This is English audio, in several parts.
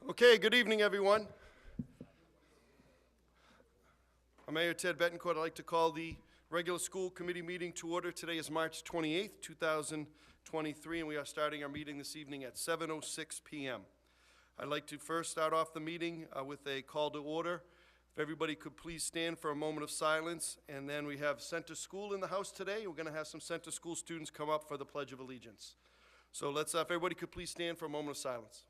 Okay, good evening, everyone. I'm Mayor Ted Betancourt. I'd like to call the regular school committee meeting to order. Today is March 28th, 2023, and we are starting our meeting this evening at 7:06 p.m. I'd like to first start off the meeting with a call to order. If everybody could please stand for a moment of silence, and then we have Center School in the house today. We're going to have some Center School students come up for the Pledge of Allegiance. So let's, if everybody could please stand for a moment of silence.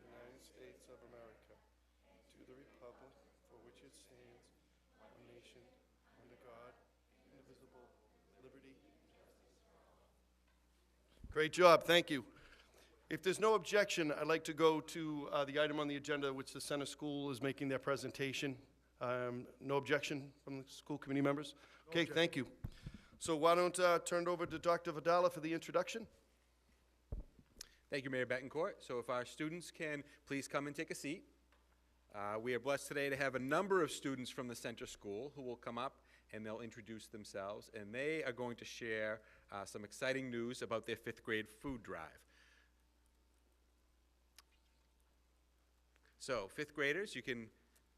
United States of America, to the republic for which it stands, one nation, under God, indivisible, liberty. Great job, thank you. If there's no objection, I'd like to go to the item on the agenda, which the Center School is making their presentation. No objection from the school committee members? Okay, thank you. So why don't I turn it over to Dr. Vidala for the introduction? Thank you, Mayor Betancourt. So if our students can please come and take a seat. We are blessed today to have a number of students from the Center School who will come up and they'll introduce themselves, and they are going to share some exciting news about their 5th grade food drive. So 5th graders, you can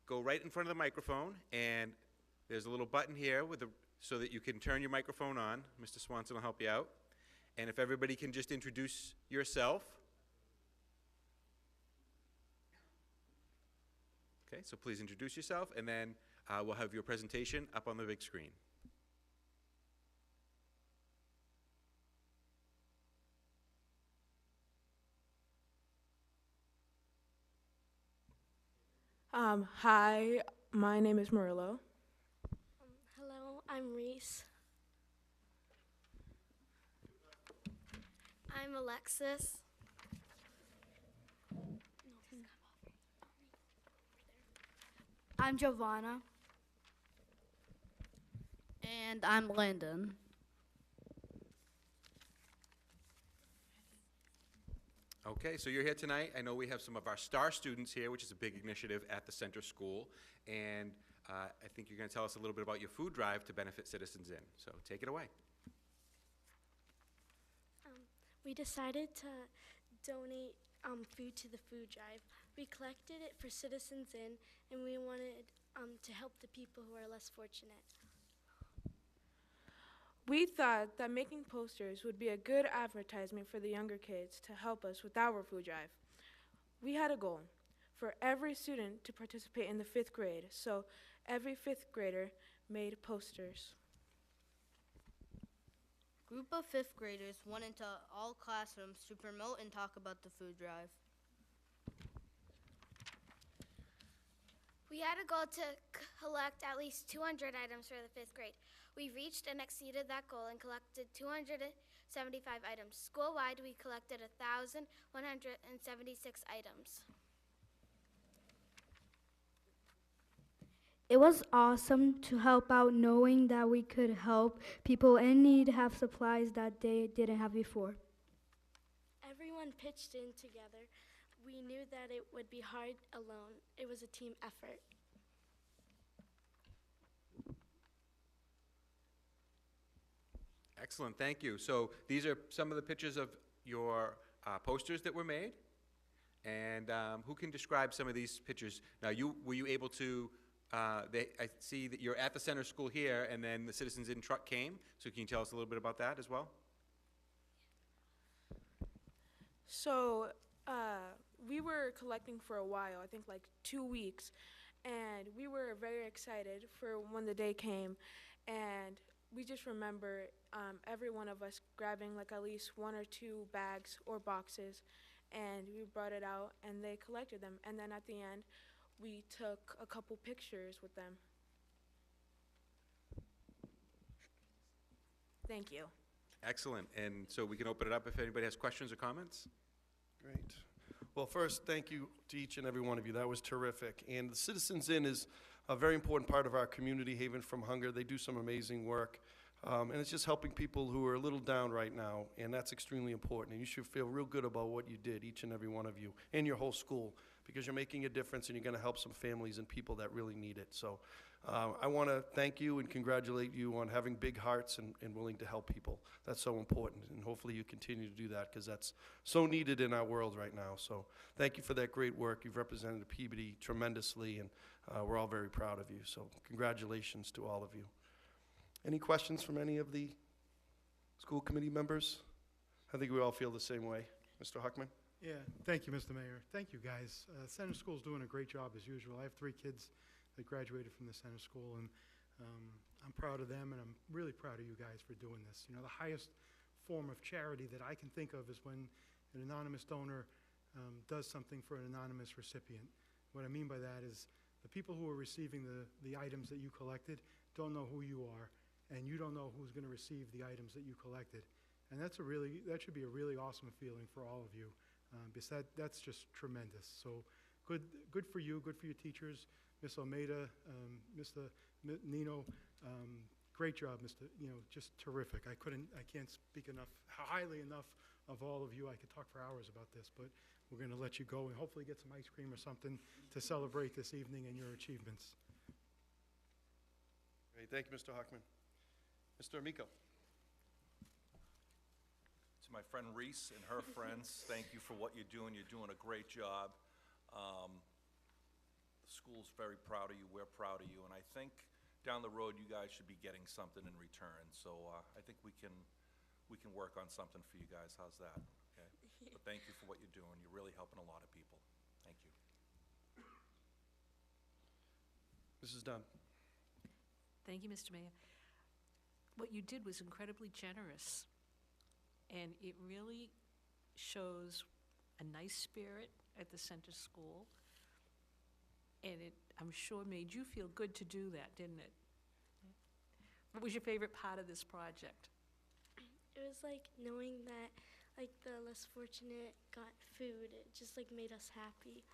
go right in front of the microphone, and there's a little button here so that you can turn your microphone on. Mr. Swanson will help you out. And if everybody can just introduce yourself. Okay, so please introduce yourself, and then we'll have your presentation up on the big screen. Hi, my name is Murillo. Hello, I'm Reese. I'm Alexis. I'm Giovanna. And I'm Landon. Okay, so you're here tonight. I know we have some of our star students here, which is a big initiative at the Center School, and I think you're going to tell us a little bit about your food drive to benefit Citizens In. So take it away. We decided to donate food to the food drive. We collected it for Citizens In, and we wanted to help the people who are less fortunate. We thought that making posters would be a good advertisement for the younger kids to help us with our food drive. We had a goal for every student to participate in the 5th grade, so every 5th grader made posters. Group of 5th graders went into all classrooms to promote and talk about the food drive. We had a goal to collect at least 200 items for the 5th grade. We reached and exceeded that goal and collected 275 items. School-wide, we collected 1,176 items. It was awesome to help out, knowing that we could help people in need have supplies that they didn't have before. Everyone pitched in together. We knew that it would be hard alone. It was a team effort. Excellent, thank you. So these are some of the pictures of your posters that were made. And who can describe some of these pictures? Now, were you able to, I see that you're at the Center School here, and then the Citizens In truck came. So can you tell us a little bit about that as well? So we were collecting for a while, I think like 2 weeks, and we were very excited for when the day came, and we just remember every one of us grabbing like at least 1 or 2 bags or boxes, and we brought it out and they collected them, and then at the end we took a couple pictures with them. Thank you. Excellent, and so we can open it up if anybody has questions or comments. Great. Well, first, thank you to each and every one of you. That was terrific. And the Citizens In is a very important part of our community, Haven from Hunger. They do some amazing work. And it's just helping people who are a little down right now, and that's extremely important. And you should feel real good about what you did, each and every one of you, and your whole school, because you're making a difference and you're going to help some families and people that really need it. So I want to thank you and congratulate you on having big hearts and willing to help people. That's so important, and hopefully you continue to do that because that's so needed in our world right now. So thank you for that great work. You've represented Peabody tremendously, and we're all very proud of you. So congratulations to all of you. Any questions from any of the school committee members? I think we all feel the same way. Mr. Huckman? Yeah, thank you, Mr. Mayor. Thank you, guys. Center School's doing a great job as usual. I have 3 kids that graduated from the Center School, and I'm proud of them, and I'm really proud of you guys for doing this. You know, the highest form of charity that I can think of is when an anonymous donor does something for an anonymous recipient. What I mean by that is the people who are receiving the items that you collected don't know who you are, and you don't know who's going to receive the items that you collected. And that should be a really awesome feeling for all of you, because that's just tremendous. So good for you, good for your teachers, Ms. Almeida, Mr. Nino. Great job, just terrific. I can't speak highly enough of all of you. I could talk for hours about this, but we're going to let you go and hopefully get some ice cream or something to celebrate this evening and your achievements. Great. Thank you, Mr. Huckman. Mr. Amico. To my friend Reese and her friends, thank you for what you're doing. You're doing a great job. The school's very proud of you. We're proud of you. And I think down the road, you guys should be getting something in return. So I think we can work on something for you guys. How's that? Okay. But thank you for what you're doing. You're really helping a lot of people. Thank you. Mrs. Dunn. Thank you, Mr. Mayor. What you did was incredibly generous, and it really shows a nice spirit at the center school, and it, I'm sure, made you feel good to do that, didn't it? What was your favorite part of this project? It was like knowing that like the less fortunate got food. It just like made us happy.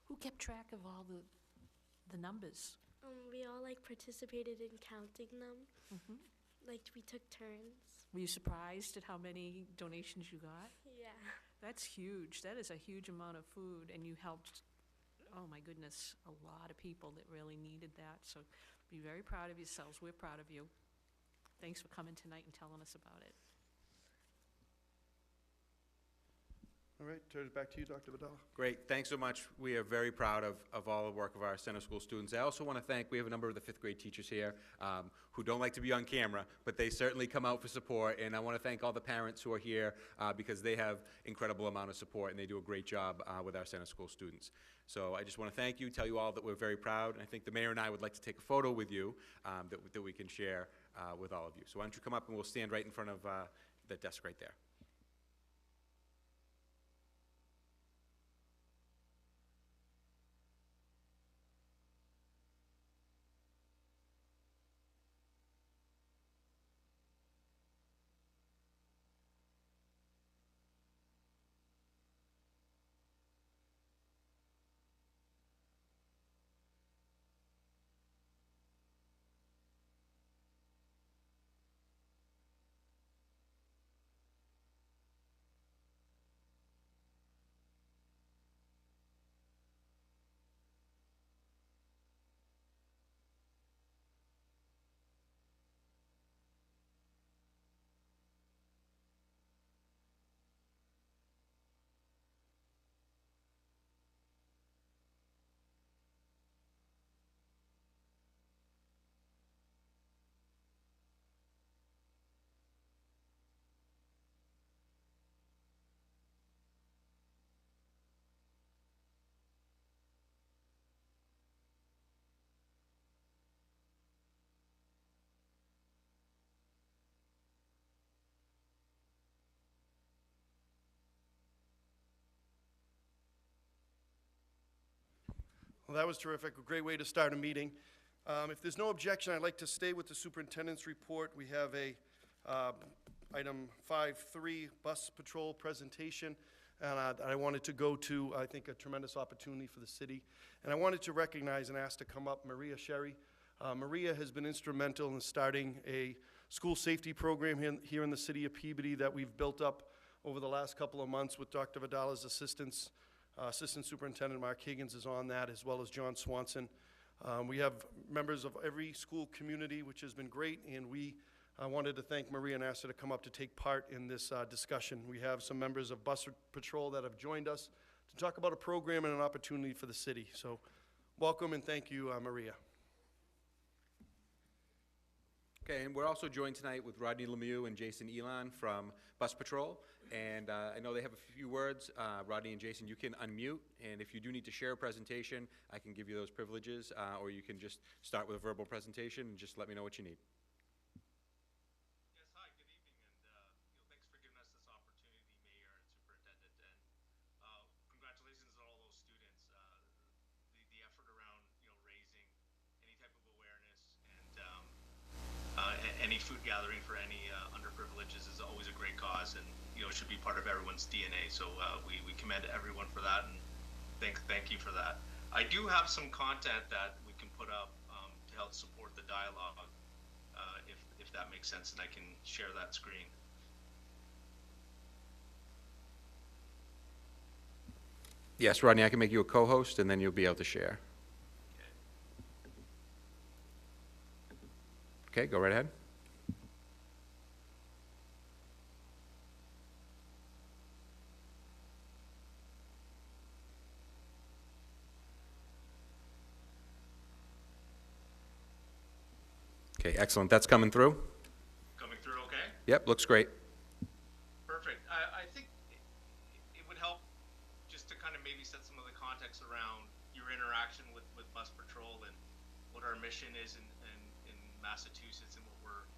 Who kept track of all the numbers? We all like participated in counting them. Mm-hmm. Like we took turns. Were you surprised at how many donations you got? Yeah. That's huge. That is a huge amount of food, and you helped, oh my goodness, a lot of people that really needed that. So be very proud of yourselves. We're proud of you. Thanks for coming tonight and telling us about it. All right, turn it back to you, Dr. Vidal. Great, thanks so much. We are very proud of all the work of our center school students. I also want to thank, we have a number of the 5th grade teachers here who don't like to be on camera, but they certainly come out for support, and I want to thank all the parents who are here because they have incredible amount of support, and they do a great job with our center school students. So I just want to thank you, tell you all that we're very proud, and I think the mayor and I would like to take a photo with you that we can share with all of you. So why don't you come up and we'll stand right in front of the desk right there. Well, that was terrific, a great way to start a meeting. If there's no objection, I'd like to stay with the superintendent's report. We have a item 5.3, bus patrol presentation, and I wanted to go to, I think, a tremendous opportunity for the city. And I wanted to recognize and ask to come up Maria Sherry. Maria has been instrumental in starting a school safety program here in the city of Peabody that we've built up over the last couple of months with Dr. Vidala's assistance. Assistant Superintendent Mark Higgins is on that, as well as John Swanson. We have members of every school community, which has been great, and we wanted to thank Maria and ask her to come up to take part in this discussion. We have some members of Bus Patrol that have joined us to talk about a program and an opportunity for the city. So welcome and thank you, Maria. Okay, and we're also joined tonight with Rodney Lemieux and Jason Elon from Bus Patrol. And I know they have a few words. Rodney and Jason, you can unmute, and if you do need to share a presentation, I can give you those privileges, or you can just start with a verbal presentation and just let me know what you need. Yes, hi, good evening, and thanks for giving us this opportunity, Mayor and Superintendent, and congratulations on all those students. The effort around raising any type of awareness and any food gathering for any underprivileged is always a great cause, and it should be part of everyone's DNA. So we commend everyone for that, and thank you for that. I do have some content that we can put up to help support the dialogue, if that makes sense, and I can share that screen. Yes, Rodney, I can make you a co-host, and then you'll be able to share. Okay, go right ahead. Okay, excellent. That's coming through? Coming through okay? Yep, looks great. Perfect. I think it would help just to kind of maybe set some of the context around your interaction with Bus Patrol and what our mission is in Massachusetts and what we're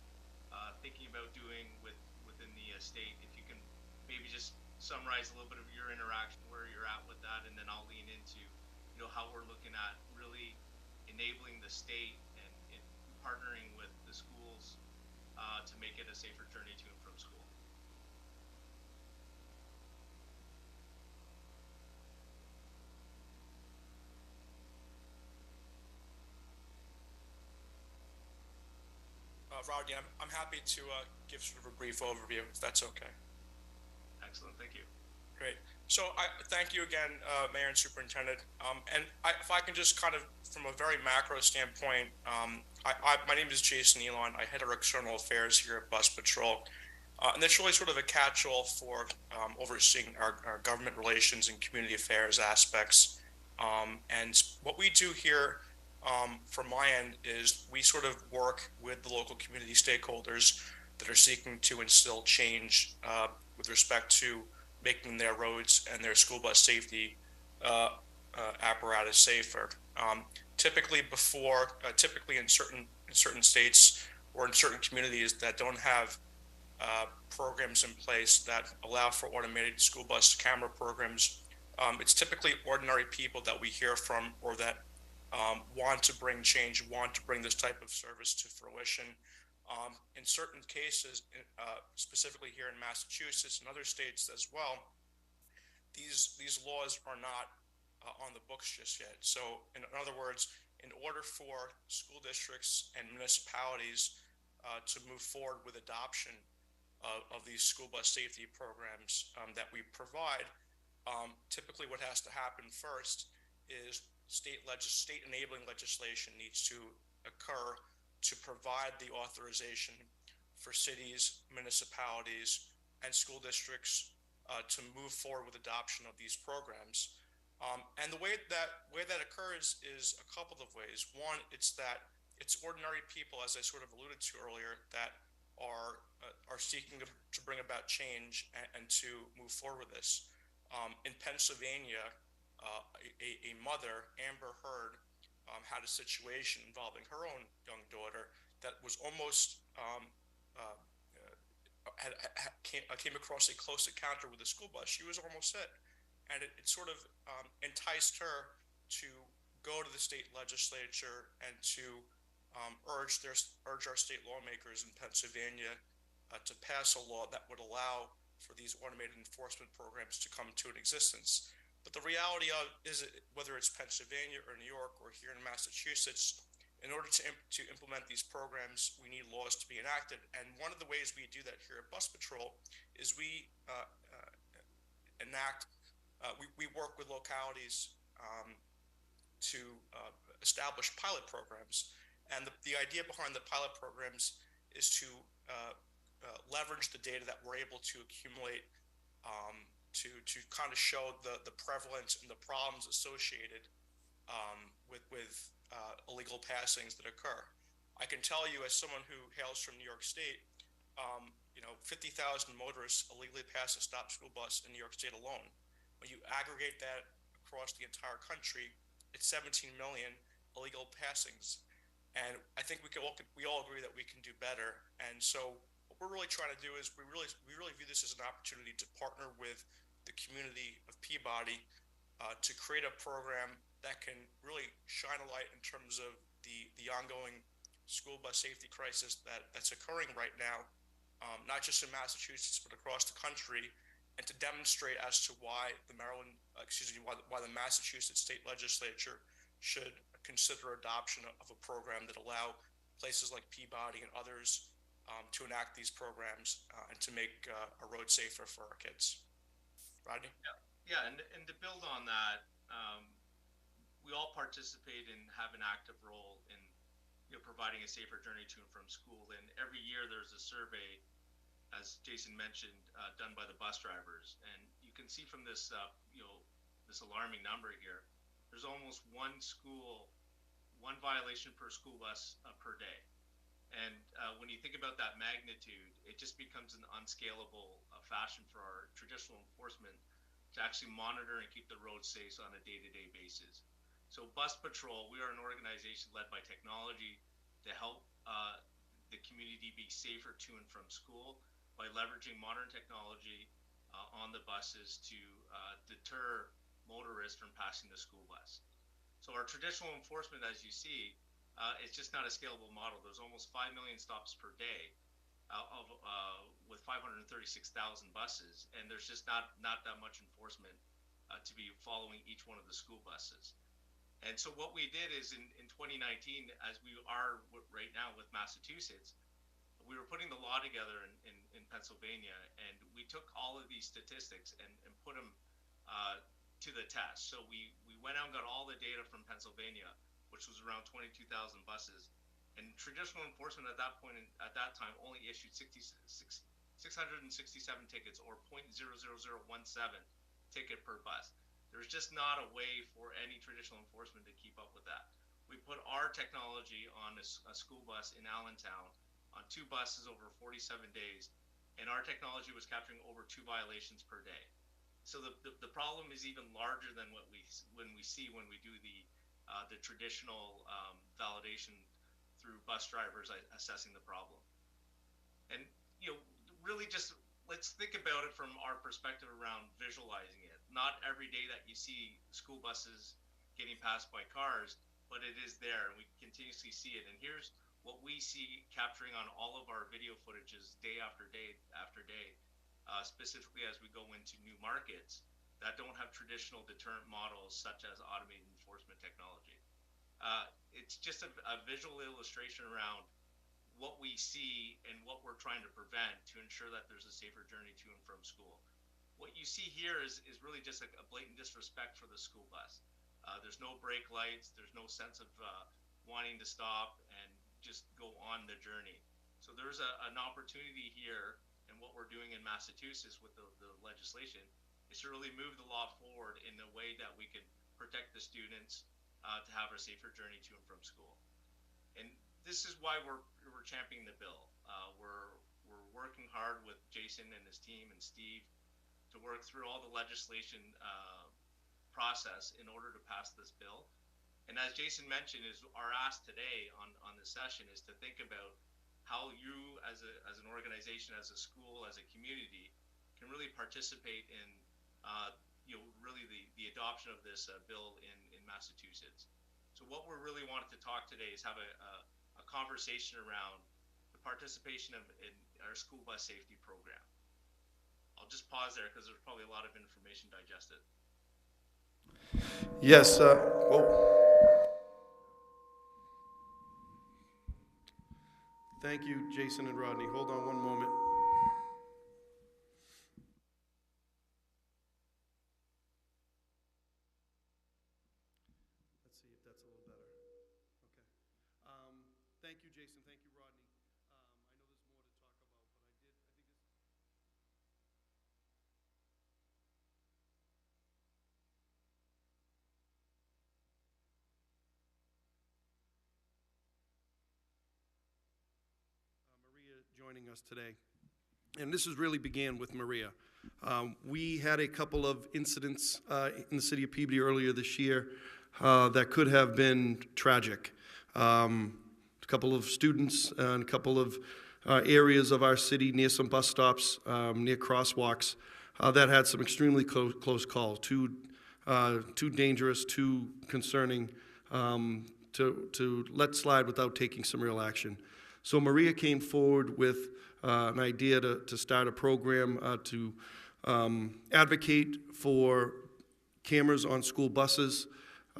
thinking about doing within the state. If you can maybe just summarize a little bit of your interaction, where you're at with that, and then I'll lean into how we're looking at really enabling the state and partnering with the schools to make it a safer journey to and from school. Rodney, I'm happy to give sort of a brief overview, if that's okay. Excellent, thank you. Great. So I thank you again, Mayor and Superintendent. If I can just kind of, from a very macro standpoint, my name is Jason Elon. I head our external affairs here at Bus Patrol. And that's really sort of a catch-all for overseeing our government relations and community affairs aspects. And what we do here from my end is we sort of work with the local community stakeholders that are seeking to instill change with respect to making their roads and their school bus safety apparatus safer. Typically in certain states or in certain communities that don't have programs in place that allow for automated school bus camera programs, it's typically ordinary people that we hear from or that want to bring change, want to bring this type of service to fruition. In certain cases, specifically here in Massachusetts and other states as well, these laws are not on the books just yet. So in other words, in order for school districts and municipalities to move forward with adoption of these school bus safety programs that we provide, typically what has to happen first is state enabling legislation needs to occur to provide the authorization for cities, municipalities, and school districts to move forward with adoption of these programs. And the way that occurs is a couple of ways. One, it's ordinary people, as I sort of alluded to earlier, that are seeking to bring about change and to move forward with this. In Pennsylvania, a mother, Amber Heard, had a situation involving her own young daughter that was almost came across a close encounter with a school bus. She was almost hit, and it sort of enticed her to go to the state legislature and to urge our state lawmakers in Pennsylvania to pass a law that would allow for these automated enforcement programs to come to an existence. But the reality of is, whether it's Pennsylvania or New York or here in Massachusetts, in order to implement these programs, we need laws to be enacted. And one of the ways we do that here at Bus Patrol is we work with localities to establish pilot programs. And the idea behind the pilot programs is to leverage the data that we're able to accumulate to kind of show the prevalence and the problems associated with illegal passings that occur. I can tell you, as someone who hails from New York State, 50,000 motorists illegally pass a stop school bus in New York State alone. When you aggregate that across the entire country, it's 17 million illegal passings. And I think we all agree that we can do better. And so what we're really trying to do is we really view this as an opportunity to partner with the community of Peabody to create a program that can really shine a light in terms of the ongoing school bus safety crisis that's occurring right now, not just in Massachusetts, but across the country, and to demonstrate as to why why the Massachusetts State Legislature should consider adoption of a program that allow places like Peabody and others to enact these programs and to make a road safer for our kids. Rodney? Yeah, and to build on that, we all participate and have an active role in providing a safer journey to and from school. And every year there's a survey, as Jason mentioned, done by the bus drivers. And you can see from this, this alarming number here, there's almost one violation per school bus per day. And when you think about that magnitude, it just becomes an unscalable fashion for our traditional enforcement to actually monitor and keep the roads safe on a day-to-day basis. So Bus Patrol, we are an organization led by technology to help the community be safer to and from school by leveraging modern technology on the buses to deter motorists from passing the school bus. So our traditional enforcement, as you see, it's just not a scalable model. There's almost 5 million stops per day with 536,000 buses, and there's just not that much enforcement to be following each one of the school buses. And so what we did is in 2019, as we are right now with Massachusetts, we were putting the law together in Pennsylvania, and we took all of these statistics and put them to the test. So we went out and got all the data from Pennsylvania, which was around 22,000 buses. And traditional enforcement at that point, at that time, only issued 667 tickets, or 0.00017 ticket per bus. There's just not a way for any traditional enforcement to keep up with that. We put our technology on a school bus in Allentown on 2 buses over 47 days, and our technology was capturing over 2 violations per day. So the problem is even larger than what we see when we do the traditional validation through bus drivers assessing the problem. And really just let's think about it from our perspective around visualizing it. Not every day that you see school buses getting passed by cars, but it is there, and we continuously see it. And here's what we see capturing on all of our video footages day after day after day, specifically as we go into new markets that don't have traditional deterrent models such as automated enforcement technology. It's just a visual illustration around what we see and what we're trying to prevent to ensure that there's a safer journey to and from school. What you see here is really just a blatant disrespect for the school bus. There's no brake lights, there's no sense of wanting to stop and just go on the journey. So there's an opportunity here, and what we're doing in Massachusetts with the legislation is to really move the law forward in a way that we can protect the students to have a safer journey to and from school. And this is why we're championing the bill. We're working hard with Jason and his team and Steve to work through all the legislation process in order to pass this bill. And as Jason mentioned, is our ask today on this session is to think about how you as an organization, as a school, as a community can really participate in really the adoption of this bill in Massachusetts. So what we really wanted to talk today is have a conversation around the participation in our school bus safety program. I'll just pause there because there's probably a lot of information digested. Yes, whoa. Thank you, Jason and Rodney. Hold on one moment. Let's see if that's a little better. thank you, Jason, thank you, Rodney. I know there's more to talk about, but I think this. Maria joining us today. And this has really began with Maria. We had a couple of incidents in the city of Peabody earlier this year that could have been tragic. A couple of students and a couple of areas of our city near some bus stops, near crosswalks, that had some extremely close calls, too dangerous, too concerning to let slide without taking some real action. So Maria came forward with an idea to start a program to advocate for cameras on school buses,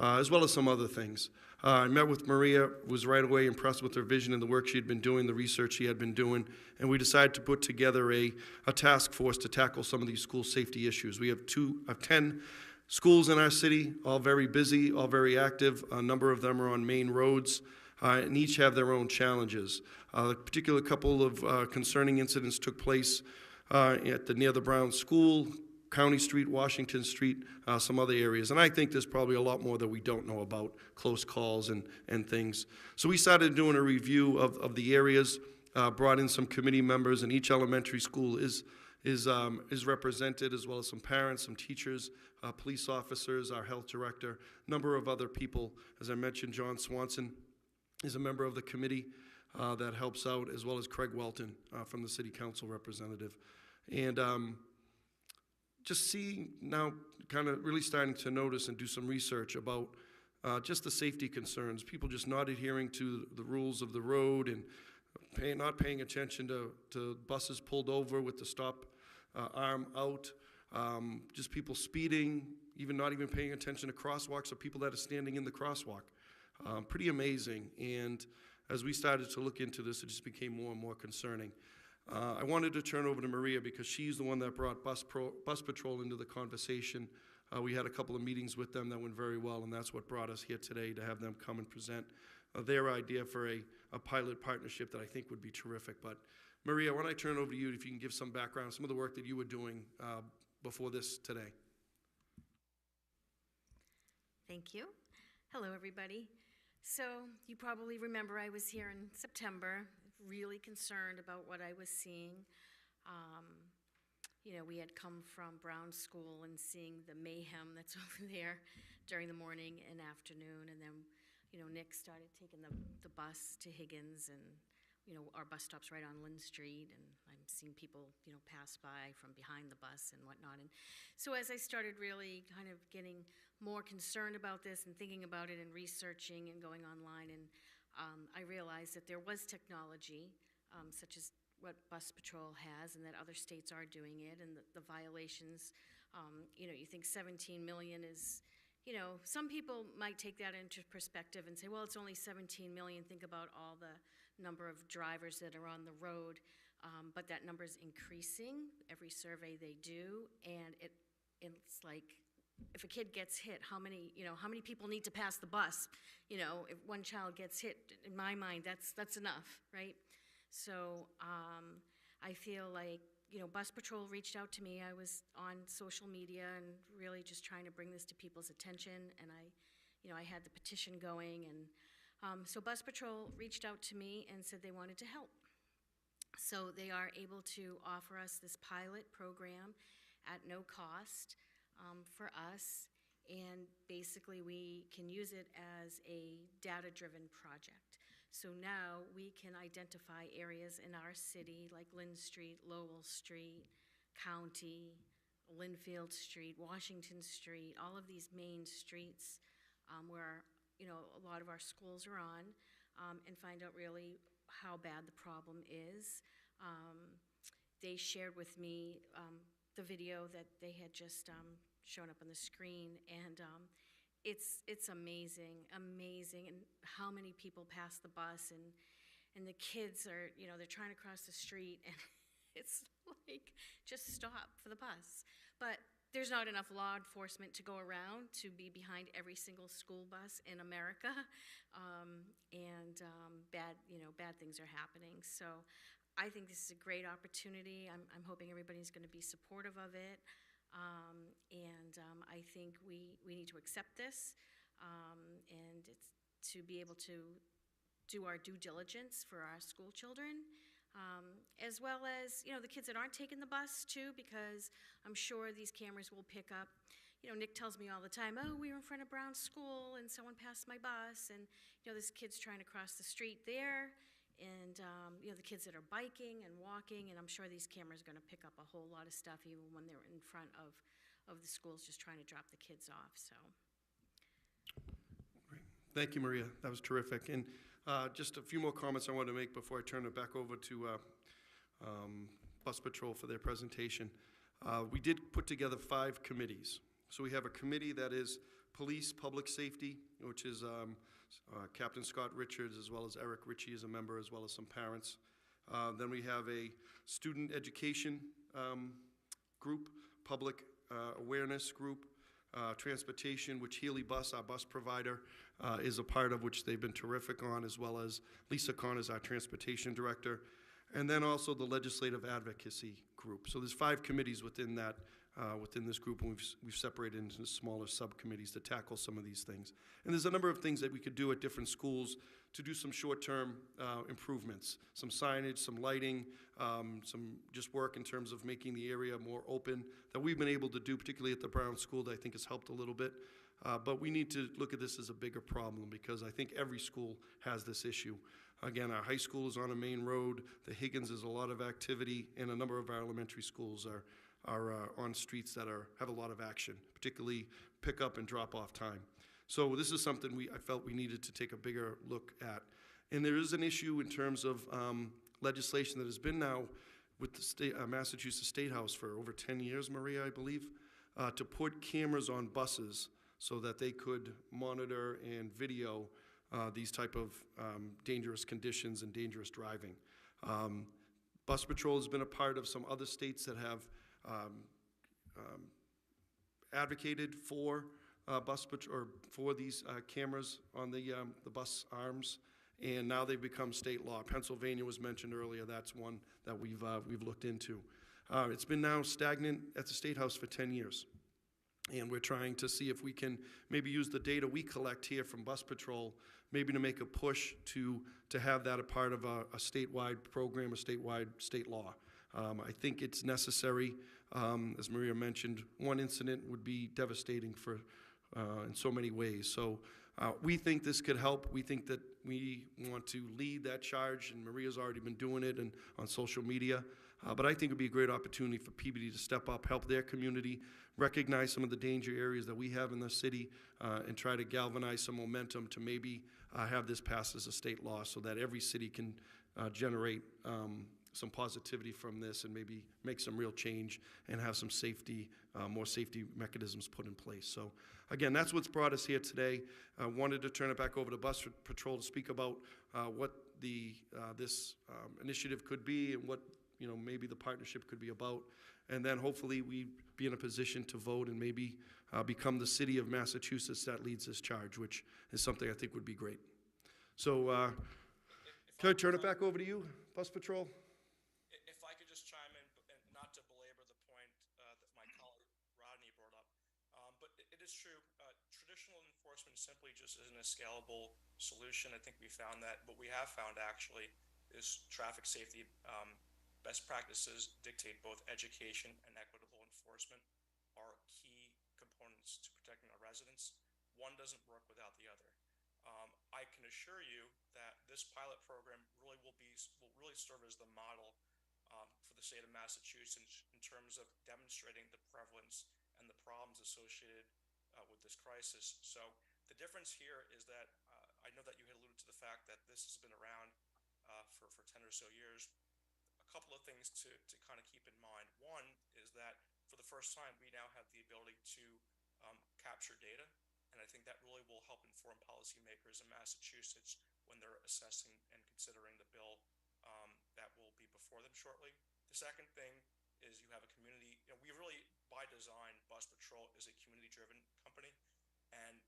as well as some other things. I met with Maria, was right away impressed with her vision and the work she had been doing, the research she had been doing, and we decided to put together a task force to tackle some of these school safety issues. We have 10 schools in our city, all very busy, all very active. A number of them are on main roads, and each have their own challenges. A particular couple of concerning incidents took place near the Brown School, County Street, Washington Street, some other areas. And I think there's probably a lot more that we don't know about, close calls and things. So we started doing a review of the areas, brought in some committee members, and each elementary school is represented, as well as some parents, some teachers, police officers, our health director, a number of other people. As I mentioned, John Swanson is a member of the committee that helps out, as well as Craig Welton from the city council representative. And just seeing now, kind of really starting to notice and do some research about just the safety concerns, people just not adhering to the rules of the road and not paying attention to buses pulled over with the stop arm out, just people speeding, not even paying attention to crosswalks or people that are standing in the crosswalk. Pretty amazing. And as we started to look into this, it just became more and more concerning. I wanted to turn over to Maria because she's the one that brought bus patrol into the conversation. We had a couple of meetings with them that went very well, and that's what brought us here today, to have them come and present their idea for a pilot partnership that I think would be terrific. But Maria, why don't I turn it over to you, if you can give some background, some of the work that you were doing before this today. Thank you. Hello, everybody. So you probably remember I was here in September, really concerned about what I was seeing. We had come from Brown School and seeing the mayhem that's over there during the morning and afternoon, and then, Nick started taking the bus to Higgins, and, our bus stop's right on Lynn Street, and I'm seeing people, pass by from behind the bus and whatnot. And so as I started really kind of getting more concerned about this and thinking about it and researching and going online, and I realized that there was technology, such as what Bus Patrol has, and that other states are doing it, and the violations, you think 17 million is, some people might take that into perspective and say, well, it's only 17 million, think about all the number of drivers that are on the road, but that number is increasing every survey they do, and it's like, if a kid gets hit, how many people need to pass the bus? If one child gets hit, in my mind, that's enough, right? So I feel like, Bus Patrol reached out to me. I was on social media and really just trying to bring this to people's attention, and I had the petition going, and so Bus Patrol reached out to me and said they wanted to help. So they are able to offer us this pilot program at no cost for us, and basically we can use it as a data-driven project. So now we can identify areas in our city like Lynn Street, Lowell Street, County, Linfield Street, Washington Street, all of these main streets where a lot of our schools are on, and find out really how bad the problem is. They shared with me the video that they had just shown up on the screen, and it's amazing, and how many people pass the bus, and the kids are, they're trying to cross the street, and it's like, just stop for the bus. But there's not enough law enforcement to go around to be behind every single school bus in America, and bad things are happening. So I think this is a great opportunity. I'm hoping everybody's going to be supportive of it. I think we need to accept this, and it's to be able to do our due diligence for our school children, as well as, the kids that aren't taking the bus too, because I'm sure these cameras will pick up. Nick tells me all the time, oh, we were in front of Brown School and someone passed my bus, and, this kid's trying to cross the street there, and, the kids that are biking and walking, and I'm sure these cameras are gonna pick up a whole lot of stuff even when they're in front of the schools just trying to drop the kids off, so. Thank you, Maria. That was terrific. And just a few more comments I want to make before I turn it back over to Bus Patrol for their presentation. We did put together 5 committees. So we have a committee that is Police, Public Safety, which is Captain Scott Richards, as well as Eric Ritchie is a member, as well as some parents. Then we have a Student Education group, Public Awareness group, Transportation, which Healy Bus, our bus provider, is a part of, which they've been terrific on, as well as Lisa Kahn is our Transportation Director, and then also the Legislative Advocacy Group. So there's 5 committees within that, within this group, and we've separated into smaller subcommittees to tackle some of these things. And there's a number of things that we could do at different schools to do some short-term improvements, some signage, some lighting, some just work in terms of making the area more open that we've been able to do, particularly at the Brown School, that I think has helped a little bit. But we need to look at this as a bigger problem, because I think every school has this issue. Again, our high school is on a main road, the Higgins is a lot of activity, and a number of our elementary schools are on streets that have a lot of action, particularly pick-up and drop-off time. So this is something I felt we needed to take a bigger look at. And there is an issue in terms of legislation that has been now with the Massachusetts State House for over 10 years, Maria, I believe, to put cameras on buses so that they could monitor and video these type of dangerous conditions and dangerous driving. Bus Patrol has been a part of some other states that have advocated for for these cameras on the bus arms, and now they've become state law. Pennsylvania was mentioned earlier. That's one that we've looked into. It's been now stagnant at the State House for 10 years. And we're trying to see if we can maybe use the data we collect here from Bus Patrol, maybe to make a push to have that a part of a statewide program, a statewide state law. I think it's necessary. As Maria mentioned, one incident would be devastating in so many ways. So we think this could help. We think that we want to lead that charge, and Maria's already been doing it on social media. But I think it would be a great opportunity for Peabody to step up, help their community, recognize some of the danger areas that we have in the city, and try to galvanize some momentum to maybe have this passed as a state law so that every city can generate some positivity from this and maybe make some real change and have some safety, more safety mechanisms put in place. So again, that's what's brought us here today. I wanted to turn it back over to Bus Patrol to speak about what this initiative could be and what maybe the partnership could be about. And then hopefully we be in a position to vote and maybe become the city of Massachusetts that leads this charge, which is something I think would be great. So can I turn it back over to you, Bus Patrol? If I could just chime in, and not to belabor the point that my colleague Rodney brought up, but it is true, traditional enforcement simply just isn't a scalable solution. I think we found that. What we have found actually is traffic safety best practices dictate both education and equitable enforcement are key components to protecting our residents. One doesn't work without the other. I can assure you that this pilot program really will really serve as the model for the state of Massachusetts in terms of demonstrating the prevalence and the problems associated with this crisis. So the difference here is that I know that you had alluded to the fact that this has been around for 10 or so years. A couple of things to kind of keep in mind. One is that for the first time, we now have the ability to capture data. And I think that really will help inform policymakers in Massachusetts when they're assessing and considering the bill that will be before them shortly. The second thing is you have a community, we really, by design, Bus Patrol is a community-driven company. And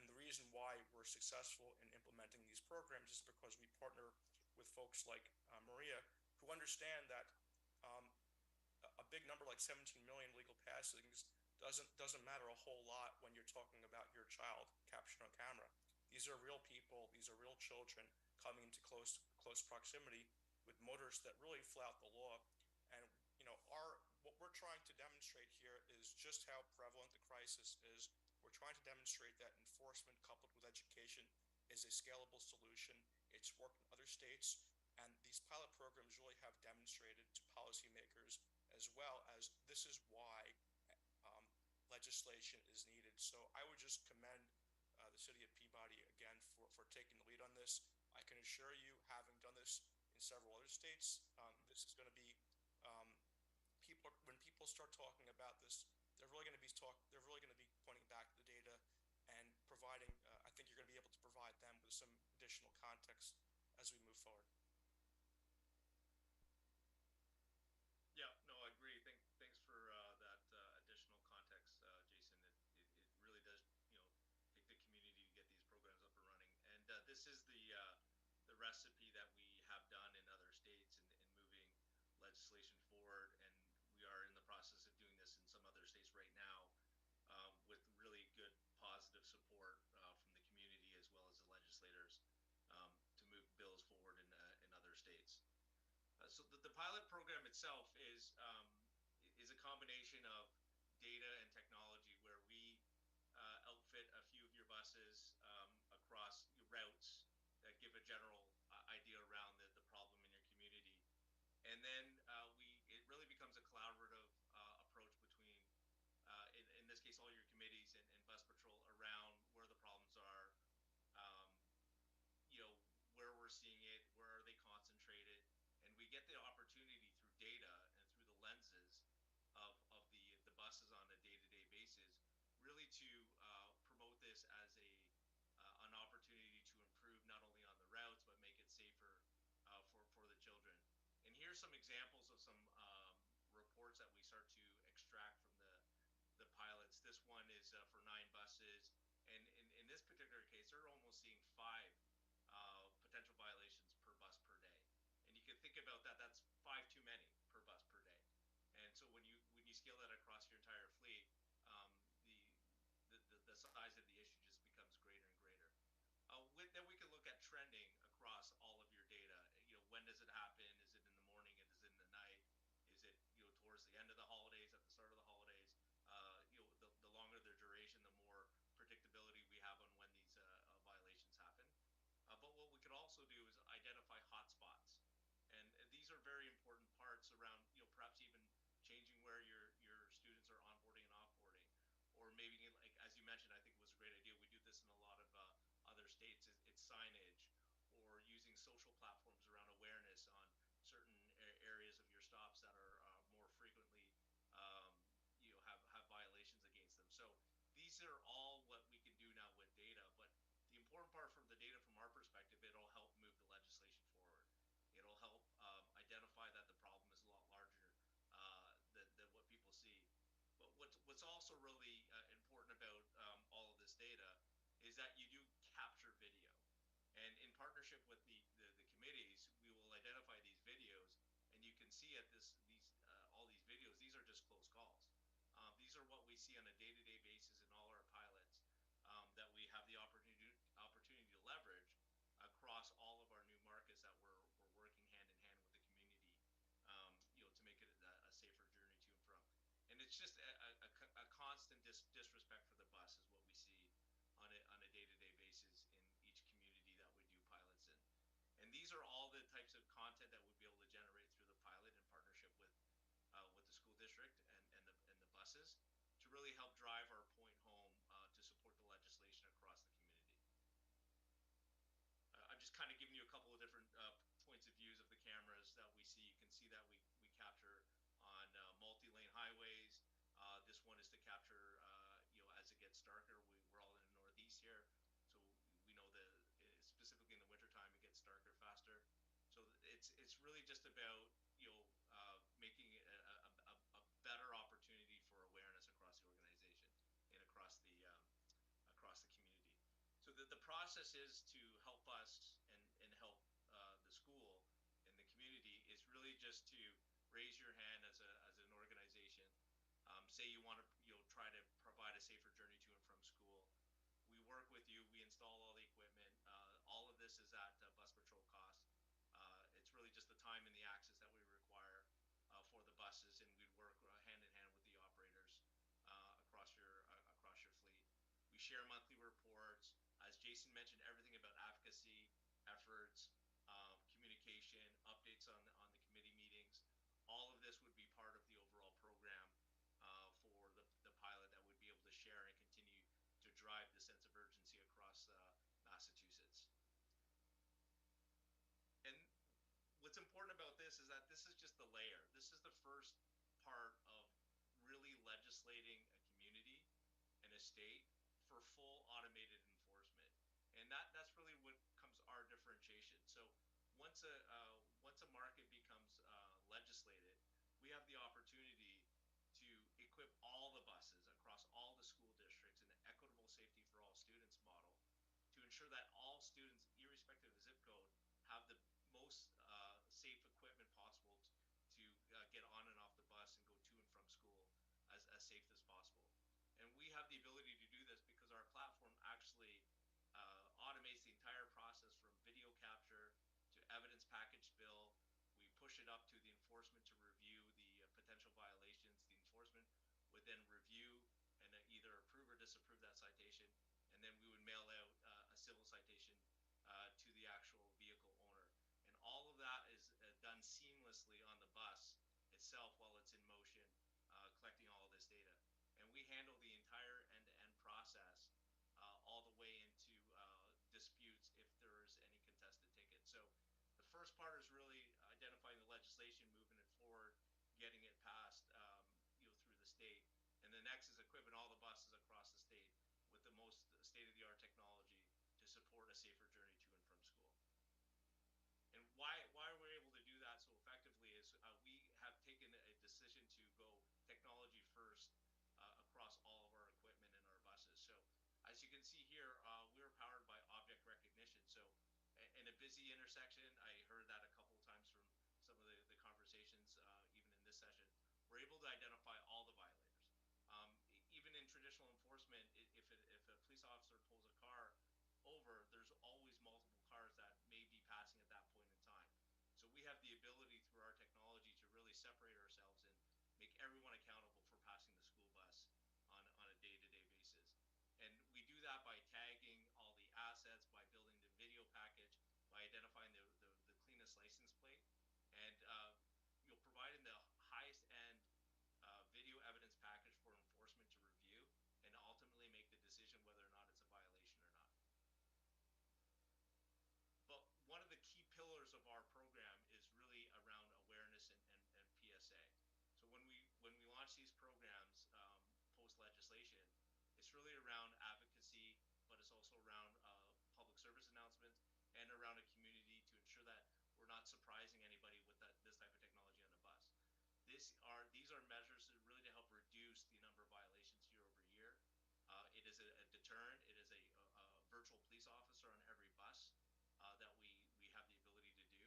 the reason why we're successful in implementing these programs is because we partner with folks like Maria, who understand that a big number like 17 million legal passings doesn't matter a whole lot when you're talking about your child captured on camera. These are real people. These are real children coming into close proximity with motorists that really flout the law. And what we're trying to demonstrate here is just how prevalent the crisis is. We're trying to demonstrate that enforcement coupled with education is a scalable solution. It's worked in other states, and these pilot programs really have demonstrated to policymakers as well as this is why legislation is needed. So I would just commend the city of Peabody again for taking the lead on this. I can assure you, having done this in several other states, this is going to be when people start talking about this, they're really going to be pointing back to the data and providing. I think you're going to be able to provide them with some additional context as we move forward. Yeah, no, I agree. Thanks for that additional context, Jason. It really does, take the community to get these programs up and running. And this is the recipe that we have done in other states in moving legislation forward. And we are in the process of doing this in some other states right now with really good positive support from the community as well as the legislators to move bills forward in other states. So the pilot program itself is a combination of data and technology where we outfit a few of your buses across your routes that give a general idea around the problem in your community. And then it really becomes a collaborative approach between, in this case, all your committees and bus patrol around where the problems are, where we're seeing it, where are they concentrated, and we get the opportunity through data and through the lenses of the buses on a day-to-day basis, really to promote this as an opportunity to improve not only on the routes but make it safer for the children. And here's some examples of some reports that we start to extract from the pilots. This one is for 9 buses, and in this particular case, they're almost seeing 5 potential violations per bus per day. And you can think about that, that's 5 too many per bus per day. And so when you scale that across your entire fleet, the size of the issue just becomes greater and greater. Then we can look at trending across all of your data. When does it happen? Is it in the morning? Is it in the night? Is it towards the end of the holidays, at the start of the holidays? The longer their duration, the more predictability we have on when these violations happen. But what we could also do is identify hotspots. And these are very important parts around, perhaps even changing where your students are onboarding and offboarding. Or maybe, like as you mentioned, I think it was a great idea. We do this in a lot of other states. It's signage or using social platforms around awareness on certain areas of your stops that are more frequently, have violations against them. So these are all what we can do now with data. But the important part from the data, from our perspective, it'll help move the legislation forward. It'll help identify that the problem is a lot larger than what people see. But what's also really important about all of this data is that you do capture video. And in partnership with the committees, we will identify these videos, and you can see all these videos, these are just close calls. These are what we see on a day-to-day basis in all our pilots that we have the opportunity to leverage across all of our new markets that we're working hand in hand with the community, to make it a safer journey to and from. And it's just a constant disrespect for the bus is what we see on a day-to-day basis in each community that we do pilots in. And these are all the types of content that we'll be able to generate through the pilot in partnership with the school district and the buses to really help drive our point home to support the legislation across the community. I'm just kind of giving you a couple of different points of views of the cameras that we see. You can see that we capture on multi-lane highways. This one is to capture, as it gets darker. We're all in the Northeast here, so we know that specifically in the wintertime it gets darker faster. So it's really just about making it a better opportunity for awareness across the organization and across the community. So the process is to help us and help the school just to raise your hand as an organization. Say you want to try to provide a safer journey to and from school. We work with you. We install all the equipment. All of this is at bus patrol cost. It's really just the time and the access that we require for the buses, and we'd work hand in hand with the operators across your fleet. We share monthly reports. As Jason mentioned, everything about advocacy efforts, communication, updates on the committee meetings. All of this would be part of the overall program for the pilot that would be able to share and continue to drive the sense of urgency across Massachusetts. And what's important about this is that this is just the layer. This is the first part of really legislating a community and a state for full automated enforcement. And that's really what comes our differentiation. So once a market becomes legislated, we have the opportunity to equip all the buses across all the school districts in an equitable safety for all students model to ensure that all students, irrespective of zip code, have the most safe equipment possible to get on and off the bus and go to and from school as safe as possible. And we have the ability to do this because our platform actually automates the entire process from video capture to evidence package bill. We push it up to the enforcement to review the potential violations. The enforcement would then review and either approve or disapprove that citation, and then we would mail out a civil citation to the actual vehicle owner. And all of that is done seamlessly on the bus itself while it's in motion, collecting all of this data. And we handle the entire end-to-end process all the way into disputes if there's any contested ticket. So the first part is really identifying the legislation, moving it forward, getting it passed through the state. And the next is equipping all the buses across the state with the most state-of-the-art technology to support a safer journey to and from school. And why we're able to do that so effectively is we have taken a decision to go technology first across all of our equipment in our buses. So as you can see here, we're powered by object recognition. So in a busy intersection, I heard that a couple of times from some of the conversations, even in this session, we're able to identify all the violators. Even in traditional enforcement, if a police officer pulls a car over, there's always multiple cars that may be passing at that point in time. So we have the ability through our technology to really separate ourselves and make everyone accountable for passing the school bus on a day-to-day basis. And we do that by tagging all the assets, by building the video package, by identifying the cleanest license plate, and providing the highest end video evidence package for enforcement to review and ultimately make the decision whether or not it's a violation or not. But one of the key pillars of our program is really around awareness and PSA. So when we launch these programs post legislation, it's really around advocacy, but it's also around public service announcements and around a community to ensure that we're not surprising anybody with this type of technology on the bus. These are measures really to help reduce the number of violations year over year. It is a deterrent. It is a virtual police officer on every bus that we have the ability to do.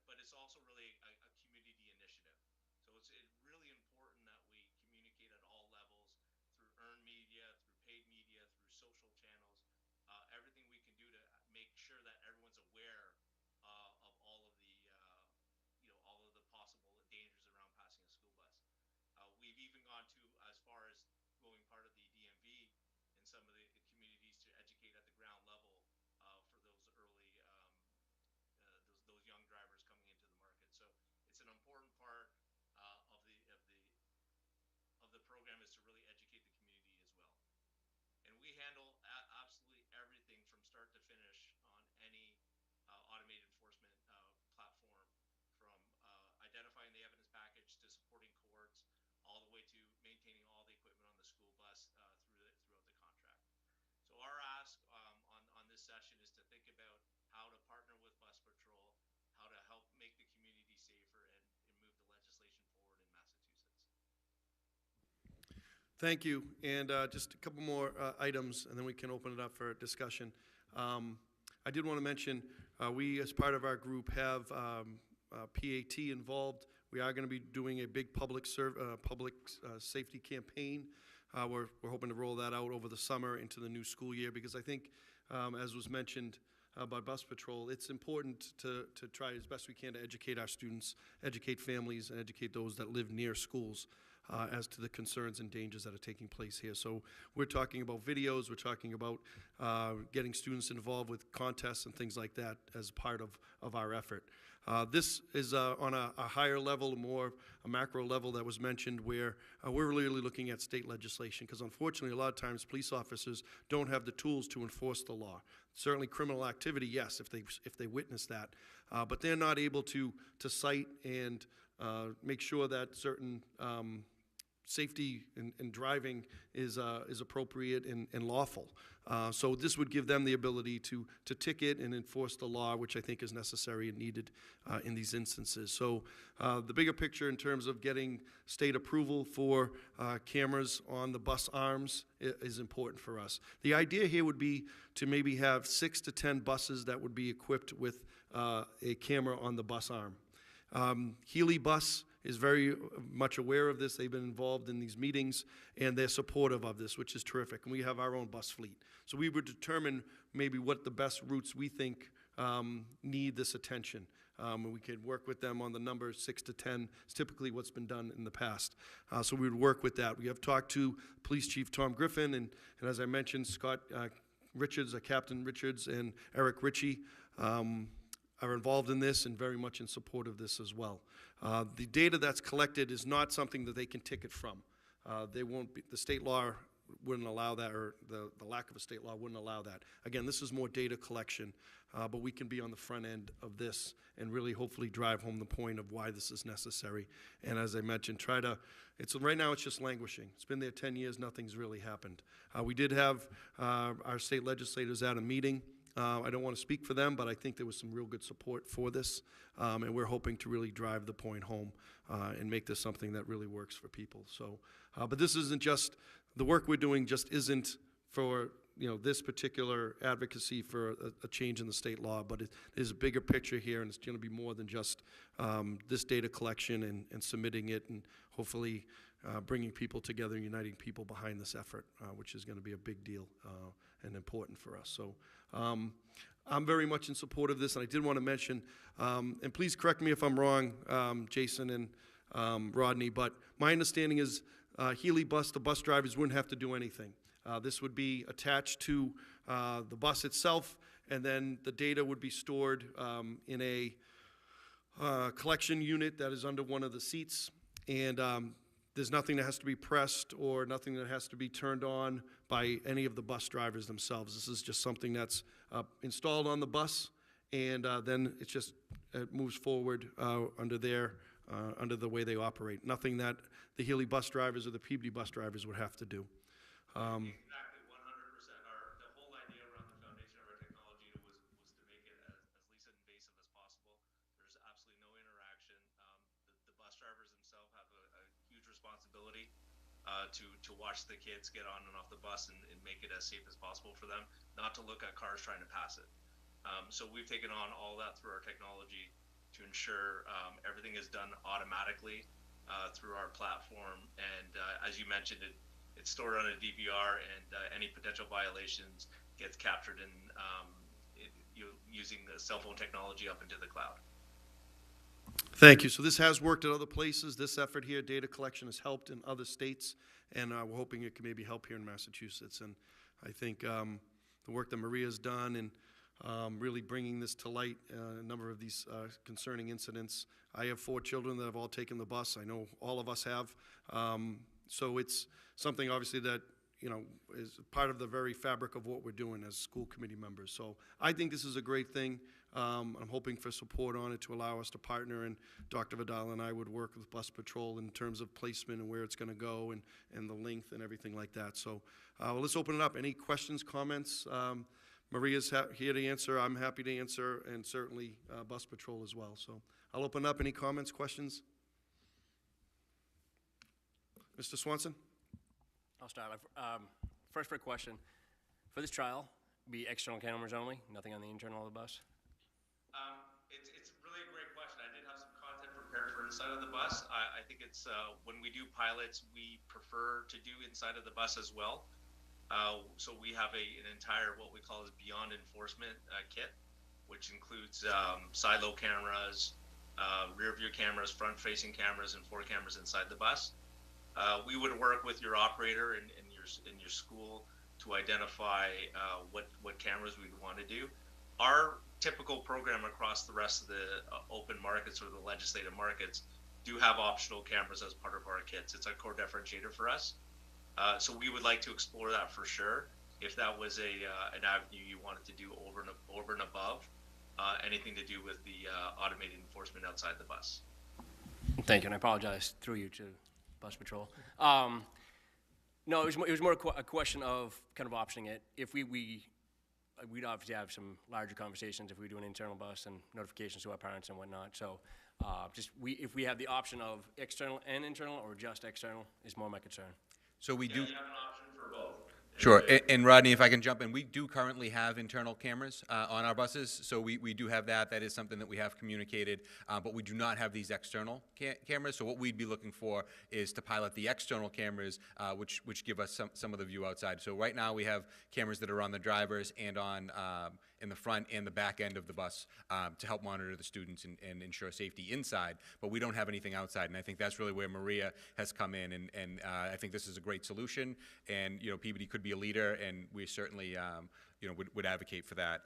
But it's also really a community initiative. So it's really important that we communicate at all levels through earned media, through paid media, through social channels, everything we can do to make sure that everyone's aware of all of the possible dangers around passing a school bus. We've even gone to as far as going part of the DMV in some of the communities to educate at the ground level for those early those young drivers coming into the market. So it's an important part of the program is to really educate the community as well. And we handle absolutely everything from start to finish on any automated enforcement platform, from identifying the evidence package to supporting courts, all the way to maintaining all the equipment on the school bus throughout the contract. So our ask on this session is to think about how to partner with Bus Patrol, how to help make the community safer, and move the legislation forward in Massachusetts. Thank you. And just a couple more items, and then we can open it up for discussion. I did want to mention we, as part of our group, have PAT involved We are going to be doing a big public safety campaign. We're hoping to roll that out over the summer into the new school year, because I think, as was mentioned by Bus Patrol, it's important to try as best we can to educate our students, educate families, and educate those that live near schools as to the concerns and dangers that are taking place here. So we're talking about videos, we're talking about getting students involved with contests and things like that as part of our effort. This is on a higher level, more a macro level that was mentioned, where we're really looking at state legislation, because unfortunately a lot of times police officers don't have the tools to enforce the law. Certainly criminal activity, yes, if they witness that, but they're not able to cite and make sure that certain safety in driving is appropriate and lawful. So this would give them the ability to ticket and enforce the law, which I think is necessary and needed in these instances. So the bigger picture in terms of getting state approval for cameras on the bus arms is important for us. The idea here would be to maybe have 6 to 10 buses that would be equipped with a camera on the bus arm. Healy Bus is very much aware of this. They've been involved in these meetings, and they're supportive of this, which is terrific. And we have our own bus fleet. So we would determine maybe what the best routes we think need this attention. And we could work with them on the number 6 to 10. It's typically what's been done in the past. So we would work with that. We have talked to Police Chief Tom Griffin, and as I mentioned, Scott Richards, Captain Richards, and Eric Ritchie are involved in this and very much in support of this as well. The data that's collected is not something that they can ticket from. The state law wouldn't allow that, or the lack of a state law wouldn't allow that. Again, this is more data collection, but we can be on the front end of this and really hopefully drive home the point of why this is necessary. And as I mentioned, right now it's just languishing. It's been there 10 years, nothing's really happened. We did have our state legislators at a meeting. I don't want to speak for them, but I think there was some real good support for this, and we're hoping to really drive the point home and make this something that really works for people. So, but this isn't just, the work we're doing just isn't for this particular advocacy for a change in the state law, but it is a bigger picture here, and it's going to be more than just this data collection and submitting it, and hopefully bringing people together and uniting people behind this effort, which is going to be a big deal and important for us. So I'm very much in support of this, and I did want to mention, and please correct me if I'm wrong, Jason and Rodney, but my understanding is Healy Bus, the bus drivers wouldn't have to do anything. This would be attached to the bus itself, and then the data would be stored in a collection unit that is under one of the seats, and there's nothing that has to be pressed or nothing that has to be turned on by any of the bus drivers themselves. This is just something that's installed on the bus, and then it moves forward under the way they operate. Nothing that the Healy bus drivers or the Peabody bus drivers would have to do. Exactly, 100%. The whole idea around the foundation of our technology was to make it as least invasive as possible. There's absolutely no interaction. The bus drivers themselves have a huge responsibility to watch the kids get on and off the bus and make it as safe as possible for them, not to look at cars trying to pass it. So we've taken on all that through our technology to ensure everything is done automatically through our platform. And as you mentioned, it's stored on a DVR, and any potential violations gets captured in using the cell phone technology up into the cloud. Thank you. So this has worked at other places. This effort here, data collection, has helped in other states, and we're hoping it can maybe help here in Massachusetts. And I think the work that Maria's done and really bringing this to light, a number of these concerning incidents. I have 4 children that have all taken the bus. I know all of us have. So it's something obviously that is part of the very fabric of what we're doing as school committee members. So I think this is a great thing. I'm hoping for support on it to allow us to partner, and Dr. Vidal and I would work with Bus Patrol in terms of placement and where it's going to go and the length and everything like that. So well, let's open it up. Any questions, comments? Maria's here to answer. I'm happy to answer, and certainly Bus Patrol as well. So I'll open up. Any comments, questions? Mr. Swanson? I'll start. First question. For this trial, be external cameras only, nothing on the internal of the bus? It's really a great question. I did have some content prepared for inside of the bus. I think it's, when we do pilots, we prefer to do inside of the bus as well. So we have an entire, what we call is Beyond Enforcement kit, which includes side-load cameras, rear view cameras, front-facing cameras, and 4 cameras inside the bus. We would work with your operator in your school to identify what cameras we'd want to do. Our typical program across the rest of the open markets or the legislative markets do have optional cameras as part of our kits. It's a core differentiator for us. So we would like to explore that for sure. If that was an avenue you wanted to do over and above anything to do with the automated enforcement outside the bus. Thank you, and I apologize through you to Bus Patrol. No, it was more a question of kind of optioning it. If we'd obviously have some larger conversations if we do an internal bus and notifications to our parents and whatnot. So if we have the option of external and internal or just external is more my concern. So we do. You have an option for both. Sure, and Rodney, if I can jump in, we do currently have internal cameras on our buses, so we do have that. That is something that we have communicated, but we do not have these external cameras. So what we'd be looking for is to pilot the external cameras, which give us some of the view outside. So right now we have cameras that are on the drivers and on in the front and the back end of the bus to help monitor the students and ensure safety inside, but we don't have anything outside, and I think that's really where Maria has come in, and I think this is a great solution, and Peabody could be a leader, and we certainly would advocate for that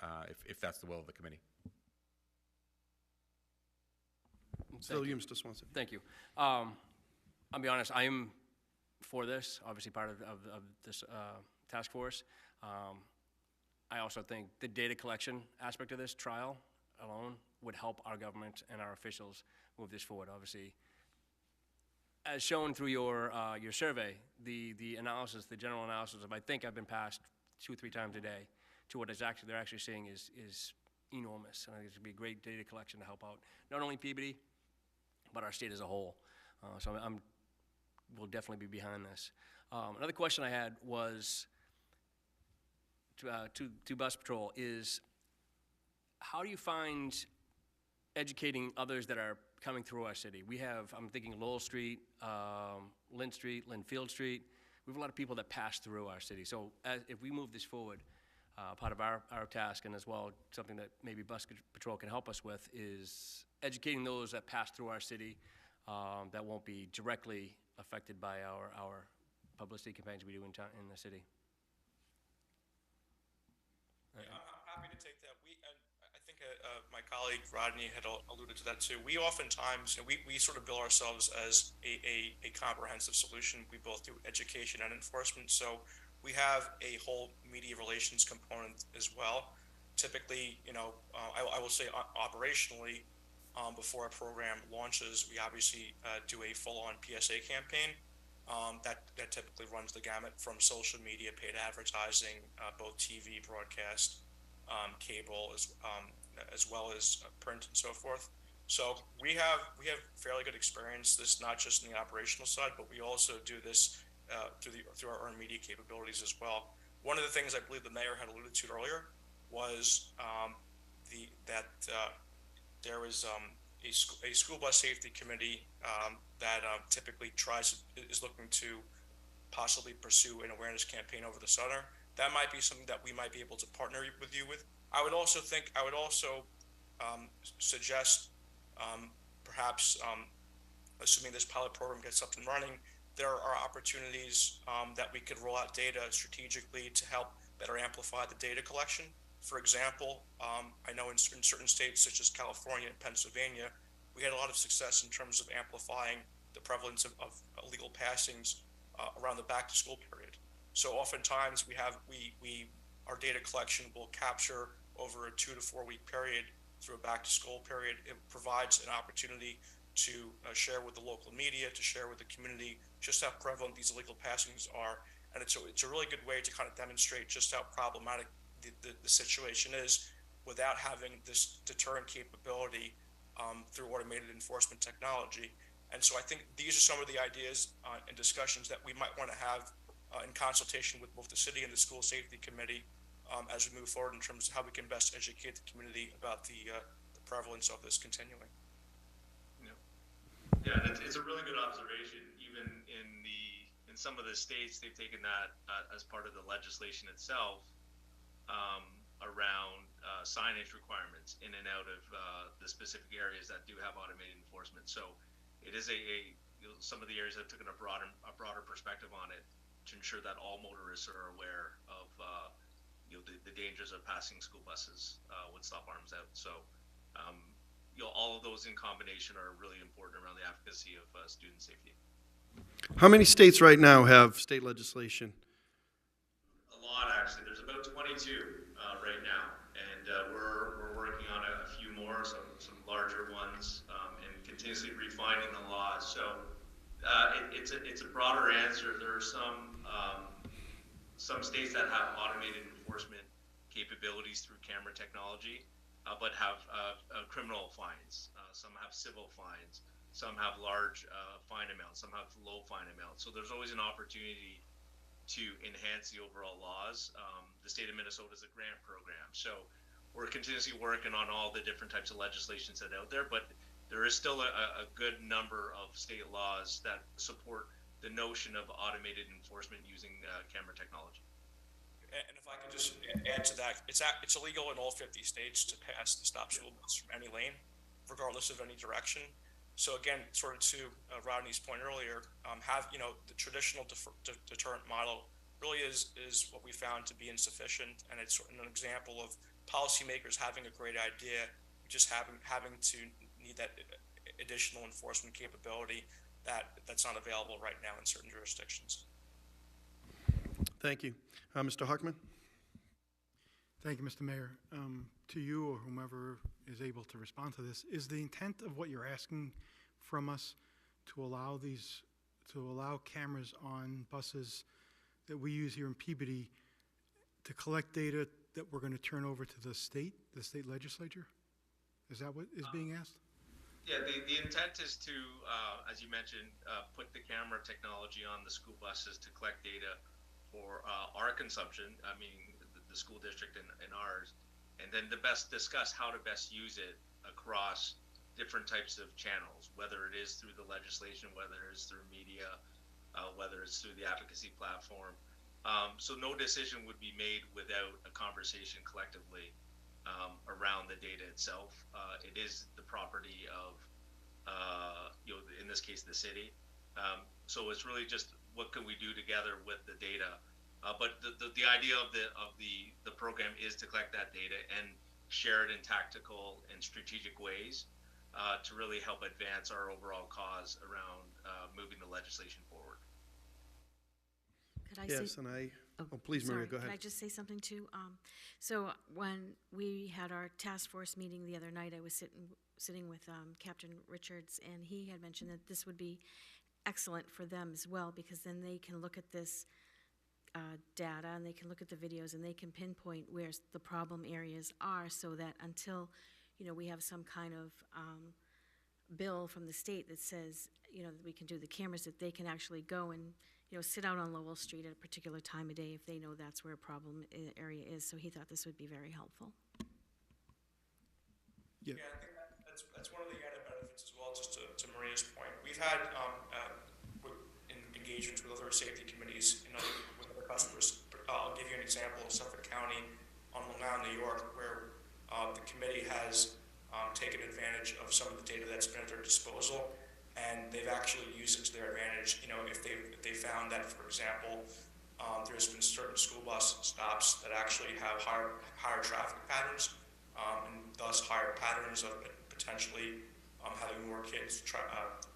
if that's the will of the committee. Still you, Mr. Swanson. Thank you. I'll be honest, I am for this, obviously part of this task force. I also think the data collection aspect of this trial alone would help our government and our officials move this forward. Obviously, as shown through your survey, the analysis, the general analysis of I think I've been passed 2 or 3 times a day to what they're actually seeing is enormous. And I think it's going to be a great data collection to help out not only Peabody, but our state as a whole. So we'll definitely be behind this. Another question I had was to Bus Patrol is, how do you find educating others that are coming through our city? We have, I'm thinking Lowell Street, Lynn Street, Linfield Street. We have a lot of people that pass through our city. So if we move this forward, part of our task, and as well something that maybe Bus Patrol can help us with, is educating those that pass through our city that won't be directly affected by our publicity campaigns we do in the city. Yeah, I'm happy to take that. I think my colleague Rodney had alluded to that too. We oftentimes, we sort of bill ourselves as a comprehensive solution. We both do education and enforcement, so we have a whole media relations component as well. Typically, I will say operationally, before a program launches, we obviously do a full-on PSA campaign. That typically runs the gamut from social media, paid advertising, both TV, broadcast, cable, as well as print and so forth. So we have fairly good experience. This not just in the operational side, but we also do this through our earned media capabilities as well. One of the things I believe the mayor had alluded to earlier was that there was a school bus safety committee that typically is looking to possibly pursue an awareness campaign over the summer. That might be something that we might be able to partner with you with. I would also suggest perhaps assuming this pilot program gets up and running, there are opportunities that we could roll out data strategically to help better amplify the data collection. For example, I know in certain states such as California and Pennsylvania, we had a lot of success in terms of amplifying the prevalence of illegal passings around the back-to-school period. So oftentimes our data collection will capture over a 2 to 4 week period through a back-to-school period. It provides an opportunity to share with the local media, to share with the community just how prevalent these illegal passings are. And it's a really good way to kind of demonstrate just how problematic the situation is without having this deterrent capability through automated enforcement technology. And so I think these are some of the ideas and discussions that we might want to have in consultation with both the city and the school safety committee as we move forward in terms of how we can best educate the community about the prevalence of this continuing. Yeah, and it's a really good observation. Even in some of the states, they've taken that as part of the legislation itself around signage requirements in and out of the specific areas that do have automated enforcement. So it is some of the areas have taken a broader perspective on it to ensure that all motorists are aware of the dangers of passing school buses with stop arms out. So all of those in combination are really important around the advocacy of student safety. How many states right now have state legislation? A lot, actually. There's about 22 right now, and we're working on a few more, some larger ones, and continuously refining the laws. So it's a broader answer. There are some states that have automated enforcement capabilities through camera technology, but have criminal fines. Some have civil fines. Some have large fine amounts. Some have low fine amounts. So there's always an opportunity to enhance the overall laws. The state of Minnesota is a grant program, so we're continuously working on all the different types of legislations that are out there, but there is still a good number of state laws that support the notion of automated enforcement using camera technology. And if I could just add to that, it's illegal in all 50 states to pass the stop school bus from any lane, regardless of any direction. So again, sort of to Rodney's point earlier, the traditional deterrent model really is what we found to be insufficient, and it's an example of policymakers having a great idea, just having to need that additional enforcement capability that's not available right now in certain jurisdictions. Thank you. Mr. Huckman? Thank you, Mr. Mayor. To you or whomever is able to respond to this, is the intent of what you're asking from us to allow cameras on buses that we use here in Peabody to collect data that we're going to turn over to the state legislature? Is that what is being asked? Yeah, the intent is to, as you mentioned, put the camera technology on the school buses to collect data for our consumption, meaning the school district and ours, and then to best discuss how to best use it across different types of channels, whether it is through the legislation, whether it's through media, whether it's through the advocacy platform. So no decision would be made without a conversation collectively around the data itself. It is the property of, in this case, the city. So it's really just what can we do together with the data. But the idea of the program is to collect that data and share it in tactical and strategic ways to really help advance our overall cause around moving the legislation forward. Could I Yes, say? and please, Sorry, Maria, go ahead. Can I just say something too? So when we had our task force meeting the other night, I was sitting with Captain Richards, and he had mentioned that this would be excellent for them as well, because then they can look at this data and they can look at the videos and they can pinpoint where the problem areas are, so that until we have some kind of bill from the state that says that we can do the cameras, that they can actually go and sit out on Lowell Street at a particular time of day if they know that's where a problem area is. So he thought this would be very helpful. Yeah, I think that's one of the added benefits as well. Just to Maria's point, we've had engagements with other safety committees with other customers. I'll give you an example of Suffolk County on Long Island, New York, where the committee has taken advantage of some of the data that's been at their disposal, and they've actually used it to their advantage. If they found that, for example, there's been certain school bus stops that actually have higher traffic patterns, and thus higher patterns of potentially having more kids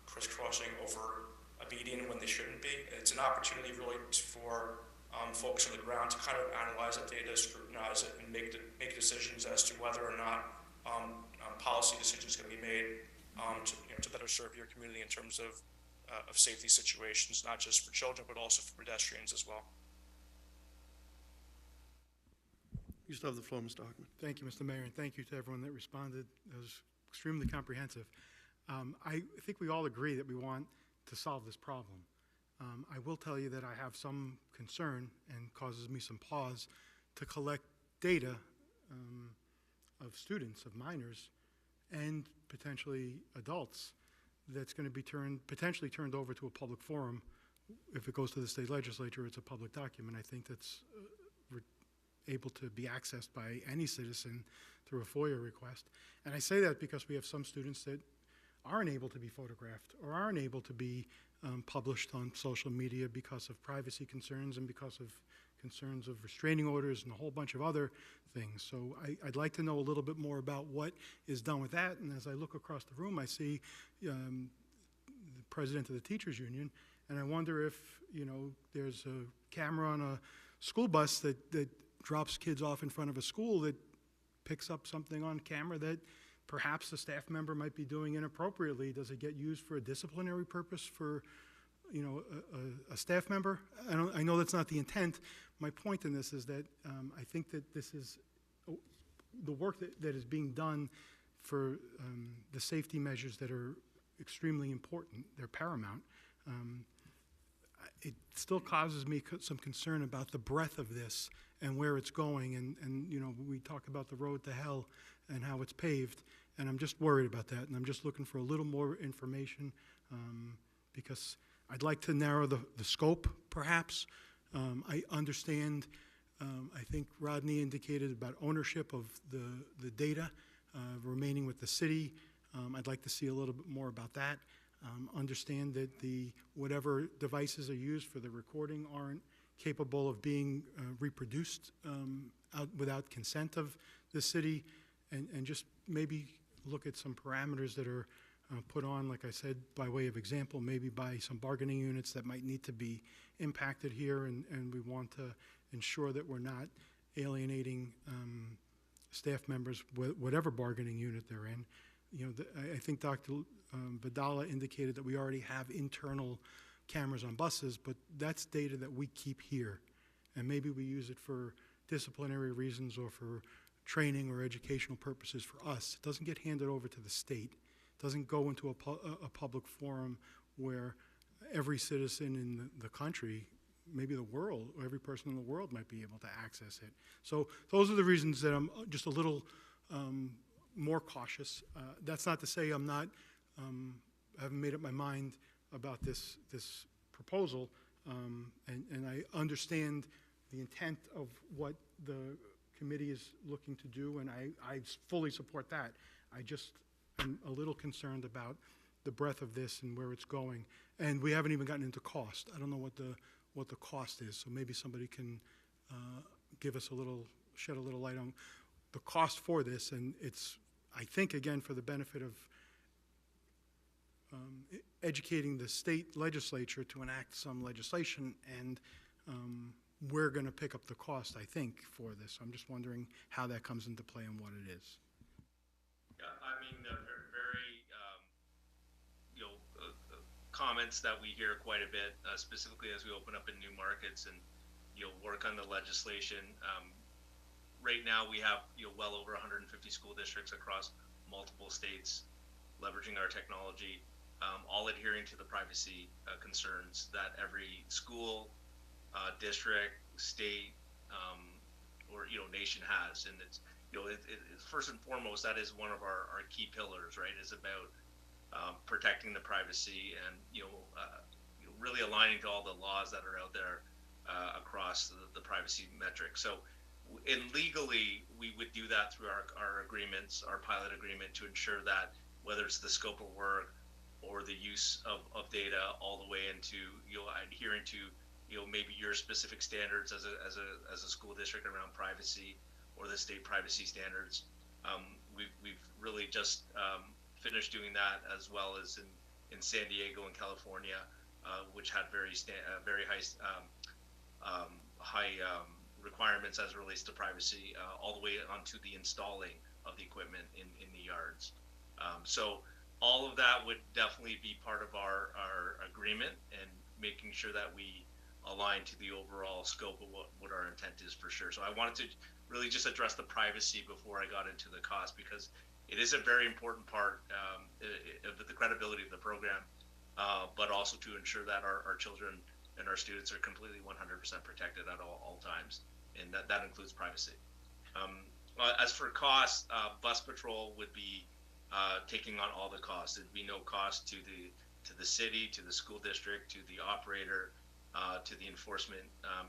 crisscrossing over a median when they shouldn't be. It's an opportunity really for folks on the ground to kind of analyze that data, scrutinize it, and make decisions as to whether or not policy decisions can be made to better serve your community in terms of safety situations, not just for children, but also for pedestrians as well. You still have the floor, Mr. Hockman. Thank you, Mr. Mayor, and thank you to everyone that responded. It was extremely comprehensive. I think we all agree that we want to solve this problem. I will tell you that I have some concern, and causes me some pause, to collect data of students, of minors, and potentially adults that's going to be potentially turned over to a public forum. If it goes to the state legislature, it's a public document. I think that's able to be accessed by any citizen through a FOIA request. And I say that because we have some students that aren't able to be photographed or aren't able to be published on social media because of privacy concerns and because of concerns of restraining orders and a whole bunch of other things. So I'd like to know a little bit more about what is done with that. And as I look across the room, I see the president of the teachers union, and I wonder if, you know, there's a camera on a school bus that drops kids off in front of a school that picks up something on camera that perhaps a staff member might be doing inappropriately. Does it get used for a disciplinary purpose for, you know, a staff member? I know that's not the intent. My point in this is that I think that this is the work that is being done for the safety measures that are extremely important. They're paramount. It still causes me some concern about the breadth of this and where it's going. And you know, we talk about the road to hell and how it's paved, and I'm just worried about that. And I'm just looking for a little more information because I'd like to narrow the scope, perhaps. I understand, I think Rodney indicated about ownership of the data remaining with the city. I'd like to see a little bit more about that. Understand that whatever devices are used for the recording aren't capable of being reproduced without consent of the city, and just maybe look at some parameters that are put on, like I said, by way of example, maybe by some bargaining units that might need to be impacted here, and we want to ensure that we're not alienating staff members, whatever bargaining unit they're in. You know, I think Dr. Vidala indicated that we already have internal cameras on buses, but that's data that we keep here. And maybe we use it for disciplinary reasons or for training or educational purposes for us. It doesn't get handed over to the state. It doesn't go into a public forum where every citizen in the country, maybe the world, or every person in the world might be able to access it. So those are the reasons that I'm just a little more cautious. That's not to say I'm not, haven't made up my mind about this proposal, and I understand the intent of what the committee is looking to do, and I fully support that. I just am a little concerned about the breadth of this and where it's going, and we haven't even gotten into cost. I don't know what the cost is, so maybe somebody can give us shed a little light on the cost for this, and it's, I think, again, for the benefit of educating the state legislature to enact some legislation, and we're going to pick up the cost, I think, for this. I'm just wondering how that comes into play and what it is. Yeah, I mean, comments that we hear quite a bit, specifically as we open up in new markets and, work on the legislation. Right now we have, well over 150 school districts across multiple states leveraging our technology, all adhering to the privacy concerns that every school, district, state, or, nation has. And it's, first and foremost, that is one of our key pillars, right, is about protecting the privacy and, really aligning to all the laws that are out there across the privacy metrics. So legally, we would do that through our agreements, our pilot agreement, to ensure that whether it's the scope of work or the use of data, all the way into adhering to maybe your specific standards as a school district around privacy, or the state privacy standards. We've really just finished doing that, as well as in San Diego and California, which had very high requirements as it relates to privacy, all the way onto the installing of the equipment in the yards. So all of that would definitely be part of our agreement, and making sure that we align to the overall scope of what our intent is, for sure. So I wanted to really just address the privacy before I got into the cost, because it is a very important part of the credibility of the program, but also to ensure that our children and our students are completely 100% protected at all times, and that includes privacy. As for cost, bus patrol would be taking on all the costs. There'd be no cost to the city, to the school district, to the operator, to the enforcement.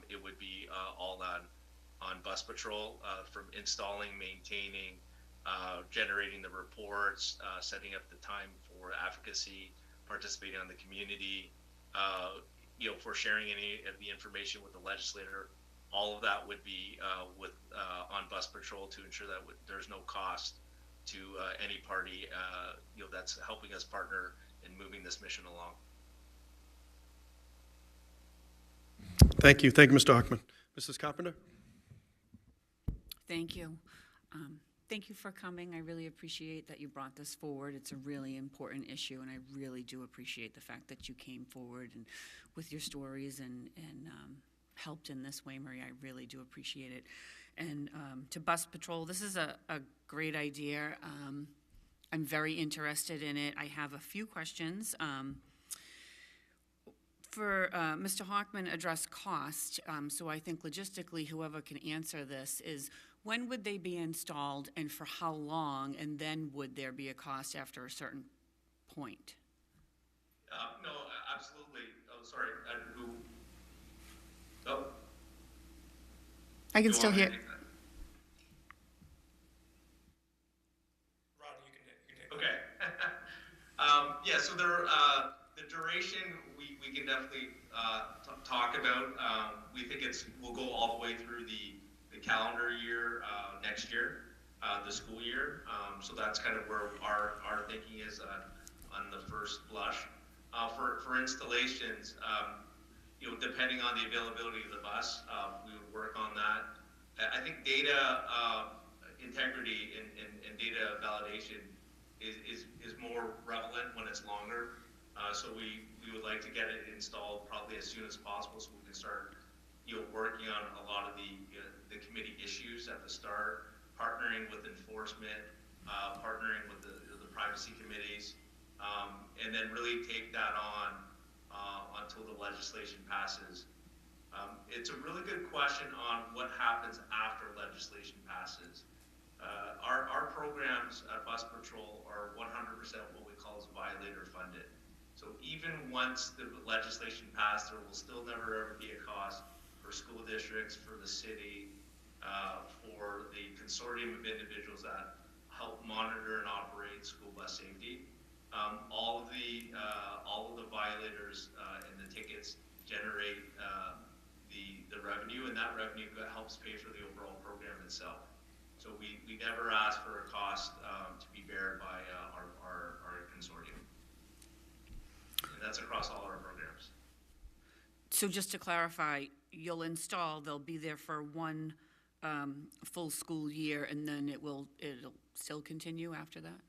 It would be all on bus patrol, from installing, maintaining, generating the reports, setting up the time for advocacy, participating on the community, for sharing any of the information with the legislator. All of that would be on bus patrol to ensure that there's no cost to any party, that's helping us partner in moving this mission along. Thank you. Thank you, Mr. Hockman. Mrs. Carpenter? Thank you. Thank you for coming. I really appreciate that you brought this forward. It's a really important issue, and I really do appreciate the fact that you came forward and with your stories and helped in this way, Marie. I really do appreciate it. And to Bus Patrol, this is a great idea. I'm very interested in it. I have a few questions. For Mr. Hockman addressed cost, so I think logistically whoever can answer this is, when would they be installed and for how long, and then would there be a cost after a certain point? No, absolutely. Oh, sorry. Who? Oh. I can still hear. Rod, you can hit. Okay. Yeah, so the duration we can definitely talk about. We think we'll go all the way through the calendar year next year, the school year. So that's kind of where our thinking is on the first blush. For installations, depending on the availability of the bus, we would work on that. I think data integrity and data validation is more relevant when it's longer. So we would like to get it installed probably as soon as possible, so we can start working on a lot of the committee issues at the start, partnering with enforcement, partnering with the privacy committees, and then really take that on until the legislation passes. It's a really good question on what happens after legislation passes. Our programs at Bus Patrol are 100% what we call as violator funded. So even once the legislation passed, there will still never ever be a cost for school districts, for the city, for the consortium of individuals that help monitor and operate school bus safety. All of the violators and the tickets generate the revenue, and that revenue helps pay for the overall program itself. So we never ask for a cost to be bared by our consortium. And that's across all our programs. So just to clarify, you'll install, they'll be there for one full school year, and then it'll still continue after that?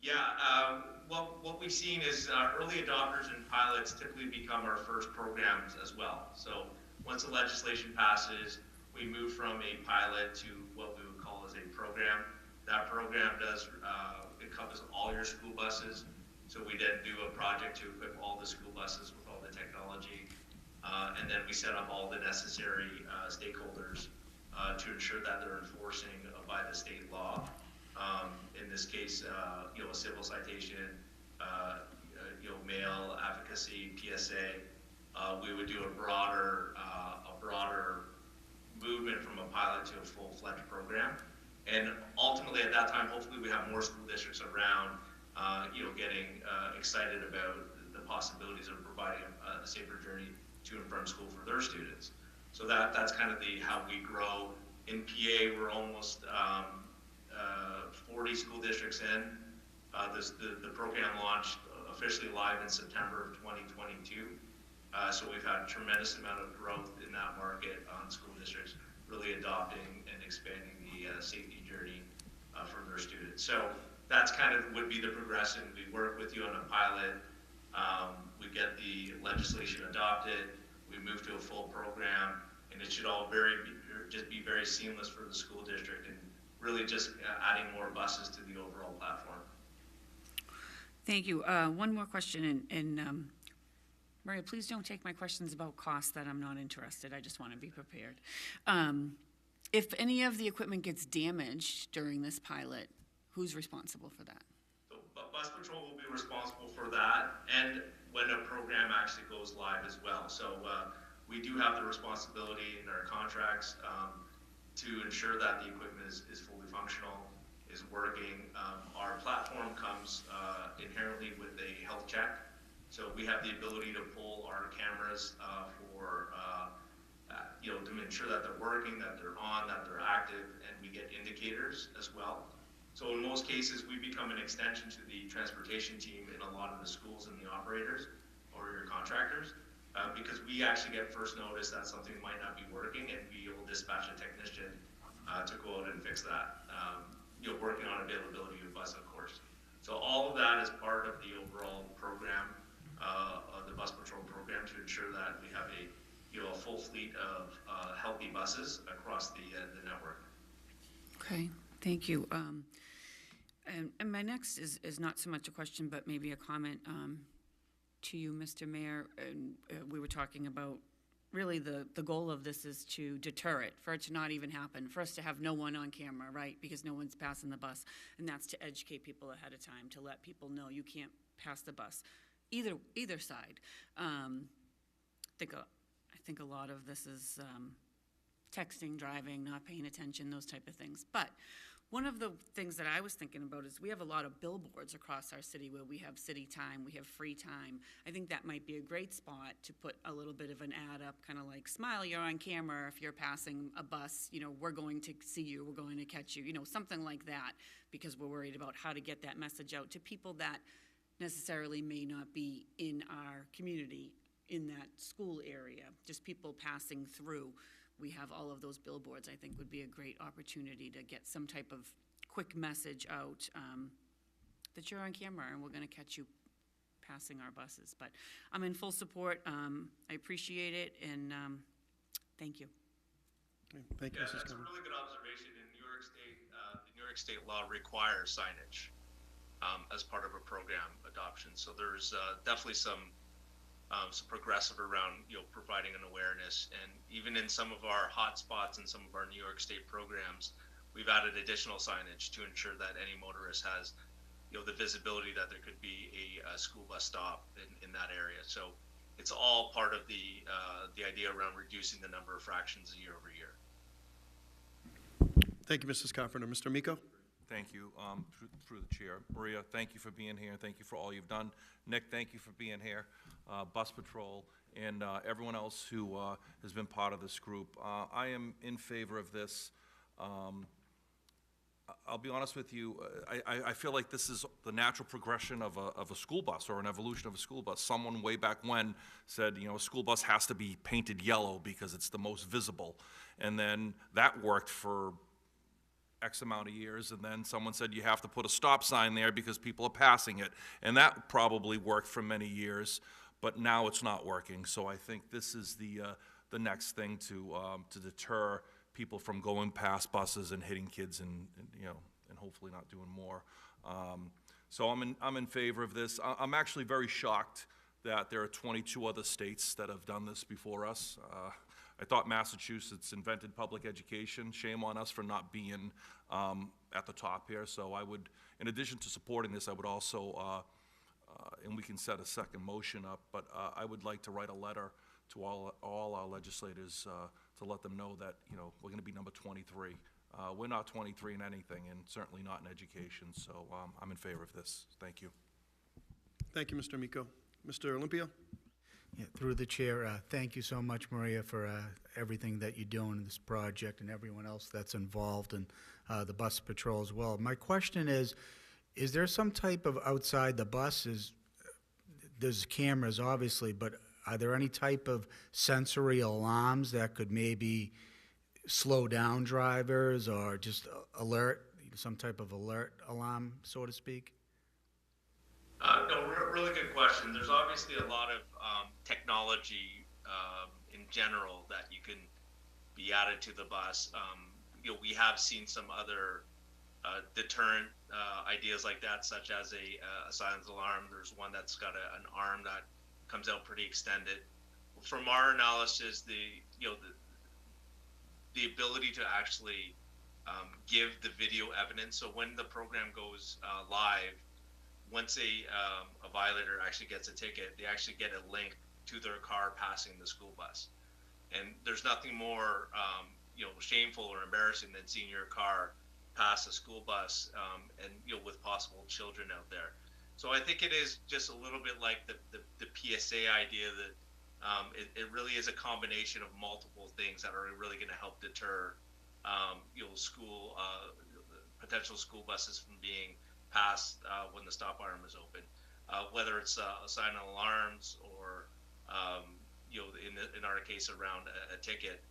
Yeah, well, what we've seen is early adopters and pilots typically become our first programs as well. So once the legislation passes, we move from a pilot to what we would call as a program. That program does encompass all your school buses. So we then do a project to equip all the school buses with all the technology. And then we set up all the necessary stakeholders to ensure that they're enforcing by the state law. In this case, a civil citation, mail advocacy, PSA. We would do a broader movement from a pilot to a full-fledged program. And ultimately, at that time, hopefully we have more school districts around, getting excited about the possibilities of providing a safer journey to and from school for their students. So that's kind of how we grow. In PA, we're almost 40 school districts in. The program launched officially live in September of 2022. So we've had a tremendous amount of growth in that market on school districts really adopting and expanding the safety journey for their students. So that's kind of would be the progression. We work with you on a pilot. We get the legislation adopted. We move to a full program, and it should all just be very seamless for the school district and really just adding more buses to the overall platform. Thank you. One more question, and Maria, please don't take my questions about cost that I'm not interested. I just want to be prepared. If any of the equipment gets damaged during this pilot, who's responsible for that? Bus Patrol will be responsible for that, and when a program actually goes live as well. So we do have the responsibility in our contracts to ensure that the equipment is fully functional, is working. Our platform comes inherently with a health check. So we have the ability to pull our cameras for to ensure that they're working, that they're on, that they're active, and we get indicators as well. So in most cases, we become an extension to the transportation team in a lot of the schools and the operators or your contractors, because we actually get first notice that something might not be working, and we will dispatch a technician to go out and fix that. Working on availability of bus, of course. So all of that is part of the overall program, of the Bus Patrol program, to ensure that we have a full fleet of healthy buses across the network. Okay, thank you. And my next is not so much a question, but maybe a comment to you, Mr. Mayor. And we were talking about really the goal of this is to deter it, for it to not even happen, for us to have no one on camera, right? Because no one's passing the bus. And that's to educate people ahead of time, to let people know you can't pass the bus, either side. I think a lot of this is texting, driving, not paying attention, those type of things. But one of the things that I was thinking about is we have a lot of billboards across our city where we have city time, we have free time. I think that might be a great spot to put a little bit of an ad up, kind of like, smile, you're on camera. If you're passing a bus, we're going to see you, we're going to catch you, something like that, because we're worried about how to get that message out to people that necessarily may not be in our community, in that school area, just people passing through. We have all of those billboards. I think would be a great opportunity to get some type of quick message out that you're on camera and we're going to catch you passing our buses. But I'm in full support. I appreciate it, and thank you. Okay, thank you, Yeah, Mrs. that's a Cummings. really good observation. In New York State, the New York State law requires signage as part of a program adoption. So there's definitely some progressive around providing an awareness, and even in some of our hot spots in some of our New York State programs, we've added additional signage to ensure that any motorist has the visibility that there could be a school bus stop in that area. So it's all part of the idea around reducing the number of fractions year over year. Thank you, Mrs. Carpenter. Mr. Miko? Thank you, through the chair. Maria, thank you for being here. Thank you for all you've done. Nick, thank you for being here. Bus Patrol, and everyone else who has been part of this group. I am in favor of this. I'll be honest with you, I feel like this is the natural progression of a school bus, or an evolution of a school bus. Someone way back when said, a school bus has to be painted yellow because it's the most visible. And then that worked for X amount of years, and then someone said you have to put a stop sign there because people are passing it. And that probably worked for many years, but now it's not working. So I think this is the next thing to deter people from going past buses and hitting kids, and hopefully not doing more. So I'm in favor of this. I'm actually very shocked that there are 22 other states that have done this before us. I thought Massachusetts invented public education. Shame on us for not being at the top here. So I would, in addition to supporting this, I would also, and we can set a second motion up, but I would like to write a letter to all our legislators to let them know that, we're going to be number 23. We're not 23 in anything, and certainly not in education. So I'm in favor of this. Thank you. Thank you, Mr. Miko. Mr. Olympio? Yeah, through the chair, thank you so much, Maria, for everything that you're doing in this project, and everyone else that's involved, and the bus patrol as well. My question is there some type of outside the bus? There's cameras, obviously, but are there any type of sensory alarms that could maybe slow down drivers, or just alert, some type of alert alarm, so to speak? No, really good question. There's obviously a lot of technology in general that you can be added to the bus. We have seen some other deterrent ideas like that, such as a silence alarm. There's one that's got an arm that comes out pretty extended. From our analysis, the ability to actually give the video evidence. So when the program goes live, once a violator actually gets a ticket, they actually get a link to their car passing the school bus. And there's nothing more, shameful or embarrassing than seeing your car pass a school bus, and with possible children out there. So I think it is just a little bit like the PSA idea that it really is a combination of multiple things that are really going to help deter school potential school buses from being passed when the stop arm is open, whether it's sign alarms or in our case around a ticket.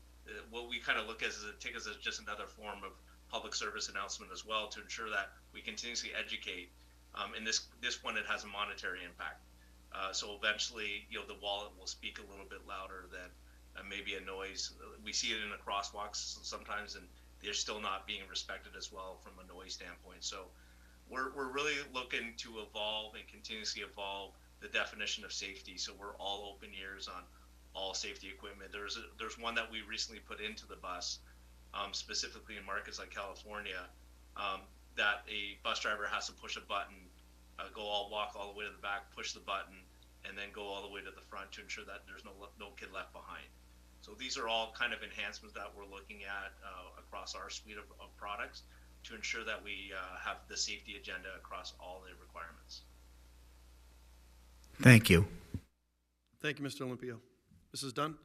What we kind of look at as a ticket is just another form of public service announcement as well, to ensure that we continuously educate. And this one, it has a monetary impact. So eventually, the wallet will speak a little bit louder than maybe a noise. We see it in the crosswalks sometimes, and they're still not being respected as well from a noise standpoint. So we're really looking to evolve and continuously evolve the definition of safety. So we're all open ears on all safety equipment. There's one that we recently put into the bus, specifically in markets like California, that a bus driver has to push a button, walk all the way to the back, push the button, and then go all the way to the front to ensure that there's no kid left behind. So these are all kind of enhancements that we're looking at across our suite of products to ensure that we have the safety agenda across all the requirements. Thank you. Thank you, Mr. Olympio. Mrs. Dunn?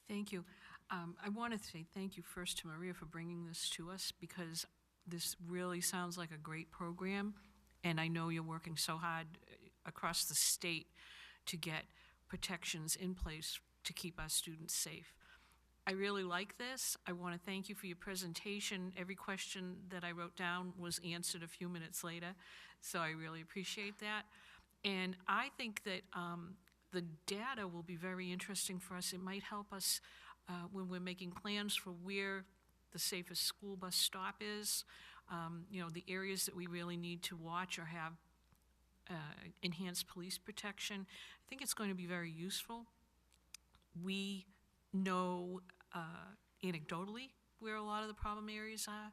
Thank you. I want to say thank you first to Maria for bringing this to us, because this really sounds like a great program, and I know you're working so hard across the state to get protections in place to keep our students safe. I really like this. I want to thank you for your presentation. Every question that I wrote down was answered a few minutes later, so I really appreciate that. And I think that the data will be very interesting for us. It might help us when we're making plans for where the safest school bus stop is, the areas that we really need to watch or have enhanced police protection. I think it's going to be very useful. We know anecdotally where a lot of the problem areas are,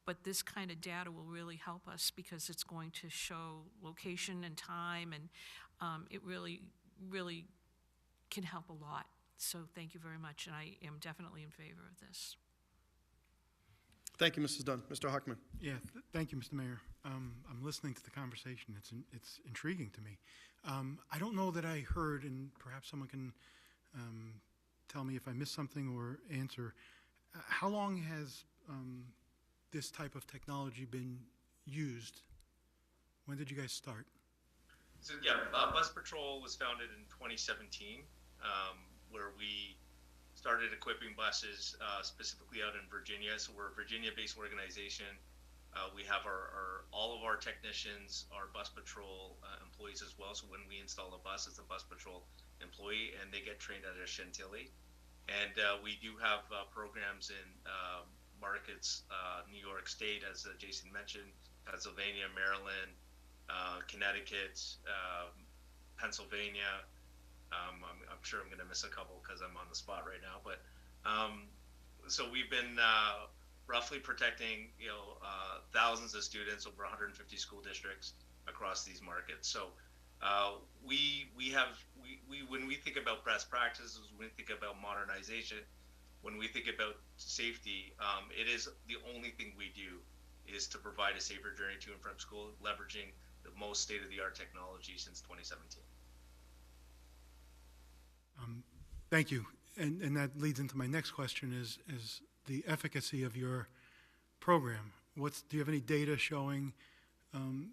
but this kind of data will really help us, because it's going to show location and time, and it really, really can help a lot. So thank you very much, and I am definitely in favor of this. Thank you, Mrs. Dunn. Mr. Hockman? Yeah, thank you, Mr. Mayor. I'm listening to the conversation. It's intriguing to me. I don't know that I heard, and perhaps someone can tell me if I missed something or answer. How long has this type of technology been used? When did you guys start? So Bus Patrol was founded in 2017, where we started equipping buses specifically out in Virginia. So we're a Virginia-based organization. We have all of our technicians are Bus Patrol employees as well. So when we install a bus, it's a Bus Patrol employee, and they get trained at a Chantilly. And we do have programs in markets, New York State, as Jason mentioned, Pennsylvania, Maryland, Connecticut, Pennsylvania. I'm sure I'm going to miss a couple because I'm on the spot right now. But so we've been roughly protecting thousands of students, over 150 school districts across these markets. So when we think about best practices, when we think about modernization, when we think about safety, it is the only thing we do is to provide a safer journey to and from school, leveraging the most state-of-the-art technology since 2017. Thank you. And that leads into my next question is the efficacy of your program. Do you have any data showing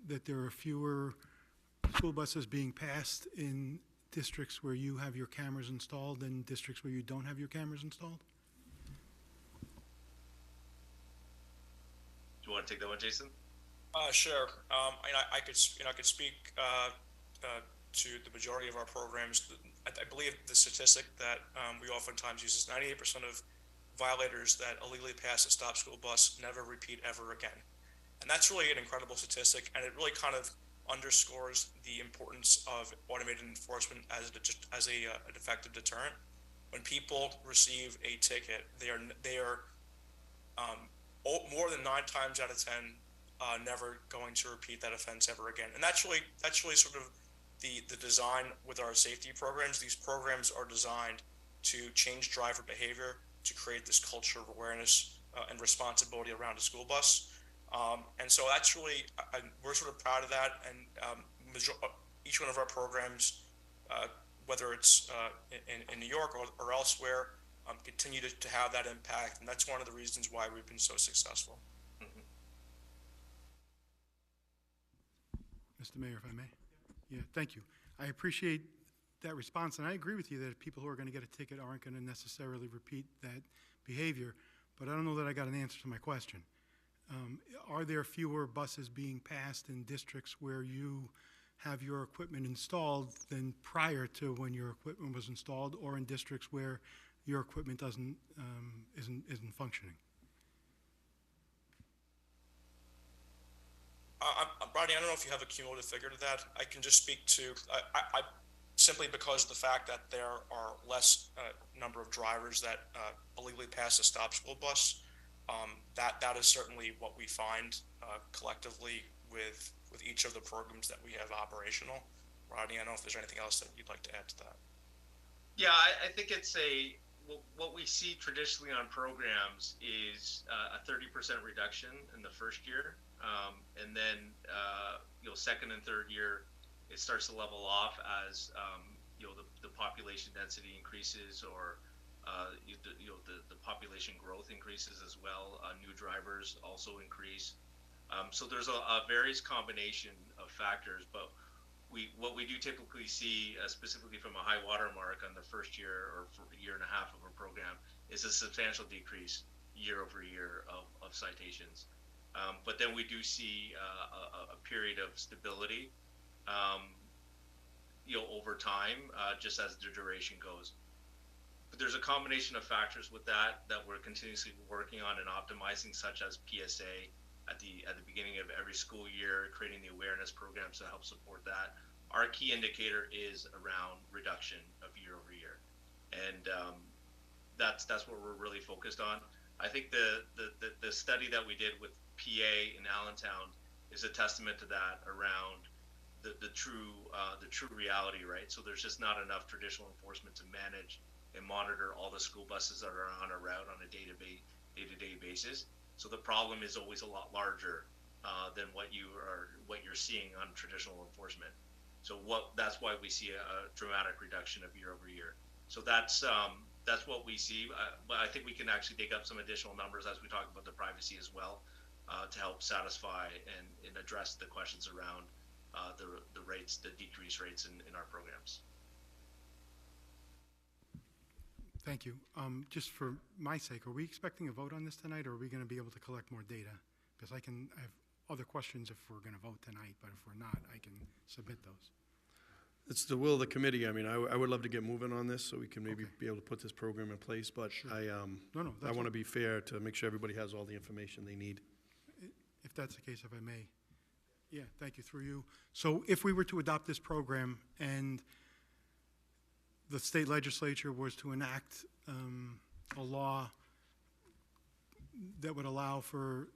that there are fewer school buses being passed in districts where you have your cameras installed than districts where you don't have your cameras installed? Do you want to take that one, Jason? Sure. I could speak to the majority of our programs. I believe the statistic that we oftentimes use is 98% of violators that illegally pass a stop school bus never repeat ever again. And that's really an incredible statistic, and it really kind of underscores the importance of automated enforcement as an effective deterrent. When people receive a ticket, they are more than 9 times out of 10 never going to repeat that offense ever again. And that's really sort of the design with our safety programs. These programs are designed to change driver behavior, to create this culture of awareness and responsibility around a school bus. And so that's really, we're sort of proud of that. And each one of our programs, whether it's in New York or elsewhere, continue to have that impact. And that's one of the reasons why we've been so successful. Mr. Mayor, if I may. Yeah, thank you. I appreciate that response, and I agree with you that people who are going to get a ticket aren't going to necessarily repeat that behavior, but I don't know that I got an answer to my question. Are there fewer buses being passed in districts where you have your equipment installed than prior to when your equipment was installed, or in districts where your equipment isn't functioning? Rodney, I don't know if you have a cumulative figure to that. I can just speak to, I simply because of the fact that there are less number of drivers that illegally pass a stop school bus. That is certainly what we find collectively with each of the programs that we have operational. Rodney, I don't know if there's anything else that you'd like to add to that. Yeah, I think it's what we see traditionally on programs is a 30% reduction in the first year. And then, second and third year, it starts to level off as, the population density increases, or, the population growth increases as well. New drivers also increase. So there's a various combination of factors, but what we do typically see, specifically from a high water mark on the first year or for a year and a half of a program, is a substantial decrease year over year of citations. But then we do see a period of stability, over time, just as the duration goes. But there's a combination of factors with that we're continuously working on and optimizing, such as PSA at the beginning of every school year, creating the awareness programs to help support that. Our key indicator is around reduction of year over year, and that's what we're really focused on. I think the study that we did with PA in Allentown is a testament to that, around the true reality, right? So there's just not enough traditional enforcement to manage and monitor all the school buses that are on a route on a day-to-day basis. So the problem is always a lot larger than what you're seeing on traditional enforcement. So that's why we see a dramatic reduction of year over year. So that's what we see. But I think we can actually dig up some additional numbers as we talk about the privacy as well, to help satisfy and address the questions around the rates, the decrease rates in our programs. Thank you. Just for my sake, are we expecting a vote on this tonight, or are we going to be able to collect more data? Because I have other questions if we're going to vote tonight, but if we're not, I can submit those. It's the will of the committee. I mean, I would love to get moving on this so we can maybe be able to put this program in place, but sure. I want to be fair to make sure everybody has all the information they need. If that's the case, if I may. Yeah, thank you, through you. So if we were to adopt this program and the state legislature was to enact a law that would allow for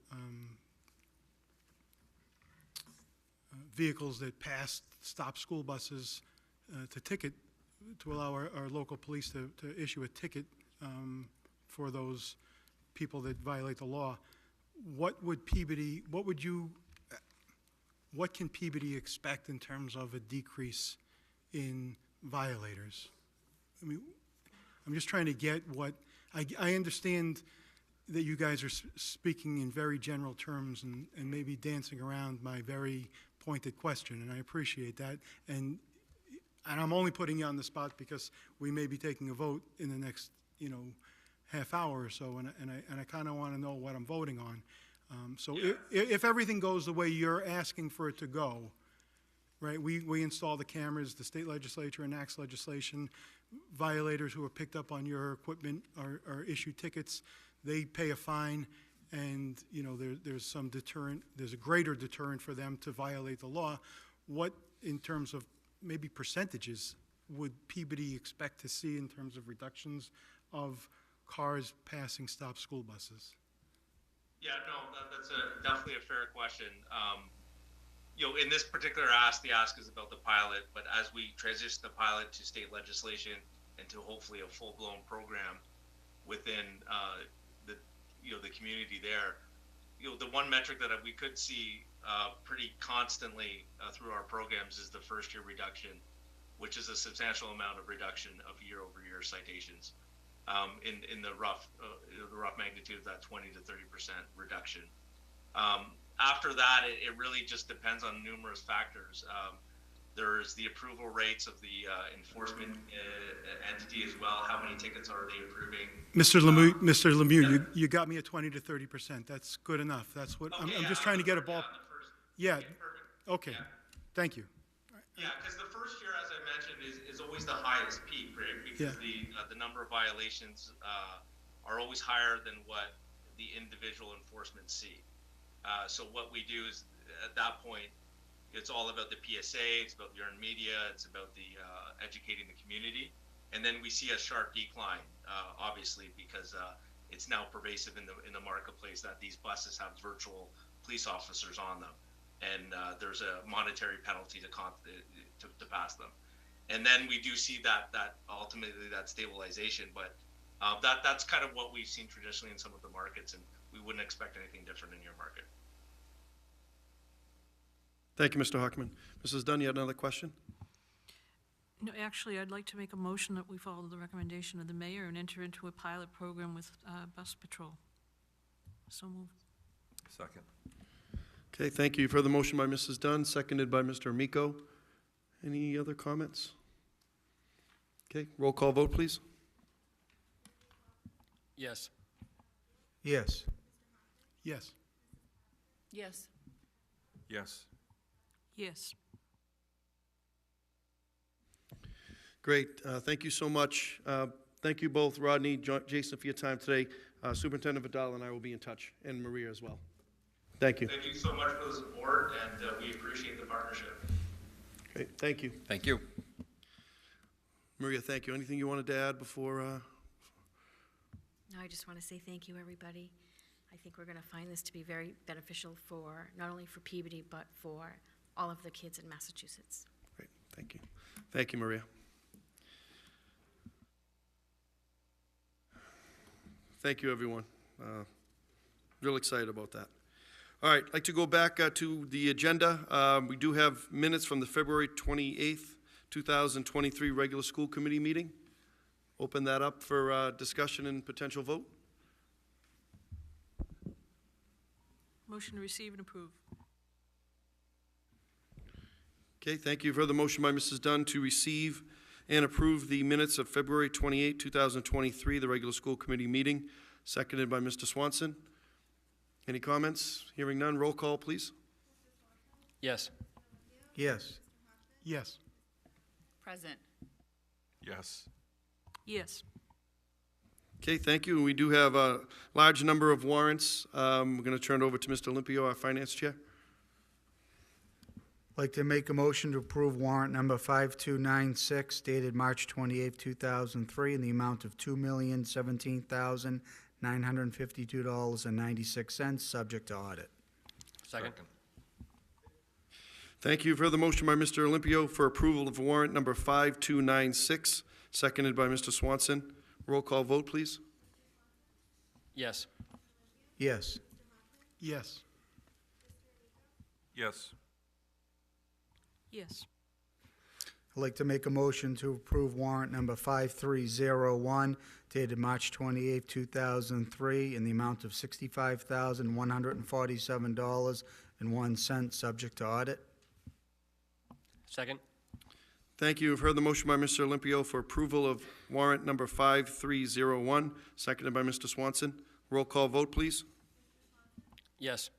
vehicles that pass stop school buses to allow our local police to issue a ticket for those people that violate the law, what can Peabody expect in terms of a decrease in violators? I mean, I'm just trying to get what, I understand that you guys are speaking in very general terms and maybe dancing around my very pointed question, and I appreciate that. And I'm only putting you on the spot because we may be taking a vote in the next, half hour or so, and I kind of want to know what I'm voting on. So if everything goes the way you're asking for it to go, right, we install the cameras, the state legislature enacts legislation, violators who are picked up on your equipment are issued tickets, they pay a fine, and there's some deterrent, there's a greater deterrent for them to violate the law. What, in terms of maybe percentages, would Peabody expect to see in terms of reductions of cars passing stop school buses? Yeah, no, that's definitely a fair question. In this particular ask, the ask is about the pilot, but as we transition the pilot to state legislation and to hopefully a full-blown program within the community there, the one metric that we could see pretty constantly through our programs is the first-year reduction, which is a substantial amount of reduction of year-over-year citations. In the rough magnitude of that 20 to 30% reduction. After that, it really just depends on numerous factors. There's the approval rates of the enforcement entity as well. How many tickets are they approving? Mr. Lemieux, you got me at 20 to 30%. That's good enough. That's what I'm just trying to get a ball. Yeah. Okay. Yeah. Thank you. Yeah, because the first year, as I mentioned, is always the highest peak, right? Because the number of violations are always higher than what the individual enforcement see. So what we do is, at that point, it's all about the PSA, it's about the earned media, it's about the educating the community. And then we see a sharp decline, obviously, because it's now pervasive in the marketplace that these buses have virtual police officers on them. And there's a monetary penalty to pass them. And then we do see that ultimately that stabilization, but that's kind of what we've seen traditionally in some of the markets, and we wouldn't expect anything different in your market. Thank you, Mr. Hockman. Mrs. Dunn, you had another question? No, actually, I'd like to make a motion that we follow the recommendation of the mayor and enter into a pilot program with bus patrol. So moved. Second. Okay, thank you. You've heard the motion by Mrs. Dunn, seconded by Mr. Amico. Any other comments? Okay, roll call vote, please. Yes. Yes. Yes. Yes. Yes. Yes. Great. Thank you so much. Thank you both, Rodney, Jason, for your time today. Superintendent Vidal and I will be in touch, and Maria as well. Thank you. Thank you so much for the support, and we appreciate the partnership. Great. Thank you. Thank you. Maria, thank you. Anything you wanted to add before? No, I just want to say thank you, everybody. I think we're going to find this to be very beneficial for not only for Peabody, but for all of the kids in Massachusetts. Great. Thank you. Thank you, Maria. Thank you, everyone. Real excited about that. All right, I'd like to go back to the agenda. We do have minutes from the February 28th, 2023 regular school committee meeting. Open that up for discussion and potential vote. Motion to receive and approve. Okay, thank you. You've heard the motion by Mrs. Dunn to receive and approve the minutes of February 28, 2023, the regular school committee meeting, seconded by Mr. Swanson. Any comments? Hearing none, roll call, please. Yes. Yes. Yes. Present. Yes. Yes. Okay, thank you. We do have a large number of warrants. We're going to turn it over to Mr. Olympio, our finance chair. I'd like to make a motion to approve warrant number 5296 dated March 28, 2003 in the amount of $2,017,952.96, subject to audit. Second. Thank you. You've heard the motion by Mr. Olympio for approval of warrant number 5296, seconded by Mr. Swanson. Roll call vote, please. Yes. Yes. Yes. Yes. Yes. I'd like to make a motion to approve warrant number 5301 dated March 28, 2003 in the amount of $65,147.01, subject to audit. Second. Thank you. You've heard the motion by Mr. Olympio for approval of warrant number 5301, seconded by Mr. Swanson. Roll call vote, please. Yes.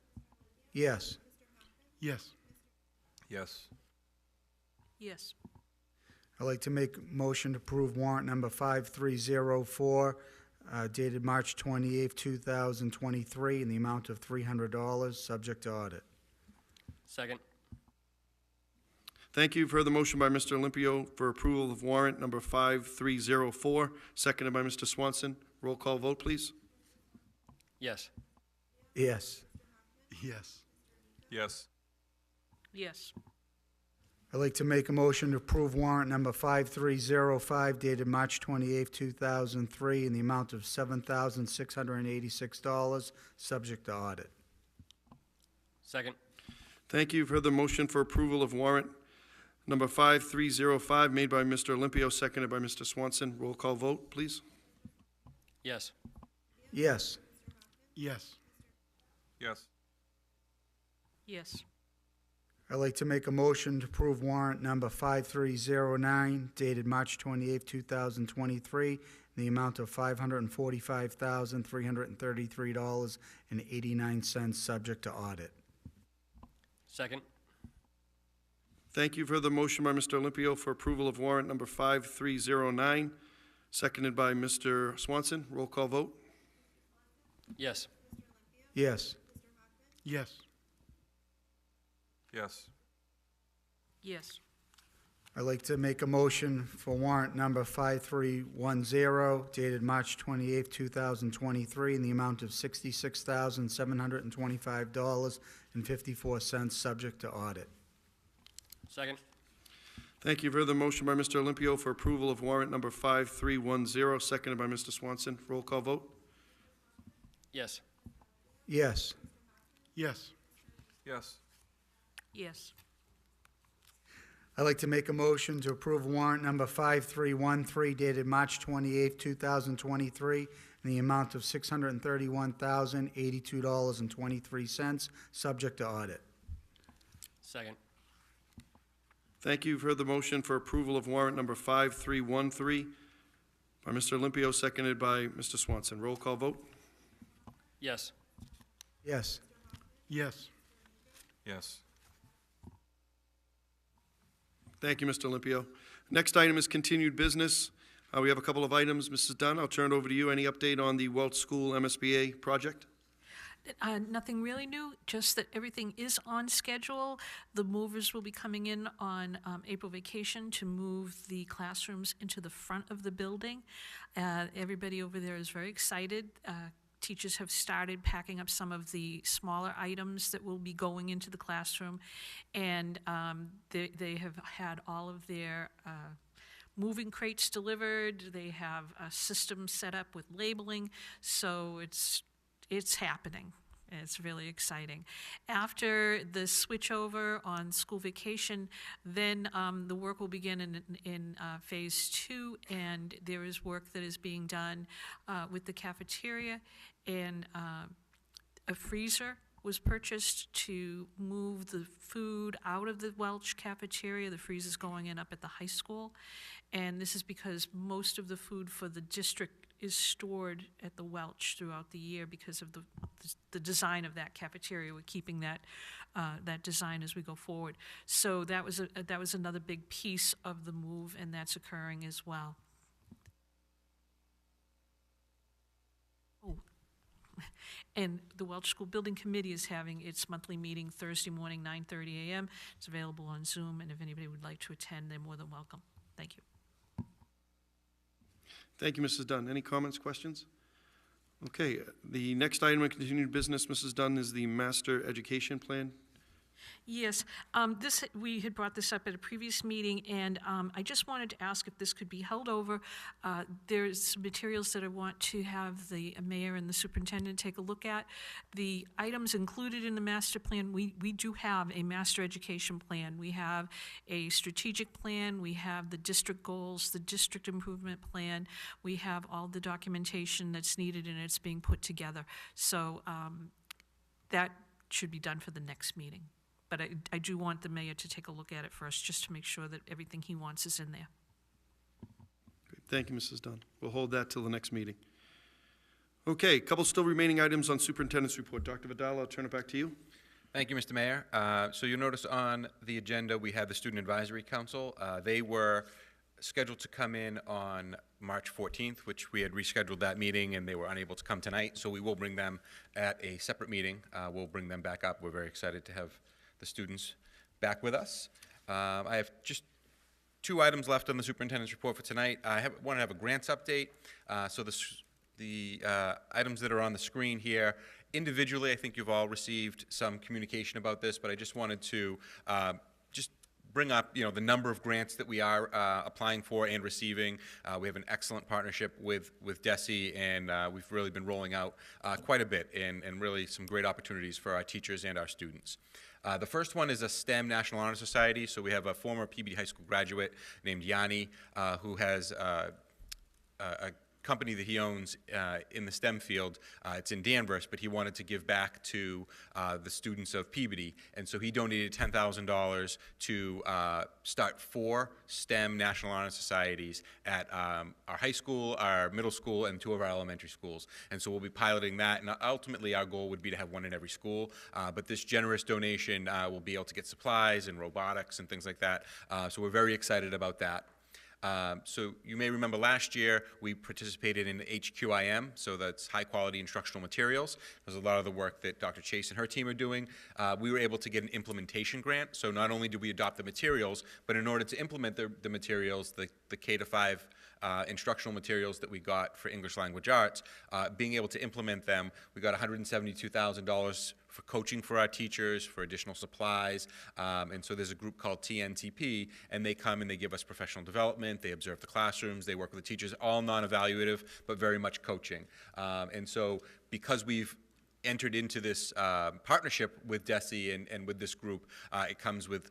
Yes. Yes. Yes. Yes. I'd like to make a motion to approve warrant number 5304 dated March 28, 2023 in the amount of $300, subject to audit. Second. Thank you. You've heard the motion by Mr. Olympio for approval of warrant number 5304, seconded by Mr. Swanson. Roll call vote, please. Yes. Yes. Yes. Yes. Yes. I'd like to make a motion to approve warrant number 5305 dated March 28, 2003, in the amount of $7,686, subject to audit. Second. Thank you. You've heard the motion for approval of warrant number 5305, made by Mr. Olympio, seconded by Mr. Swanson. Roll call vote, please. Yes. Yes. Yes. Yes. Yes. I'd like to make a motion to approve warrant number 5309 dated March 28, 2023, in the amount of $545,333.89, subject to audit. Second. Thank you. You've heard the motion by Mr. Olympio for approval of warrant number 5309, seconded by Mr. Swanson. Roll call vote. Yes. Yes. Yes. Yes. Yes. I'd like to make a motion for warrant number 5310 dated March 28, 2023, in the amount of $66,725.54, subject to audit. Second. Thank you. You've heard the motion by Mr. Olympio for approval of warrant number 5310, seconded by Mr. Swanson. Roll call vote. Yes. Yes. Yes. Yes. Yes. I'd like to make a motion to approve warrant number 5313 dated March 28, 2023, in the amount of $631,082.23, subject to audit. Second. Thank you. You've heard the motion for approval of warrant number 5313 by Mr. Olympio, seconded by Mr. Swanson. Roll call vote. Yes. Yes. Yes. Yes. Thank you, Mr. Olympio. Next item is continued business. We have a couple of items. Mrs. Dunn, I'll turn it over to you. Any update on the Welch School MSBA project? Nothing really new, just that everything is on schedule. The movers will be coming in on April vacation to move the classrooms into the front of the building. Everybody over there is very excited. Teachers have started packing up some of the smaller items that will be going into the classroom, and they have had all of their moving crates delivered. They have a system set up with labeling, so it's happening. It's really exciting. After the switchover on school vacation, then the work will begin in phase 2, and there is work that is being done with the cafeteria, and a freezer was purchased to move the food out of the Welch cafeteria. The freezer is going in up at the high school, and this is because most of the food for the district is stored at the Welch throughout the year because of the design of that cafeteria. We're keeping that design as we go forward. So that was another big piece of the move, and that's occurring as well. Oh, and the Welch School Building Committee is having its monthly meeting Thursday morning, 9:30 a.m. It's available on Zoom, and if anybody would like to attend, they're more than welcome. Thank you. Thank you, Mrs. Dunn. Any comments, questions? Okay, the next item of continued business, Mrs. Dunn, is the Master Education Plan. Yes, we had brought this up at a previous meeting, and I just wanted to ask if this could be held over. There's some materials that I want to have the mayor and the superintendent take a look at. The items included in the master plan, we do have a master education plan. We have a strategic plan, we have the district goals, the district improvement plan, we have all the documentation that's needed, and it's being put together. So that should be done for the next meeting. But I do want the mayor to take a look at it first, just to make sure that everything he wants is in there. Great. Thank you, Mrs. Dunn. We'll hold that till the next meeting. Okay, a couple still remaining items on superintendent's report. Dr. Vidal, I'll turn it back to you. Thank you, Mr. Mayor. So you'll notice on the agenda, we have the Student Advisory Council. They were scheduled to come in on March 14th, which we had rescheduled that meeting, and they were unable to come tonight. So we will bring them at a separate meeting. We'll bring them back up. We're very excited to have the students back with us. I have just 2 items left on the superintendent's report for tonight. I want to have a grants update. So the items that are on the screen here. Individually, I think you've all received some communication about this, but I just wanted to just bring up, the number of grants that we are applying for and receiving. We have an excellent partnership with DESE, and we've really been rolling out quite a bit, and really some great opportunities for our teachers and our students. The first one is a STEM National Honor Society. So we have a former Peabody High School graduate named Yanni, who has a company that he owns in the STEM field. It's in Danvers, but he wanted to give back to the students of Peabody, and so he donated $10,000 to start 4 STEM National Honor Societies at our high school, our middle school, and 2 of our elementary schools. And so we'll be piloting that, and ultimately our goal would be to have 1 in every school, but this generous donation will be able to get supplies and robotics and things like that, so we're very excited about that. So you may remember last year we participated in HQIM, so that's high quality instructional materials. There's a lot of the work that Dr. Chase and her team are doing. We were able to get an implementation grant, so not only did we adopt the materials, but in order to implement the materials, the K-5 instructional materials that we got for English Language Arts, being able to implement them, we got $172,000 for coaching for our teachers, for additional supplies, and so there's a group called TNTP, and they come and they give us professional development, they observe the classrooms, they work with the teachers, all non-evaluative, but very much coaching. And so because we've entered into this partnership with DESE and with this group, it comes with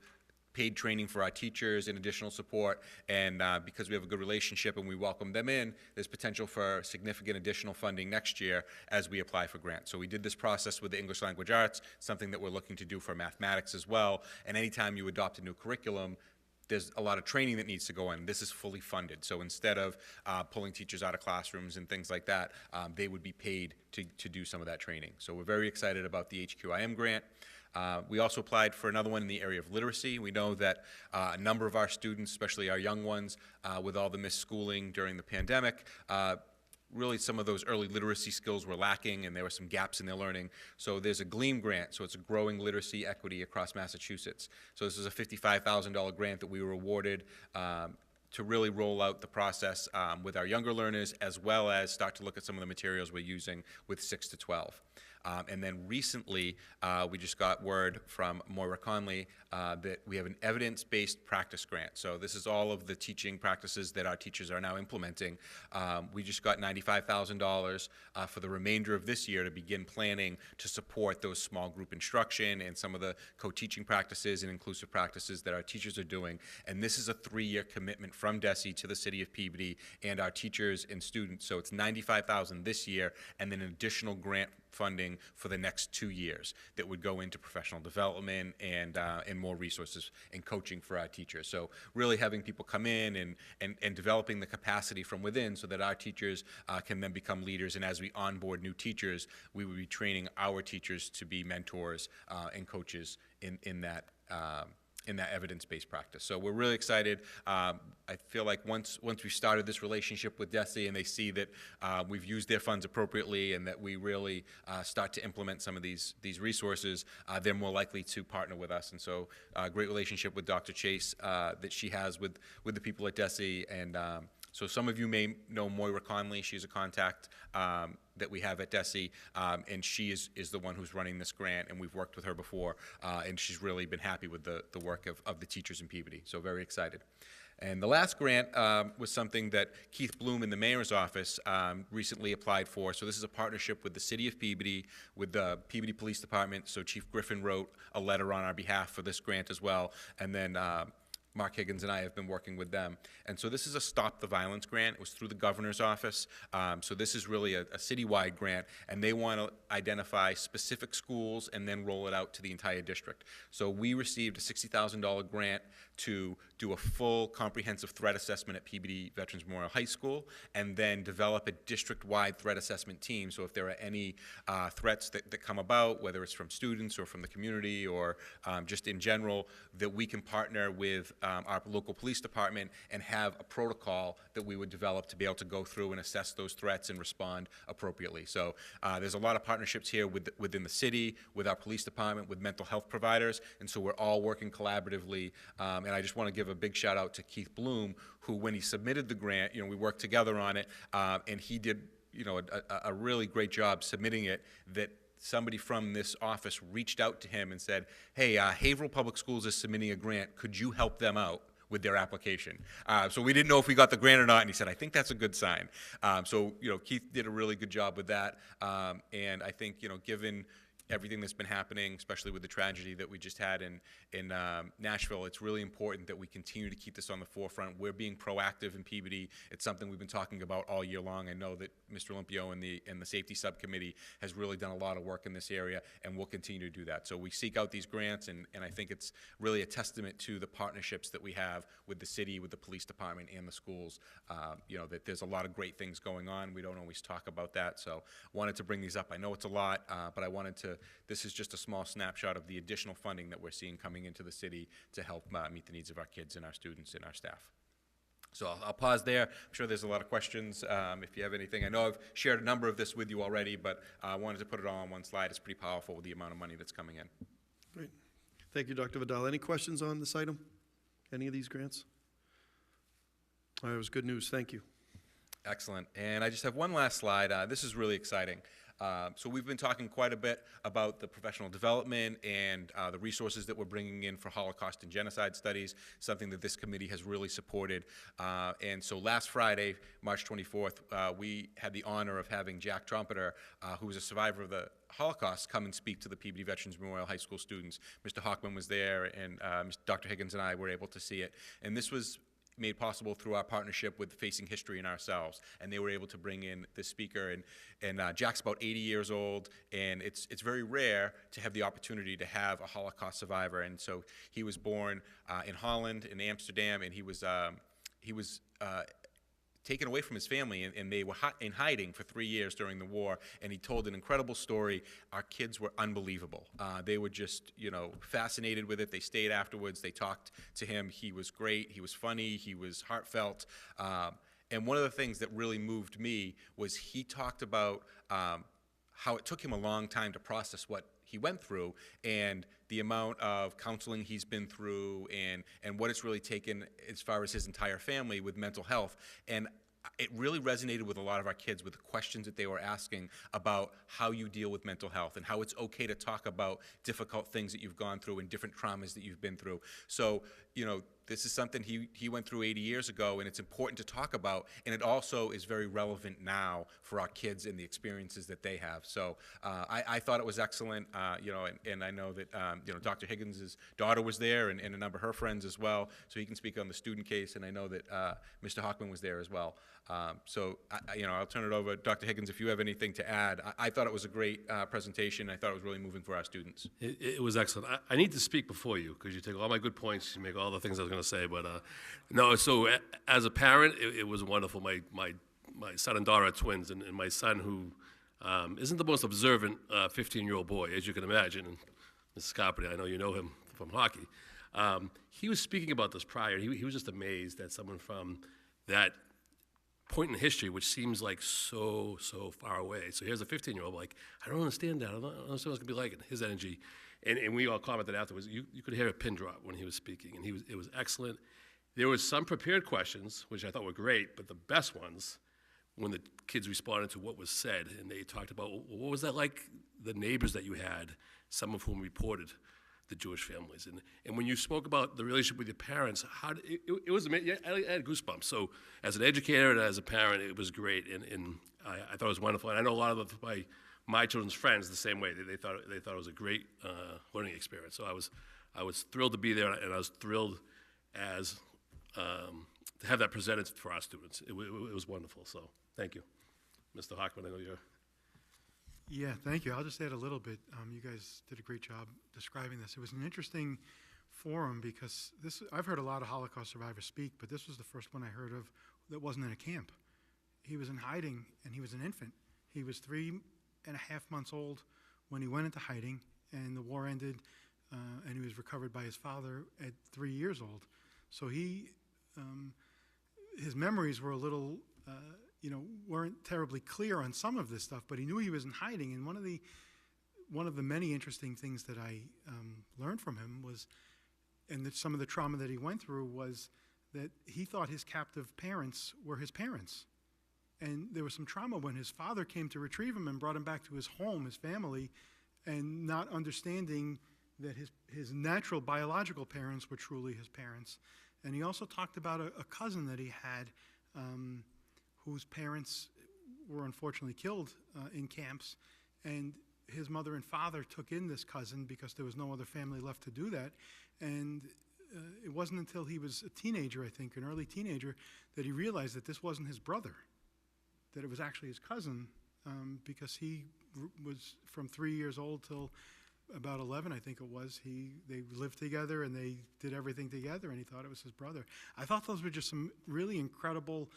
paid training for our teachers and additional support, and because we have a good relationship and we welcome them in, there's potential for significant additional funding next year as we apply for grants. So we did this process with the English Language Arts, something that we're looking to do for mathematics as well, and anytime you adopt a new curriculum, there's a lot of training that needs to go in. This is fully funded. So instead of pulling teachers out of classrooms and things like that, they would be paid to do some of that training. So we're very excited about the HQIM grant. We also applied for another one in the area of literacy. We know that a number of our students, especially our young ones, with all the missed schooling during the pandemic, really some of those early literacy skills were lacking and there were some gaps in their learning. So there's a GLEAM grant, so it's a growing literacy equity across Massachusetts. So this is a $55,000 grant that we were awarded to really roll out the process with our younger learners, as well as start to look at some of the materials we're using with 6 to 12. And then recently, we just got word from Moira Conley that we have an evidence-based practice grant. So this is all of the teaching practices that our teachers are now implementing. We just got $95,000 for the remainder of this year to begin planning to support those small group instruction and some of the co-teaching practices and inclusive practices that our teachers are doing. And this is a 3-year commitment from DESE to the city of Peabody and our teachers and students. So it's $95,000 this year and then an additional grant funding for the next 2 years that would go into professional development and more resources and coaching for our teachers. So really having people come in and developing the capacity from within so that our teachers can then become leaders. And as we onboard new teachers, we would be training our teachers to be mentors and coaches in that evidence-based practice. So we're really excited. I feel like once we started this relationship with DESE and they see that we've used their funds appropriately and that we really start to implement some of these resources, they're more likely to partner with us. And so a great relationship with Dr. Chase that she has with the people at DESE. And so some of you may know Moira Conley. She's a contact that we have at DESE, and she is the one who's running this grant, and we've worked with her before, and she's really been happy with the work of the teachers in Peabody, so very excited. And the last grant was something that Keith Bloom in the mayor's office recently applied for. So this is a partnership with the city of Peabody, with the Peabody Police Department. So Chief Griffin wrote a letter on our behalf for this grant as well, and then Mark Higgins and I have been working with them. And so this is a Stop the Violence grant. It was through the governor's office. So this is really a citywide grant, and they want to identify specific schools and then roll it out to the entire district. So we received a $60,000 grant to do a full comprehensive threat assessment at Peabody Veterans Memorial High School, and then develop a district-wide threat assessment team. So if there are any threats that come about, whether it's from students or from the community or just in general, that we can partner with our local police department and have a protocol that we would develop to be able to go through and assess those threats and respond appropriately. So there's a lot of partnerships here within the city, with our police department, with mental health providers, and so we're all working collaboratively. And I just want to give a big shout out to Keith Bloom, who, when he submitted the grant, we worked together on it, and he did a really great job submitting it, that somebody from this office reached out to him and said, hey, Haverhill Public Schools is submitting a grant. Could you help them out with their application? So we didn't know if we got the grant or not, and he said, I think that's a good sign. So, Keith did a really good job with that. And I think, given everything that's been happening, especially with the tragedy that we just had in Nashville, it's really important that we continue to keep this on the forefront. We're being proactive in Peabody. It's something we've been talking about all year long. I know that Mr. Olympio and the safety subcommittee has really done a lot of work in this area, and we'll continue to do that. So we seek out these grants, and I think it's really a testament to the partnerships that we have with the city, with the police department, and the schools. That there's a lot of great things going on. We don't always talk about that, so wanted to bring these up. I know it's a lot, but I wanted to. This is just a small snapshot of the additional funding that we're seeing coming into the city to help meet the needs of our kids and our students and our staff. So I'll pause there. I'm sure there's a lot of questions if you have anything. I know I've shared a number of this with you already, but I wanted to put it all on one slide. It's pretty powerful with the amount of money that's coming in. Great. Thank you, Dr. Vidal. Any questions on this item? Any of these grants? All right, it was good news. Thank you. Excellent. And I just have one last slide. This is really exciting. So we've been talking quite a bit about the professional development and the resources that we're bringing in for Holocaust and genocide studies, something that this committee has really supported. And so last Friday, March 24th, we had the honor of having Jack Trumpeter, who was a survivor of the Holocaust, come and speak to the Peabody Veterans Memorial High School students. Mr. Hochman was there, and Dr. Higgins and I were able to see it. And this was made possible through our partnership with Facing History and ourselves, and they were able to bring in this speaker. And Jack's about 80 years old, and it's very rare to have the opportunity to have a Holocaust survivor. And so he was born in Holland, in Amsterdam, and he was taken away from his family, and they were in hiding for 3 years during the war, and he told an incredible story. Our kids were unbelievable. They were just, fascinated with it. They stayed afterwards. They talked to him. He was great. He was funny. He was heartfelt. And one of the things that really moved me was he talked about how it took him a long time to process what he went through, and the amount of counseling he's been through, and what it's really taken as far as his entire family with mental health. And it really resonated with a lot of our kids with the questions that they were asking about how you deal with mental health and how it's okay to talk about difficult things that you've gone through and different traumas that you've been through. So, this is something he went through 80 years ago, and it's important to talk about, and it also is very relevant now for our kids and the experiences that they have. So I thought it was excellent, and I know that, Dr. Higgins' daughter was there, and a number of her friends as well, so he can speak on the student case, and I know that Mr. Hochman was there as well. So I'll turn it over. Dr. Higgins, if you have anything to add. I thought it was a great presentation. I thought it was really moving for our students. It was excellent. I need to speak before you, because you take all my good points, you make all the things I was going to say, but no, so as a parent, it was wonderful. My son and daughter are twins, and my son, who isn't the most observant 15-year-old boy, as you can imagine, and Mrs. Carpenter, I know you know him from hockey, he was speaking about this prior. He was just amazed that someone from that point in history, which seems like so far away. So here's a 15-year-old, like, I don't understand that. I don't understand what it's going to be like, and his energy. And we all commented afterwards. You could hear a pin drop when he was speaking, and it was excellent. There was some prepared questions, which I thought were great, but the best ones, when the kids responded to what was said, and they talked about, well, what was that like, the neighbors that you had, some of whom reported the Jewish families. And when you spoke about the relationship with your parents, it was amazing. I had goosebumps. So as an educator and as a parent, it was great, and I thought it was wonderful. And I know a lot of my children's friends the same way. They thought it was a great learning experience. So I was thrilled to be there, and I was thrilled as to have that presented for our students. It was wonderful. So thank you, Mr. Hochman. I know you're. Yeah, thank you. I'll just add a little bit. You guys did a great job describing this. It was an interesting forum because I've heard a lot of Holocaust survivors speak, but this was the first one I heard of that wasn't in a camp. He was in hiding, and he was an infant. He was 3.5 months old when he went into hiding, and the war ended, and he was recovered by his father at 3 years old. So his memories were a little, weren't terribly clear on some of this stuff, but he knew he was in hiding. And one of the many interesting things that I learned from him was, and some of the trauma that he went through was that he thought his captive parents were his parents. And there was some trauma when his father came to retrieve him and brought him back to his home, his family, and not understanding that his natural biological parents were truly his parents. And he also talked about a cousin that he had whose parents were unfortunately killed in camps, and his mother and father took in this cousin because there was no other family left to do that. And it wasn't until he was a teenager, I think, an early teenager, that he realized that this wasn't his brother, that it was actually his cousin, because he was from 3 years old till about 11, I think it was. They lived together and they did everything together, and he thought it was his brother. I thought those were just some really incredible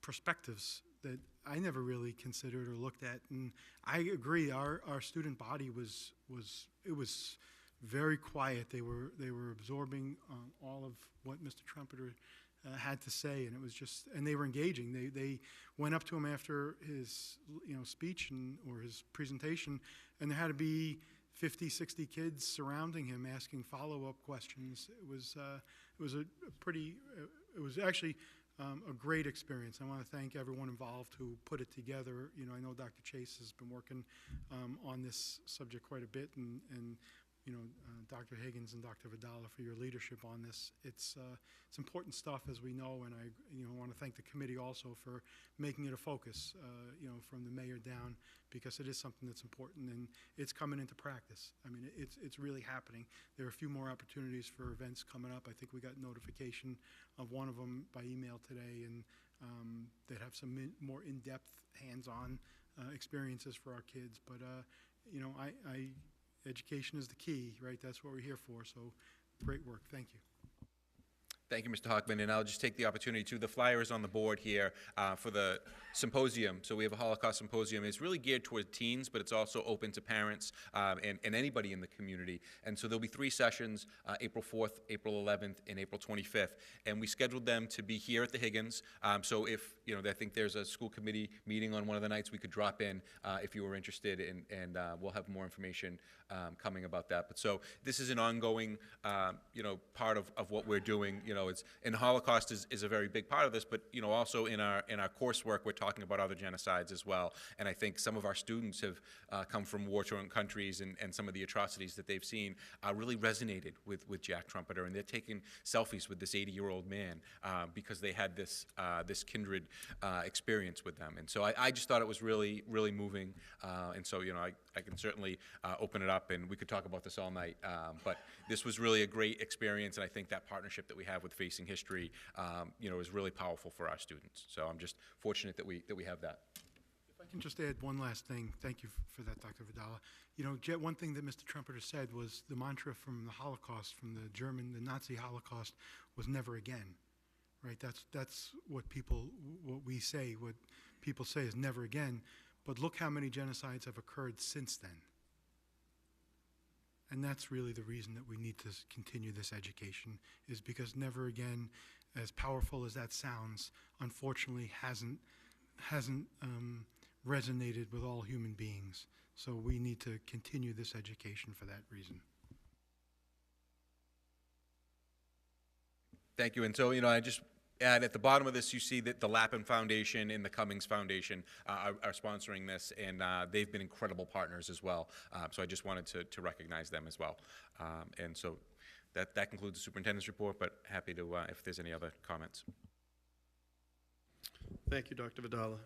perspectives that I never really considered or looked at. And I agree, our student body was very quiet. They were absorbing all of what Mr. Trumpeter had to say, and it was just, and they were engaging. They went up to him after his speech or his presentation, and there had to be 50, 60 kids surrounding him asking follow-up questions. It was actually a great experience. I want to thank everyone involved who put it together. I know Dr. Chase has been working on this subject quite a bit, and Dr. Higgins and Dr. Vidala for your leadership on this. It's important stuff, as we know, and I want to thank the committee also for making it a focus, from the mayor down, because it is something that's important, and it's coming into practice. I mean, it's really happening. There are a few more opportunities for events coming up. I think we got notification of one of them by email today, and that have some more in-depth, hands-on experiences for our kids. But education is the key, right? That's what we're here for. So great work. Thank you. Thank you, Mr. Hockman, and I'll just take the opportunity to, the flyer is on the board here for the symposium. So we have a Holocaust symposium. It's really geared toward teens, but it's also open to parents and anybody in the community. And so there'll be 3 sessions, April 4th, April 11th, and April 25th. And we scheduled them to be here at the Higgins. So if, I think there's a school committee meeting on one of the nights, we could drop in if you were interested, and we'll have more information coming about that. But so this is an ongoing, part of what we're doing. And Holocaust is a very big part of this, but also in our coursework, we're talking about other genocides as well. And I think some of our students have come from war-torn countries, and some of the atrocities that they've seen really resonated with Jack Trumpeter, and they're taking selfies with this 80-year-old man because they had this kindred experience with them. And so I just thought it was really, really moving. And so I can certainly open it up, and we could talk about this all night. But this was really a great experience, and I think that partnership that we have with Facing History, is really powerful for our students. So I'm just fortunate that we have that. If I can just add one last thing. Thank you for that, Dr. Vidala. One thing that Mr. Trumpeter said was the mantra from the Holocaust, from the Nazi Holocaust, was never again. Right? That's what people say is never again. But look how many genocides have occurred since then. And that's really the reason that we need to continue this education, is because never again, as powerful as that sounds, unfortunately hasn't resonated with all human beings. So we need to continue this education for that reason. Thank you. And so, I just add at the bottom of this, you see that the Lapham Foundation and the Cummings Foundation are sponsoring this, and they've been incredible partners as well. So I just wanted to recognize them as well. And so that concludes the superintendent's report, but happy to, if there's any other comments. Thank you, Dr. Vidala.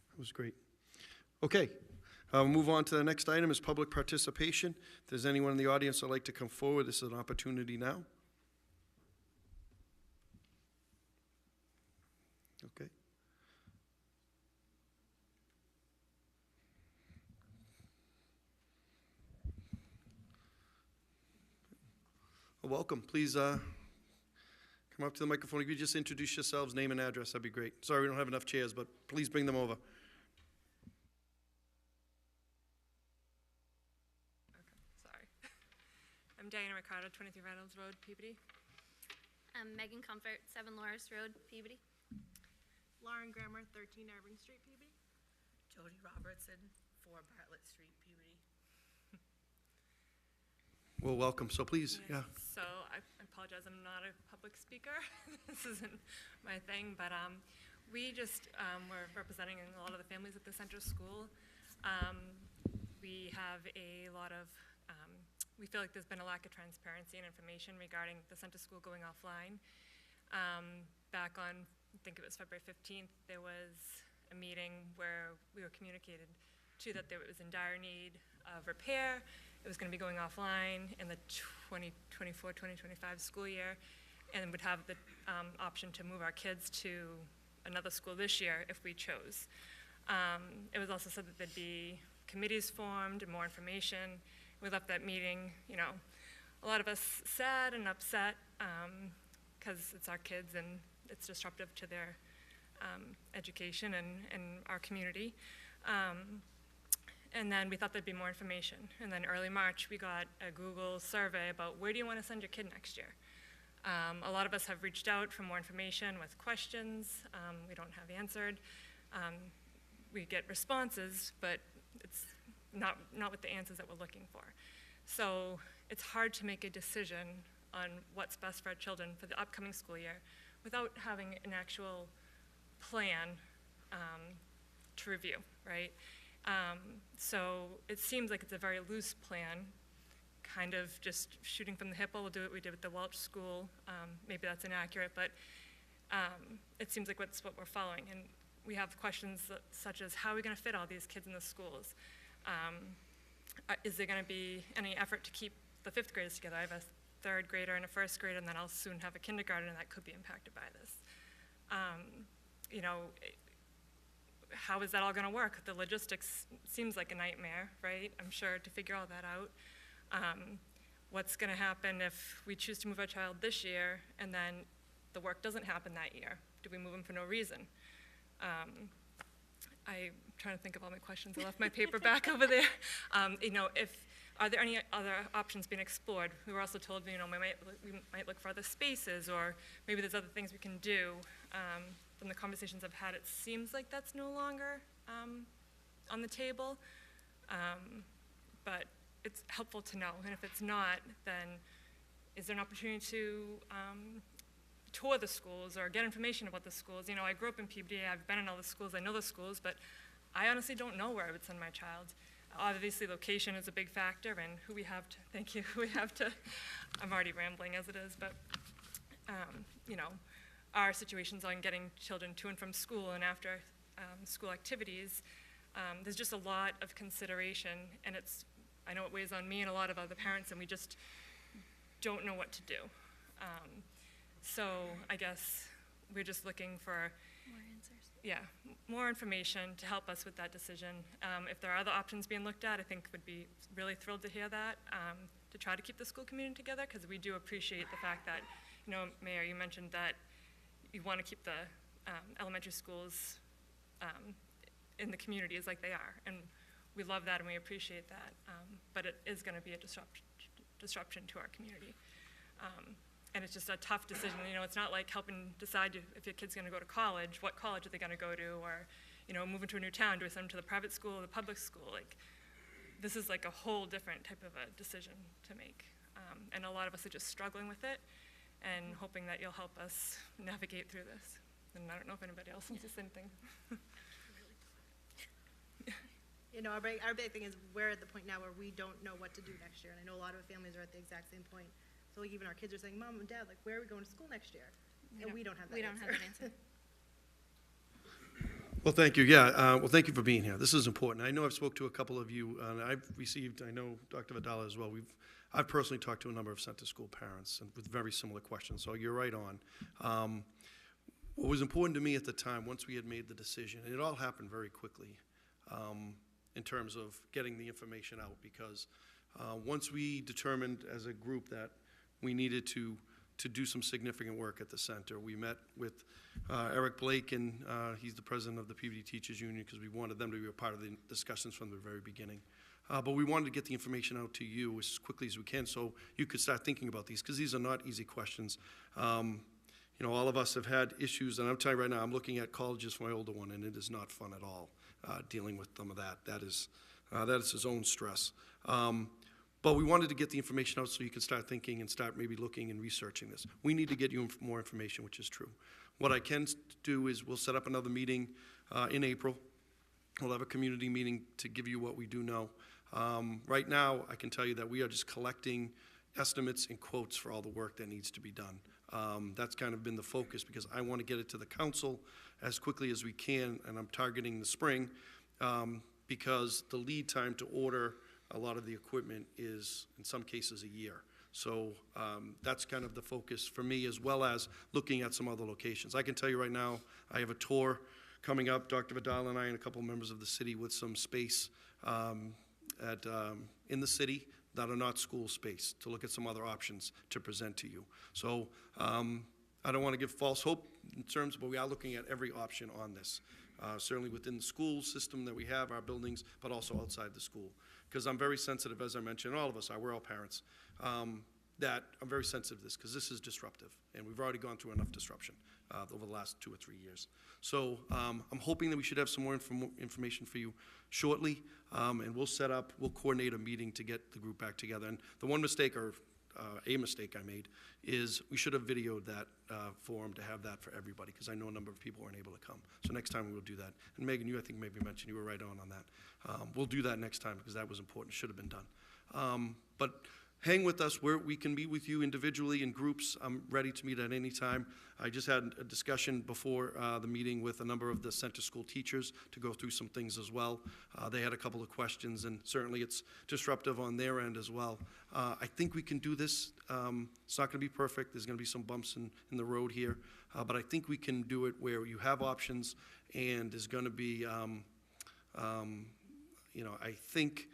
That was great. Okay, we'll move on to the next item, is public participation. If there's anyone in the audience that would like to come forward, this is an opportunity now. Okay. Well, welcome. Please come up to the microphone. If you just introduce yourselves, name and address, that'd be great. Sorry, we don't have enough chairs, but please bring them over. Sorry. I'm Diana Ricardo, 23 Reynolds Road, Peabody. I'm Megan Comfort, 7 Loris Road, Peabody. Lauren Grammer, 13 Irving Street, Peabody. Jody Robertson, 4 Bartlett Street, Peabody. Well, welcome. So please, yeah. So I apologize, I'm not a public speaker. This isn't my thing, but We just were representing a lot of the families at the center school. We have a lot of, we feel like there's been a lack of transparency and information regarding the center school going offline. Back on, I think it was February 15th, there was a meeting where we were communicated to that it was in dire need of repair. It was going to be going offline in the 2024-2025 school year, and would have the option to move our kids to another school this year if we chose. It was also said that there'd be committees formed and more information. We left that meeting, you know, a lot of us sad and upset because it's our kids and it's disruptive to their education and our community. And then we thought there'd be more information. And then early March, we got a Google survey about where do you want to send your kid next year? A lot of us have reached out for more information with questions we don't have answered. We get responses, but it's not with the answers that we're looking for. So it's hard to make a decision on what's best for our children for the upcoming school year without having an actual plan to review, right? So it seems like it's a very loose plan, kind of just shooting from the hip. We'll do what we did with the Welch School. Maybe that's inaccurate, but it seems like that's what we're following. And we have questions such as, how are we going to fit all these kids in the schools? Is there going to be any effort to keep the fifth graders together? I have a third grader and a first grader, and then I'll soon have a kindergarten, and that could be impacted by this. You know, how is that all going to work? The logistics seems like a nightmare, right? I'm sure, to figure all that out. What's going to happen if we choose to move our child this year and then the work doesn't happen that year? Do we move them for no reason? I'm trying to think of all my questions. I left my paper back over there. You know, are there any other options being explored? We were also told, you know, we might look for other spaces, or maybe there's other things we can do. From the conversations I've had, it seems like that's no longer on the table. But it's helpful to know. And if it's not, then is there an opportunity to tour the schools or get information about the schools? You know, I grew up in Peabody. I've been in all the schools. I know the schools, but I honestly don't know where I would send my child. Obviously, location is a big factor, and who we have to, thank you, who we have to, I'm already rambling as it is, but, you know, our situations on getting children to and from school and after school activities, there's just a lot of consideration, and I know it weighs on me and a lot of other parents, and we just don't know what to do. So I guess we're just looking for More answers. Yeah, more information to help us with that decision. If there are other options being looked at, I think would be really thrilled to hear that, to try to keep the school community together, because we do appreciate the fact that, you know, Mayor, you mentioned that you want to keep the elementary schools in the communities like they are, and we love that and we appreciate that, but it is going to be a disruption to our community. And it's just a tough decision. You know, it's not like helping decide if your kid's going to go to college, what college are they going to go to, or, you know, move into a new town, do we send them to the private school or the public school? Like, this is like a whole different type of a decision to make. And a lot of us are just struggling with it and hoping that you'll help us navigate through this. And I don't know if anybody else wants to say anything. You know, our big thing is we're at the point now where we don't know what to do next year. And I know a lot of families are at the exact same point. So even our kids are saying, Mom and Dad, like, where are we going to school next year? And we don't have that answer. We don't have an answer. Well, thank you. Yeah, well, thank you for being here. This is important. I know I've spoke to a couple of you, and I've received, I know Dr. Vidala as well, I've personally talked to a number of center school parents and with very similar questions, so you're right on. What was important to me at the time, once we had made the decision, and it all happened very quickly, in terms of getting the information out, because once we determined as a group that we needed to do some significant work at the center, we met with Eric Blake, and he's the president of the Peabody Teachers Union, because we wanted them to be a part of the discussions from the very beginning. But we wanted to get the information out to you as quickly as we can so you could start thinking about these, because these are not easy questions. You know, all of us have had issues, and I'm telling you right now, I'm looking at colleges for my older one, and it is not fun at all dealing with some of that. That is his own stress. But we wanted to get the information out so you could start thinking and start maybe looking and researching this. We need to get you more information, which is true. What I can do is we'll set up another meeting in April. We'll have a community meeting to give you what we do know. Right now, I can tell you that we are just collecting estimates and quotes for all the work that needs to be done. That's kind of been the focus because I want to get it to the council as quickly as we can, and I'm targeting the spring because the lead time to order a lot of the equipment is, in some cases, a year. So that's kind of the focus for me, as well as looking at some other locations. I can tell you right now, I have a tour coming up, Dr. Vidal and I and a couple members of the city with some space in the city that are not school space, to look at some other options to present to you. So I don't want to give false hope in terms, but we are looking at every option on this. Certainly within the school system that we have, our buildings, but also outside the school. Because I'm very sensitive, as I mentioned, all of us are, we're all parents, that I'm very sensitive to this, because this is disruptive, and we've already gone through enough disruption over the last 2 or 3 years. So I'm hoping that we should have some more information for you shortly, and we'll coordinate a meeting to get the group back together. And the one mistake, or a mistake I made, is we should have videoed that forum to have that for everybody, because I know a number of people weren't able to come. So next time we will do that. And Megan, you I think maybe mentioned, you were right on that. We'll do that next time, because that was important, should have been done. But hang with us where we can meet with you individually in groups. I'm ready to meet at any time. I just had a discussion before the meeting with a number of the center school teachers to go through some things as well. They had a couple of questions, and certainly it's disruptive on their end as well. I think we can do this. It's not going to be perfect. There's going to be some bumps in the road here, but I think we can do it where you have options, and there's going to be, I think,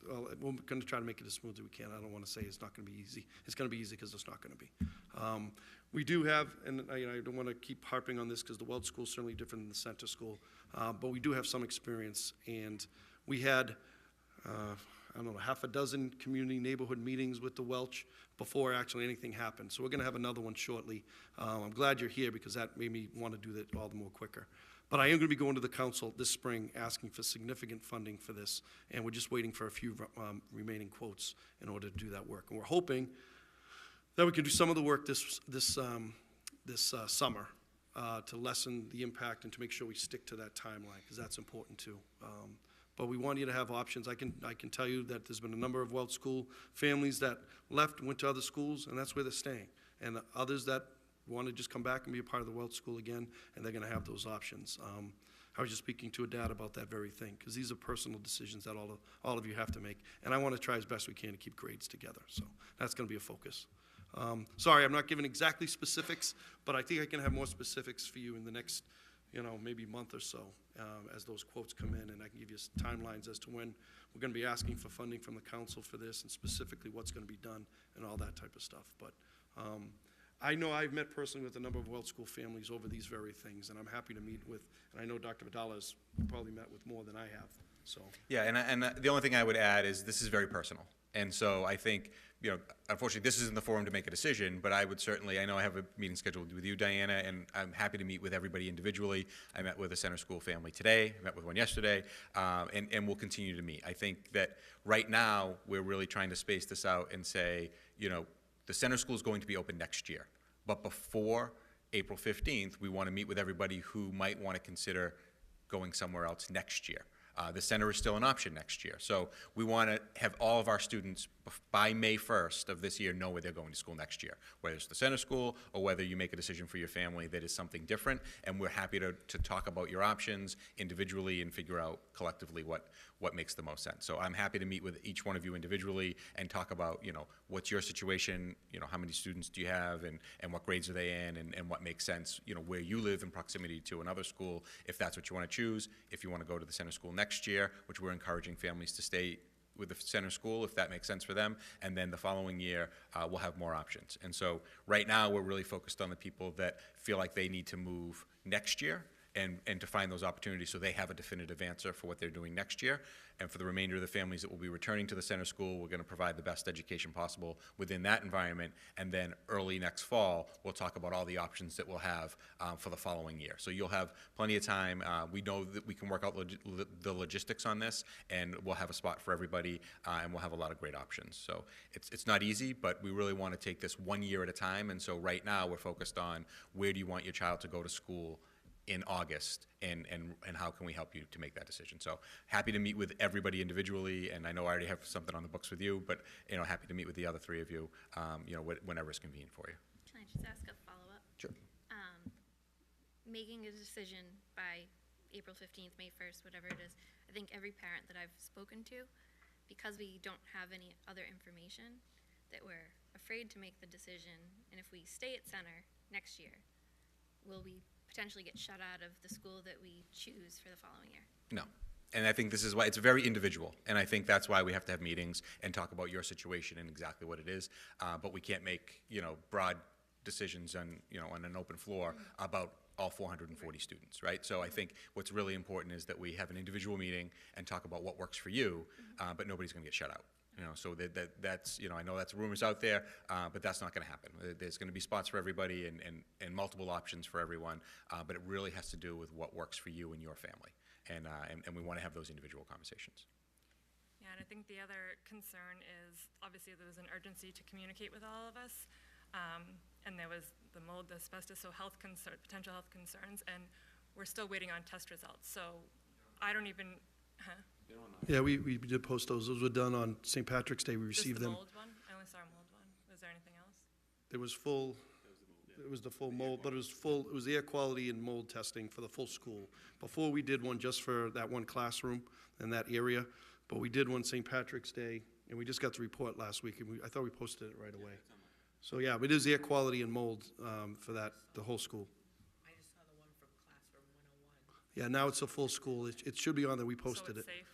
well, we're going to try to make it as smooth as we can. I don't want to say it's not going to be easy. It's going to be easy because it's not going to be. We do have, and I don't want to keep harping on this because the Welch School is certainly different than the center school, but we do have some experience. And we had, I don't know, half a dozen community neighborhood meetings with the Welch before actually anything happened. So we're going to have another one shortly. I'm glad you're here because that made me want to do that all the more quicker. But I am going to be going to the council this spring asking for significant funding for this, and we're just waiting for a few remaining quotes in order to do that work. And we're hoping that we can do some of the work this summer to lessen the impact and to make sure we stick to that timeline, because that's important too. But we want you to have options. I can tell you that there's been a number of Welch School families that left, went to other schools, and that's where they're staying. And others that want to just come back and be a part of the Welch School again, and they're going to have those options. I was just speaking to a dad about that very thing, because these are personal decisions that all of you have to make, and I want to try as best we can to keep grades together. So that's going to be a focus. Sorry, I'm not giving exactly specifics, but I think I can have more specifics for you in the next, maybe month or so as those quotes come in, and I can give you timelines as to when we're going to be asking for funding from the council for this, and specifically what's going to be done and all that type of stuff. But I know I've met personally with a number of Welch School families over these very things, and I'm happy to meet with, and I know Dr. Vidal has probably met with more than I have. So yeah, and the only thing I would add is this is very personal. And so I think, unfortunately, this isn't the forum to make a decision, but I would certainly, I know I have a meeting scheduled with you, Diana, and I'm happy to meet with everybody individually. I met with a center school family today, I met with one yesterday, and we'll continue to meet. I think that right now, we're really trying to space this out and say, the center school is going to be open next year. But before April 15th, we want to meet with everybody who might want to consider going somewhere else next year. The center is still an option next year. So we want to have all of our students by May 1st of this year know where they're going to school next year, whether it's the center school or whether you make a decision for your family that is something different. And we're happy to talk about your options individually and figure out collectively what makes the most sense. So I'm happy to meet with each one of you individually and talk about, what's your situation, how many students do you have, and what grades are they in, and what makes sense, where you live in proximity to another school, if that's what you want to choose. If you want to go to the center school next year, which we're encouraging families to stay with the center school if that makes sense for them, and then the following year we'll have more options. And so right now we're really focused on the people that feel like they need to move next year, and to find those opportunities so they have a definitive answer for what they're doing next year. And for the remainder of the families that will be returning to the center school, we're going to provide the best education possible within that environment. And then early next fall, we'll talk about all the options that we'll have for the following year. So you'll have plenty of time. We know that we can work out the logistics on this, and we'll have a spot for everybody, and we'll have a lot of great options. So it's not easy, but we really want to take this 1 year at a time. And so right now, we're focused on where do you want your child to go to school in August, and how can we help you to make that decision. So happy to meet with everybody individually, and I know I already have something on the books with you, but happy to meet with the other three of you, whenever it's convenient for you. Can I just ask a follow-up? Sure. Making a decision by April 15th, May 1st, whatever it is, I think every parent that I've spoken to, because we don't have any other information, that we're afraid to make the decision, and if we stay at center next year, will we potentially get shut out of the school that we choose for the following year? No. And I think this is why it's very individual. And I think that's why we have to have meetings and talk about your situation and exactly what it is. But we can't make, broad decisions on, on an open floor about all 440 students, right? So I think what's really important is that we have an individual meeting and talk about what works for you, but nobody's going to get shut out. So that's, I know that's rumors out there, but that's not going to happen. There's going to be spots for everybody and multiple options for everyone, but it really has to do with what works for you and your family. And we want to have those individual conversations. Yeah, and I think the other concern is, obviously there was an urgency to communicate with all of us, and there was the mold, the asbestos, so potential health concerns, and we're still waiting on test results. So I don't even, Yeah, we did post those. Those were done on St. Patrick's Day. We received them. Just the mold one? I only saw a mold one. Was there anything else? It was full, it was the full mold, but it was air quality and mold testing for the full school. Before, we did one just for that one classroom in that area, but we did one St. Patrick's Day, and we just got the report last week, and I thought we posted it right away. So, yeah, it is air quality and mold for the whole school. I just saw the one from Classroom 101. Yeah, now it's a full school. It should be on there. We posted So it. it's safe?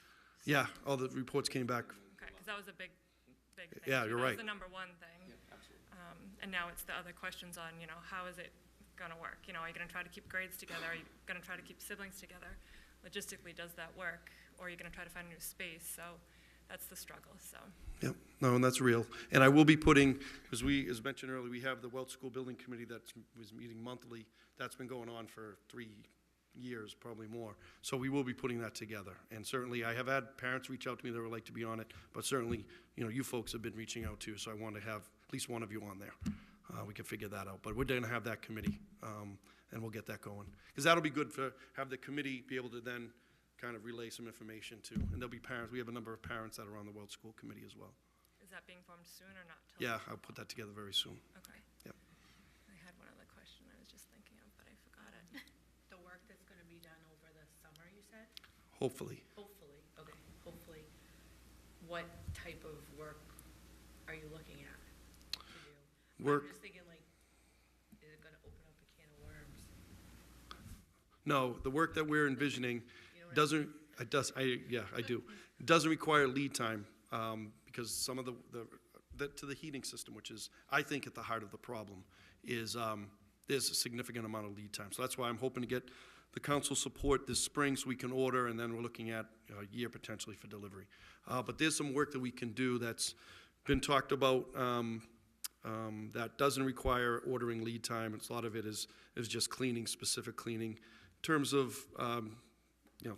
Yeah, all the reports came back. Okay, because that was a big thing. Yeah, you're right. That was the number one thing. And now it's the other questions on, how is it going to work? Are you going to try to keep grades together? Are you going to try to keep siblings together? Logistically, does that work? Or are you going to try to find a new space? So that's the struggle, so. Yep, no, and that's real. And I will be putting, as mentioned earlier, we have the Welch School Building Committee that was meeting monthly. That's been going on for 3 years, probably more. So we will be putting that together. And certainly, I have had parents reach out to me that would like to be on it, but certainly, you folks have been reaching out too, so I want to have at least one of you on there. We can figure that out. But we're going to have that committee, and we'll get that going. Because that'll be good have the committee be able to then kind of relay some information too. And there'll be parents. We have a number of parents that are on the Welch School Committee as well. Is that being formed soon or not? Till Yeah, I'll put that together very soon. Okay. Yep. I had one other question I was just thinking of, but I forgot it. The work that's going to be done over the summer, you said? Hopefully. Hopefully, okay, hopefully. What type of work are you looking at to do? Work. I'm just thinking, is it going to open up a can of worms? No, the work that we're envisioning doesn't, I do. It doesn't require lead time, because some of the heating system, which is, I think, at the heart of the problem, is there's a significant amount of lead time. So that's why I'm hoping to get the council support this spring so we can order, and then we're looking at a year potentially for delivery. But there's some work that we can do that's been talked about that doesn't require ordering lead time. A lot of it is just cleaning, specific cleaning. In terms of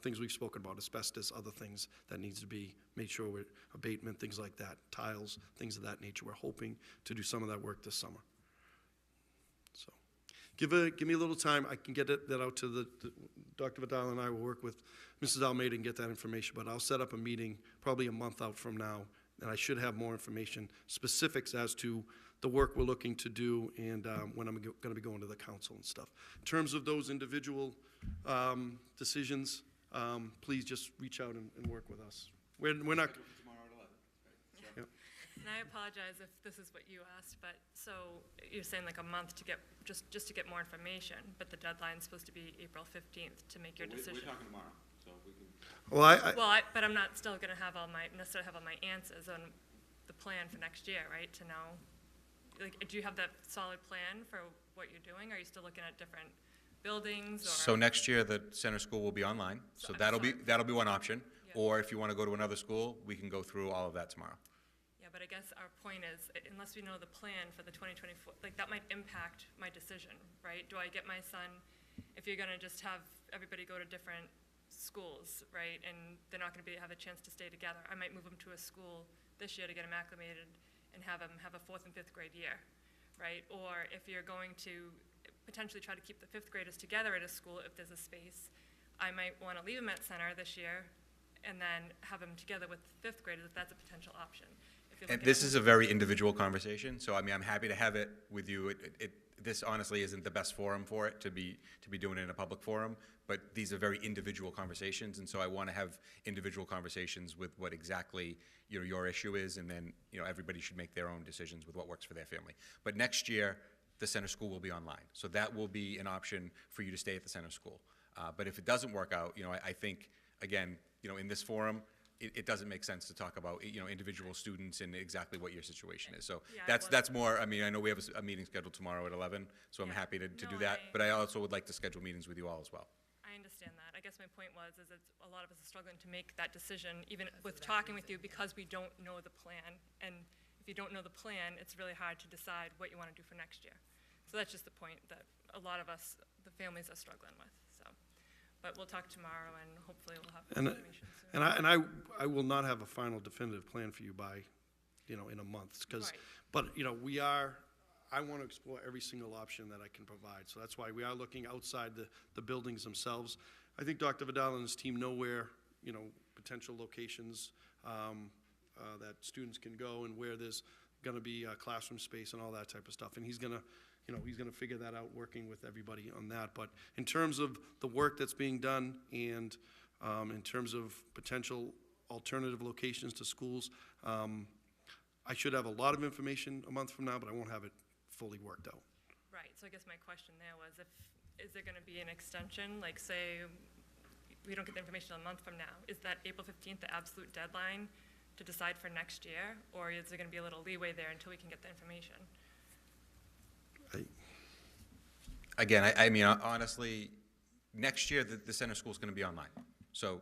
things we've spoken about, asbestos, other things that needs to be made sure with abatement, things like that, tiles, things of that nature. We're hoping to do some of that work this summer. So give me a little time. I can get that out to Dr. Vidal, and I will work with Mrs. Almeida and get that information, but I'll set up a meeting probably a month out from now, and I should have more information, specifics as to the work we're looking to do and when I'm going to be going to the council and stuff. In terms of those individual decisions, please just reach out and work with us. We're not. Yep. And I apologize if this is what you asked, but so you're saying like a month to get, just to get more information, but the deadline's supposed to be April 15th to make your decision. We're talking tomorrow, so we can. Well, but I'm not still gonna necessarily have all my answers on the plan for next year, right, to know? Like, do you have that solid plan for what you're doing? Or are you still looking at different buildings, or? So next year, the center school will be online, so that'll be one option. Or if you want to go to another school, we can go through all of that tomorrow. Yeah, but I guess our point is, unless we know the plan for the 2024, like, that might impact my decision, right? Do I get my son, if you're gonna just have everybody go to different schools, right, and they're not gonna have a chance to stay together, I might move them to a school this year to get them acclimated and have them have a 4th and 5th grade year, right? Or if you're going to potentially try to keep the 5th graders together at a school, if there's a space, I might wanna leave them at center this year and then have them together with 5th graders, if that's a potential option. If you're And looking this at- is a very individual conversation, so I mean, I'm happy to have it with you. This honestly isn't the best forum for it, to be doing it in a public forum, but these are very individual conversations, and so I want to have individual conversations with what exactly, your issue is, and then, everybody should make their own decisions with what works for their family. But next year, the center school will be online, so that will be an option for you to stay at the center school. But if it doesn't work out, I think, again, in this forum, it doesn't make sense to talk about, individual students and exactly what your situation is. So Yeah, that's more, I mean, I know we have a meeting scheduled tomorrow at 11, so I'm happy to do that. But I also would like to schedule meetings with you all as well. I understand that. I guess my point was, is it's, a lot of us are struggling to make that decision, even with talking with you, because we don't know the plan. And if you don't know the plan, it's really hard to decide what you want to do for next year. So that's just the point that a lot of us, the families, are struggling with, so. But we'll talk tomorrow, and hopefully we'll have more information soon. And I will not have a final definitive plan for you by, in a month, because, but, I want to explore every single option that I can provide. So that's why we are looking outside the buildings themselves. I think Dr. Vidal and his team know where, potential locations that students can go and where there's going to be classroom space and all that type of stuff. And he's going to figure that out, working with everybody on that. But in terms of the work that's being done and in terms of potential alternative locations to schools, I should have a lot of information a month from now, but I won't have it fully worked out. Right, so I guess my question there was, is there going to be an extension? Like, say, we don't get the information a month from now. Is that April 15th the absolute deadline to decide for next year? Or is there going to be a little leeway there until we can get the information? Again, I mean, honestly, next year, the center school is going to be online. So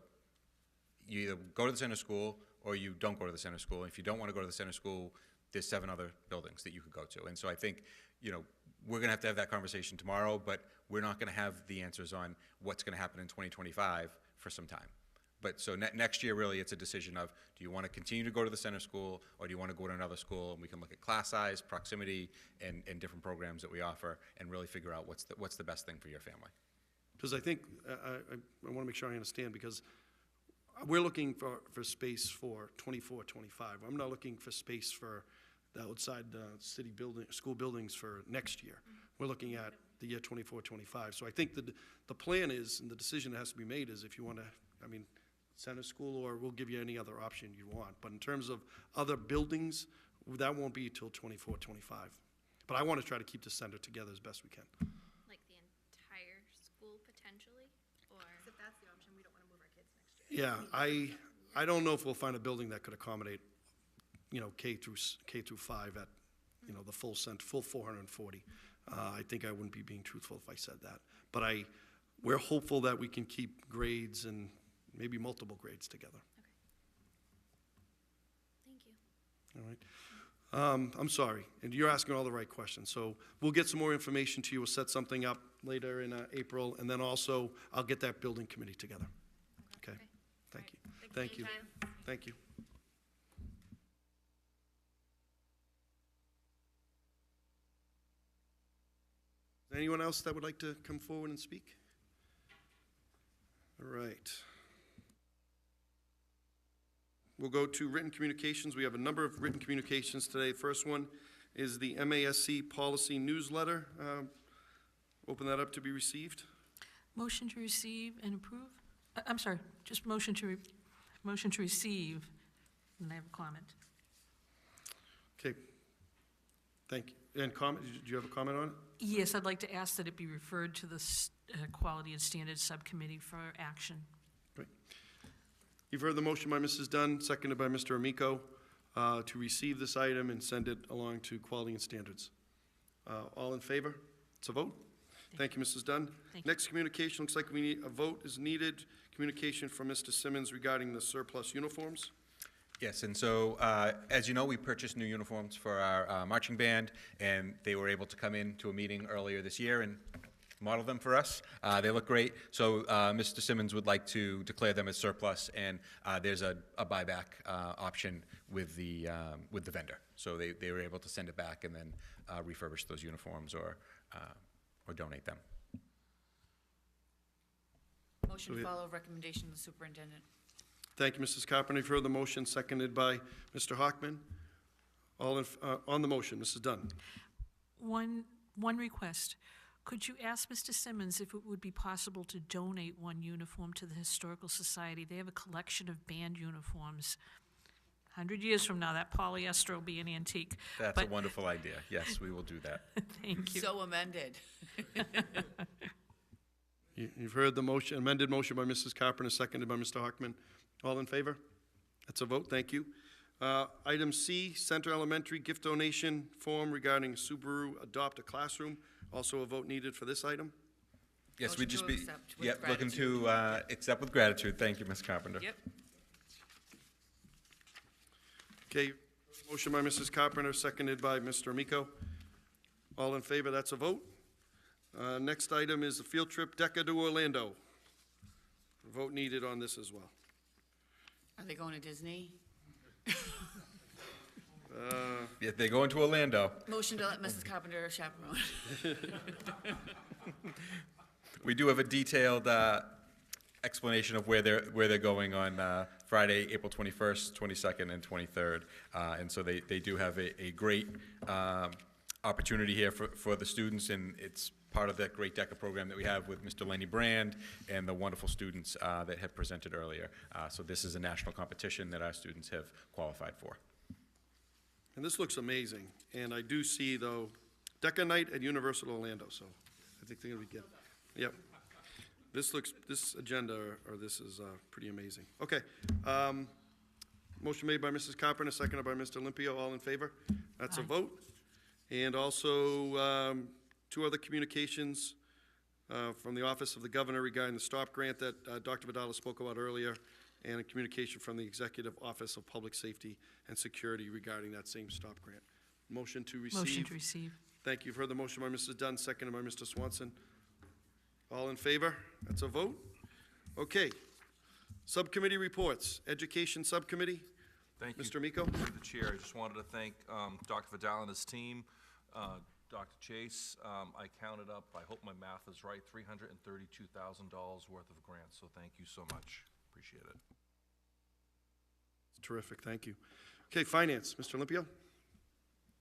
you either go to the center school or you don't go to the center school. If you don't want to go to the center school, there's 7 other buildings that you could go to. And so I think, we're going to have that conversation tomorrow, but we're not going to have the answers on what's going to happen in 2025 for some time. But so next year, really, it's a decision of, do you want to continue to go to the center school, or do you want to go to another school? And we can look at class size, proximity, and different programs that we offer, and really figure out what's the best thing for your family. Because I think, I want to make sure I understand, because we're looking for space for 24, 25. I'm not looking for space for the outside city building, school buildings for next year. We're looking at the year 24, 25. So I think the plan is, and the decision that has to be made is, if you want to, center school, or we'll give you any other option you want. But in terms of other buildings, that won't be till 24, 25. But I want to try to keep the center together as best we can. Like the entire school potentially, or? If that's the option, we don't want to move our kids next year. Yeah, I don't know if we'll find a building that could accommodate, K through 5 at, the full 440. I think I wouldn't be being truthful if I said that. But we're hopeful that we can keep grades and maybe multiple grades together. Okay. Thank you. All right. I'm sorry, and you're asking all the right questions. So we'll get some more information to you. We'll set something up later in April, and then also I'll get that building committee together. Okay? Thank you. Thank you. Thank you. Is there anyone else that would like to come forward and speak? All right. We'll go to written communications. We have a number of written communications today. First one is the MASC policy newsletter. Open that up to be received. Motion to receive and approve? I'm sorry, just motion to receive, and I have a comment. Okay. Thank you. And comment, do you have a comment on it? Yes, I'd like to ask that it be referred to the Quality and Standards Subcommittee for action. Great. You've heard the motion by Mrs. Dunn, seconded by Mr. Amico, to receive this item and send it along to Quality and Standards. All in favor? It's a vote. Thank you, Mrs. Dunn. Thank you. Next communication, looks like we need, a vote is needed. Communication from Mr. Simmons regarding the surplus uniforms. Yes, and so, as you know, we purchased new uniforms for our marching band, and they were able to come in to a meeting earlier this year and model them for us. They look great, so Mr. Simmons would like to declare them as surplus, and there's a buyback option with the vendor. So they were able to send it back and then refurbish those uniforms or donate them. Motion to follow recommendation of the superintendent. Thank you, Mrs. Carpenter. You've heard the motion, seconded by Mr. Hockman. All in, on the motion, Mrs. Dunn. One request. Could you ask Mr. Simmons if it would be possible to donate one uniform to the Historical Society? They have a collection of band uniforms. 100 years from now, that polyester will be an antique. That's a wonderful idea. Yes, we will do that. Thank you. So amended. You've heard the motion, amended motion by Mrs. Carpenter, seconded by Mr. Hockman. All in favor? That's a vote. Thank you. Item C, Center Elementary gift donation form regarding Subaru Adopt a Classroom. Also a vote needed for this item. Yes, we'd just Motion be, to accept with yep, looking gratitude. to accept with gratitude. Thank you, Ms. Carpenter. Yep. Okay, motion by Mrs. Carpenter, seconded by Mr. Amico. All in favor? That's a vote. Next item is the field trip DECA to Orlando. A vote needed on this as well. Are they going to Disney? Yeah, they go into Orlando. Motion to let Mrs. Carpenter chaperone. We do have a detailed explanation of where they're going on Friday, April 21st, 22nd, and 23rd. And so they do have a great opportunity here for the students, and it's part of that great DECA program that we have with Mr. Lenny Brand and the wonderful students that have presented earlier. So this is a national competition that our students have qualified for. And this looks amazing. And I do see, though, DECA night at Universal Orlando, so I think they're going to be good. Yep. This agenda, or this is pretty amazing. Okay. Motion made by Mrs. Carpenter, seconded by Mr. Olympio. All in favor? That's a vote. And also, two other communications from the Office of the Governor regarding the STOP grant that Dr. Vidala spoke about earlier, and a communication from the Executive Office of Public Safety and Security regarding that same STOP grant. Motion to receive. Motion to receive. Thank you. You've heard the motion by Mrs. Dunn, seconded by Mr. Swanson. All in favor? That's a vote. Okay. Subcommittee reports. Education Subcommittee. Thank you. Mr. Amico. Through the chair, I just wanted to thank Dr. Vidal and his team, Dr. Chase. I counted up, I hope my math is right, $332,000 worth of grants, so thank you so much. Appreciate it. It's terrific. Thank you. Okay, Finance. Mr. Olympio.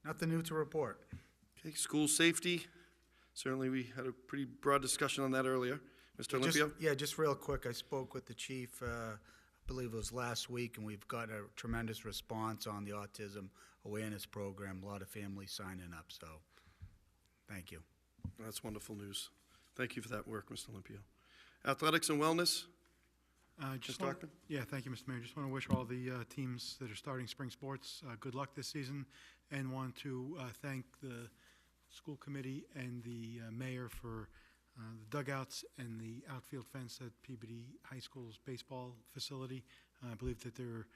Nothing new to report. Okay, school safety. Certainly, we had a pretty broad discussion on that earlier. Mr. Olympio? Just real quick, I spoke with the chief, I believe it was last week, and we've got a tremendous response on the autism awareness program. A lot of families signing up, so thank you. That's wonderful news. Thank you for that work, Mr. Olympio. Athletics and wellness? Mr. Stockman? Yeah, thank you, Mr. Mayor. Just want to wish all the teams that are starting spring sports good luck this season, and want to thank the school committee and the mayor for the dugouts and the outfield fence at Peabody High School's baseball facility. I believe that they're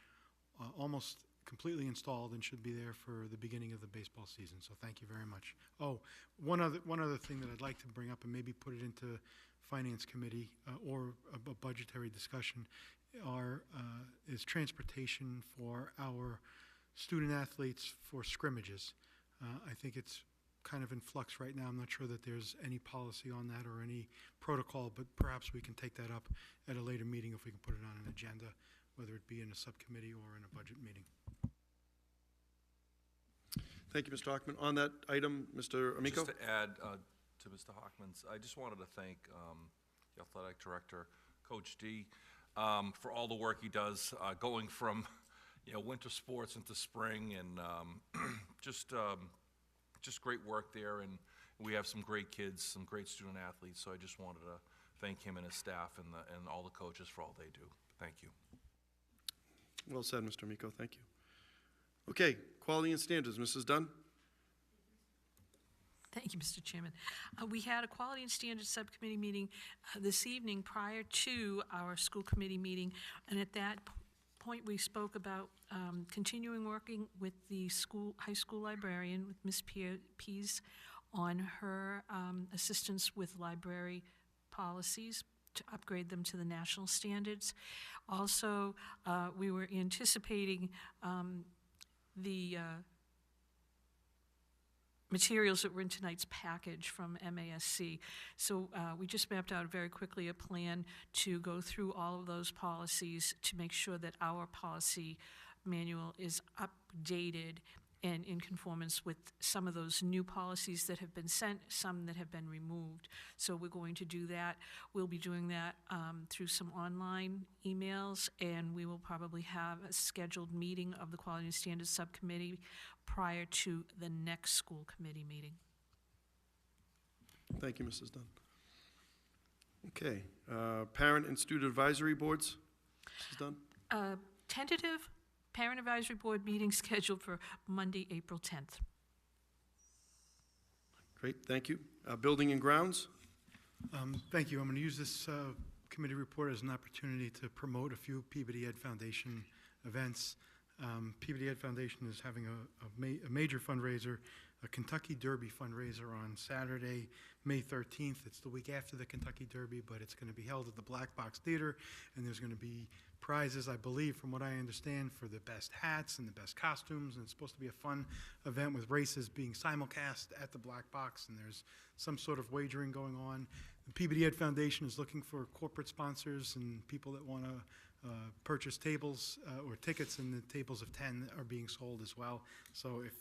almost completely installed and should be there for the beginning of the baseball season, so thank you very much. Oh, one other thing that I'd like to bring up and maybe put it into Finance Committee or a budgetary discussion is transportation for our student athletes for scrimmages. I think it's kind of in flux right now. I'm not sure that there's any policy on that or any protocol, but perhaps we can take that up at a later meeting if we can put it on an agenda, whether it be in a subcommittee or in a budget meeting. Thank you, Mr. Hockman. On that item, Mr. Amico? Just to add to Mr. Hockman's, I just wanted to thank the athletic director, Coach D, for all the work he does, going from winter sports into spring, and just great work there. And we have some great kids, some great student athletes. So I just wanted to thank him and his staff and all the coaches for all they do. Thank you. Well said, Mr. Amico. Thank you. Okay, quality and standards. Mrs. Dunn? Thank you, Mr. Chairman. We had a Quality and Standards Subcommittee meeting this evening prior to our school committee meeting, and at that point, we spoke about continuing working with the high school librarian, with Ms. Pease, on her assistance with library policies to upgrade them to the national standards. Also, we were anticipating the materials that were in tonight's package from MASC. So we just mapped out very quickly a plan to go through all of those policies to make sure that our policy manual is updated and in conformance with some of those new policies that have been sent, some that have been removed. So we're going to do that. We'll be doing that through some online emails, and we will probably have a scheduled meeting of the Quality and Standards Subcommittee prior to the next school committee meeting. Thank you, Mrs. Dunn. Okay, parent and student advisory boards, Mrs. Dunn? Tentative Parent Advisory Board meeting scheduled for Monday, April 10th. Great, thank you. Building and grounds? Thank you. I'm going to use this committee report as an opportunity to promote a few Peabody Ed Foundation events. Peabody Ed Foundation is having a major fundraiser, a Kentucky Derby fundraiser on Saturday, May 13th. It's the week after the Kentucky Derby, but it's going to be held at the Black Box Theater, and there's going to be prizes, I believe, from what I understand, for the best hats and the best costumes, and it's supposed to be a fun event with races being simulcast at the Black Box, and there's some sort of wagering going on. The Peabody Ed Foundation is looking for corporate sponsors and people that want to purchase tables or tickets, and the tables of 10 are being sold as well. So if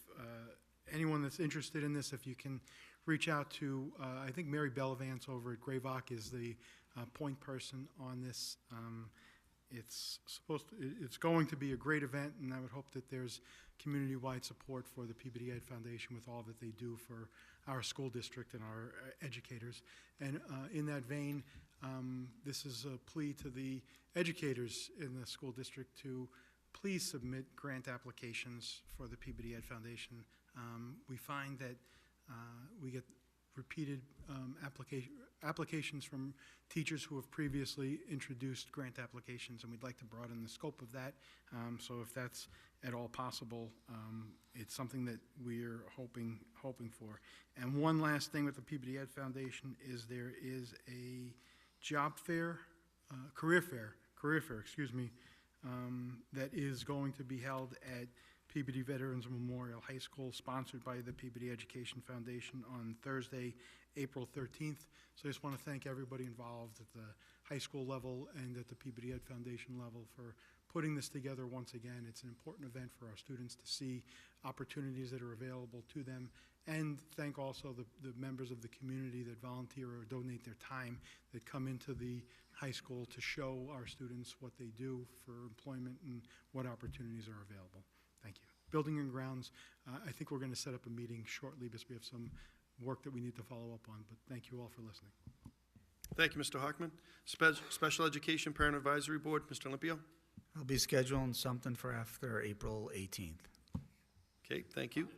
anyone that's interested in this, if you can reach out to, I think Mary Bellavance over at Grayvock is the point person on this. It's going to be a great event, and I would hope that there's community-wide support for the Peabody Ed Foundation with all that they do for our school district and our educators. And in that vein, this is a plea to the educators in the school district to please submit grant applications for the Peabody Ed Foundation. We find that we get repeated applications from teachers who have previously introduced grant applications, and we'd like to broaden the scope of that. So if that's at all possible, it's something that we're hoping for. And one last thing with the Peabody Ed Foundation is there is a job fair, career fair, excuse me, that is going to be held at Peabody Veterans Memorial High School, sponsored by the Peabody Education Foundation on Thursday, April 13th. So I just want to thank everybody involved at the high school level and at the Peabody Ed Foundation level for putting this together once again. It's an important event for our students to see opportunities that are available to them, and thank also the members of the community that volunteer or donate their time that come into the high school to show our students what they do for employment and what opportunities are available. Thank you. Building and grounds, I think we're going to set up a meeting shortly because we have some work that we need to follow up on, but thank you all for listening. Thank you, Mr. Hockman. Special Education Parent Advisory Board, Mr. Olympio. I'll be scheduling something for after April 18th. Okay, thank you.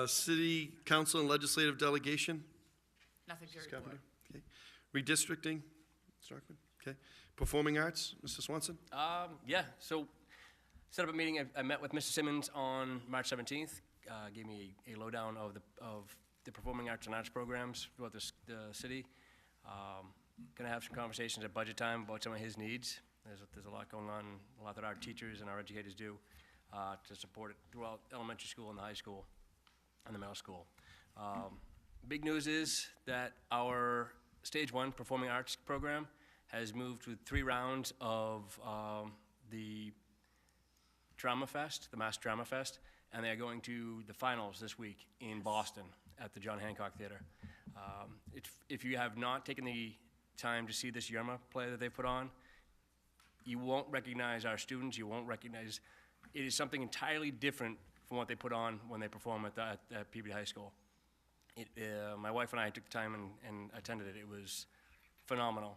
City Council and Legislative Delegation. Nothing to Mrs. report. Carpenter. Okay. Redistricting, Mr. Hockman. Okay. Performing Arts, Mr. Swanson. Yeah, so set up a meeting. I met with Mr. Simmons on March 17th. Gave me a lowdown of the performing arts and arts programs throughout the city. Gonna have some conversations at budget time about some of his needs. There's a lot going on, a lot that our teachers and our educators do to support it throughout elementary school and the high school and the middle school. Big news is that our Stage 1 Performing Arts program has moved to 3 rounds of the Drama Fest, the Mass Drama Fest, and they are going to the finals this week in Boston at the John Hancock Theater. If you have not taken the time to see this Yerma play that they put on, you won't recognize our students, you won't recognize, it is something entirely different from what they put on when they perform at Peabody High School. My wife and I took the time and attended it. It was phenomenal.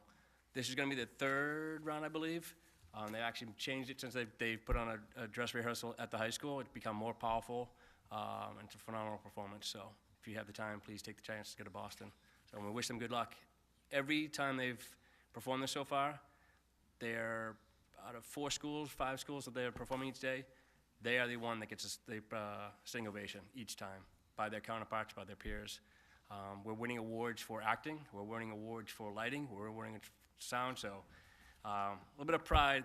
This is going to be the third round, I believe. They actually changed it since they've put on a dress rehearsal at the high school. It's become more powerful, and it's a phenomenal performance. So if you have the time, please take the chance to go to Boston. So we wish them good luck. Every time they've performed this so far, they're out of 4 schools, 5 schools that they're performing each day, they are the one that gets the standing ovation each time by their counterparts, by their peers. We're winning awards for acting. We're winning awards for lighting. We're winning sound. So a little bit of pride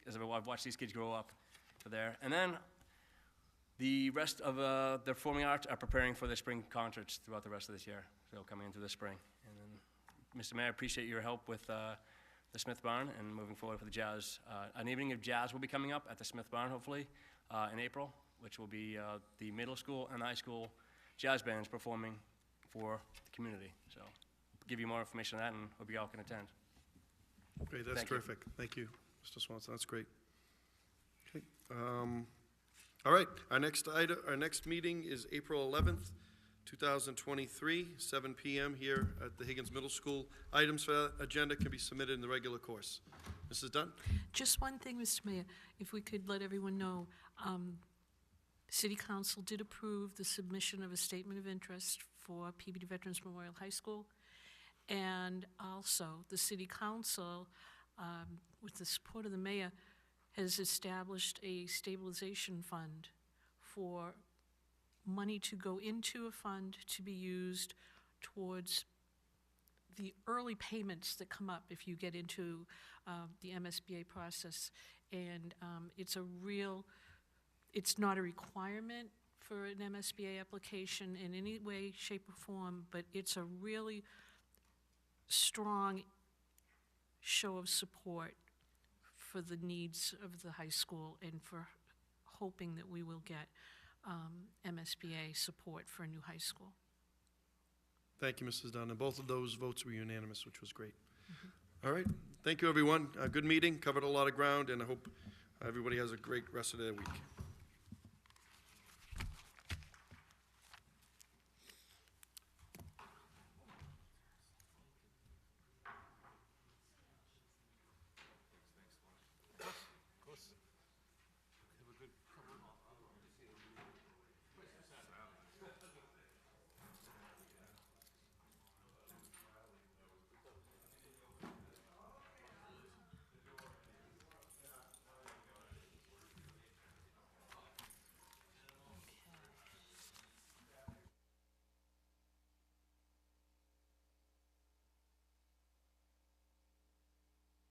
as I've watched these kids grow up for there. And then the rest of the performing arts are preparing for their spring concerts throughout the rest of this year. So coming into the spring. And then, Mr. Mayor, I appreciate your help with the Smith Barn and moving forward for the jazz. An evening of jazz will be coming up at the Smith Barn, hopefully, in April, which will be the middle school and high school jazz bands performing for the community. So give you more information on that, and hope you all can attend. Okay, that's Thank you. terrific. Thank you, Mr. Swanson. That's great. Okay. All right, our next meeting is April 11th, 2023, 7 p.m. here at the Higgins Middle School. Items for that agenda can be submitted in the regular course. Mrs. Dunn? Just one thing, Mr. Mayor, if we could let everyone know, City Council did approve the submission of a statement of interest for Peabody Veterans Memorial High School. And also, the City Council, with the support of the mayor, has established a stabilization fund for money to go into a fund to be used towards the early payments that come up if you get into the MSBA process. And it's not a requirement for an MSBA application in any way, shape, or form, but it's a really strong show of support for the needs of the high school and for hoping that we will get MSBA support for a new high school. Thank you, Mrs. Dunn. And both of those votes were unanimous, which was great. All right. Thank you, everyone. Good meeting. Covered a lot of ground, and I hope everybody has a great rest of their week.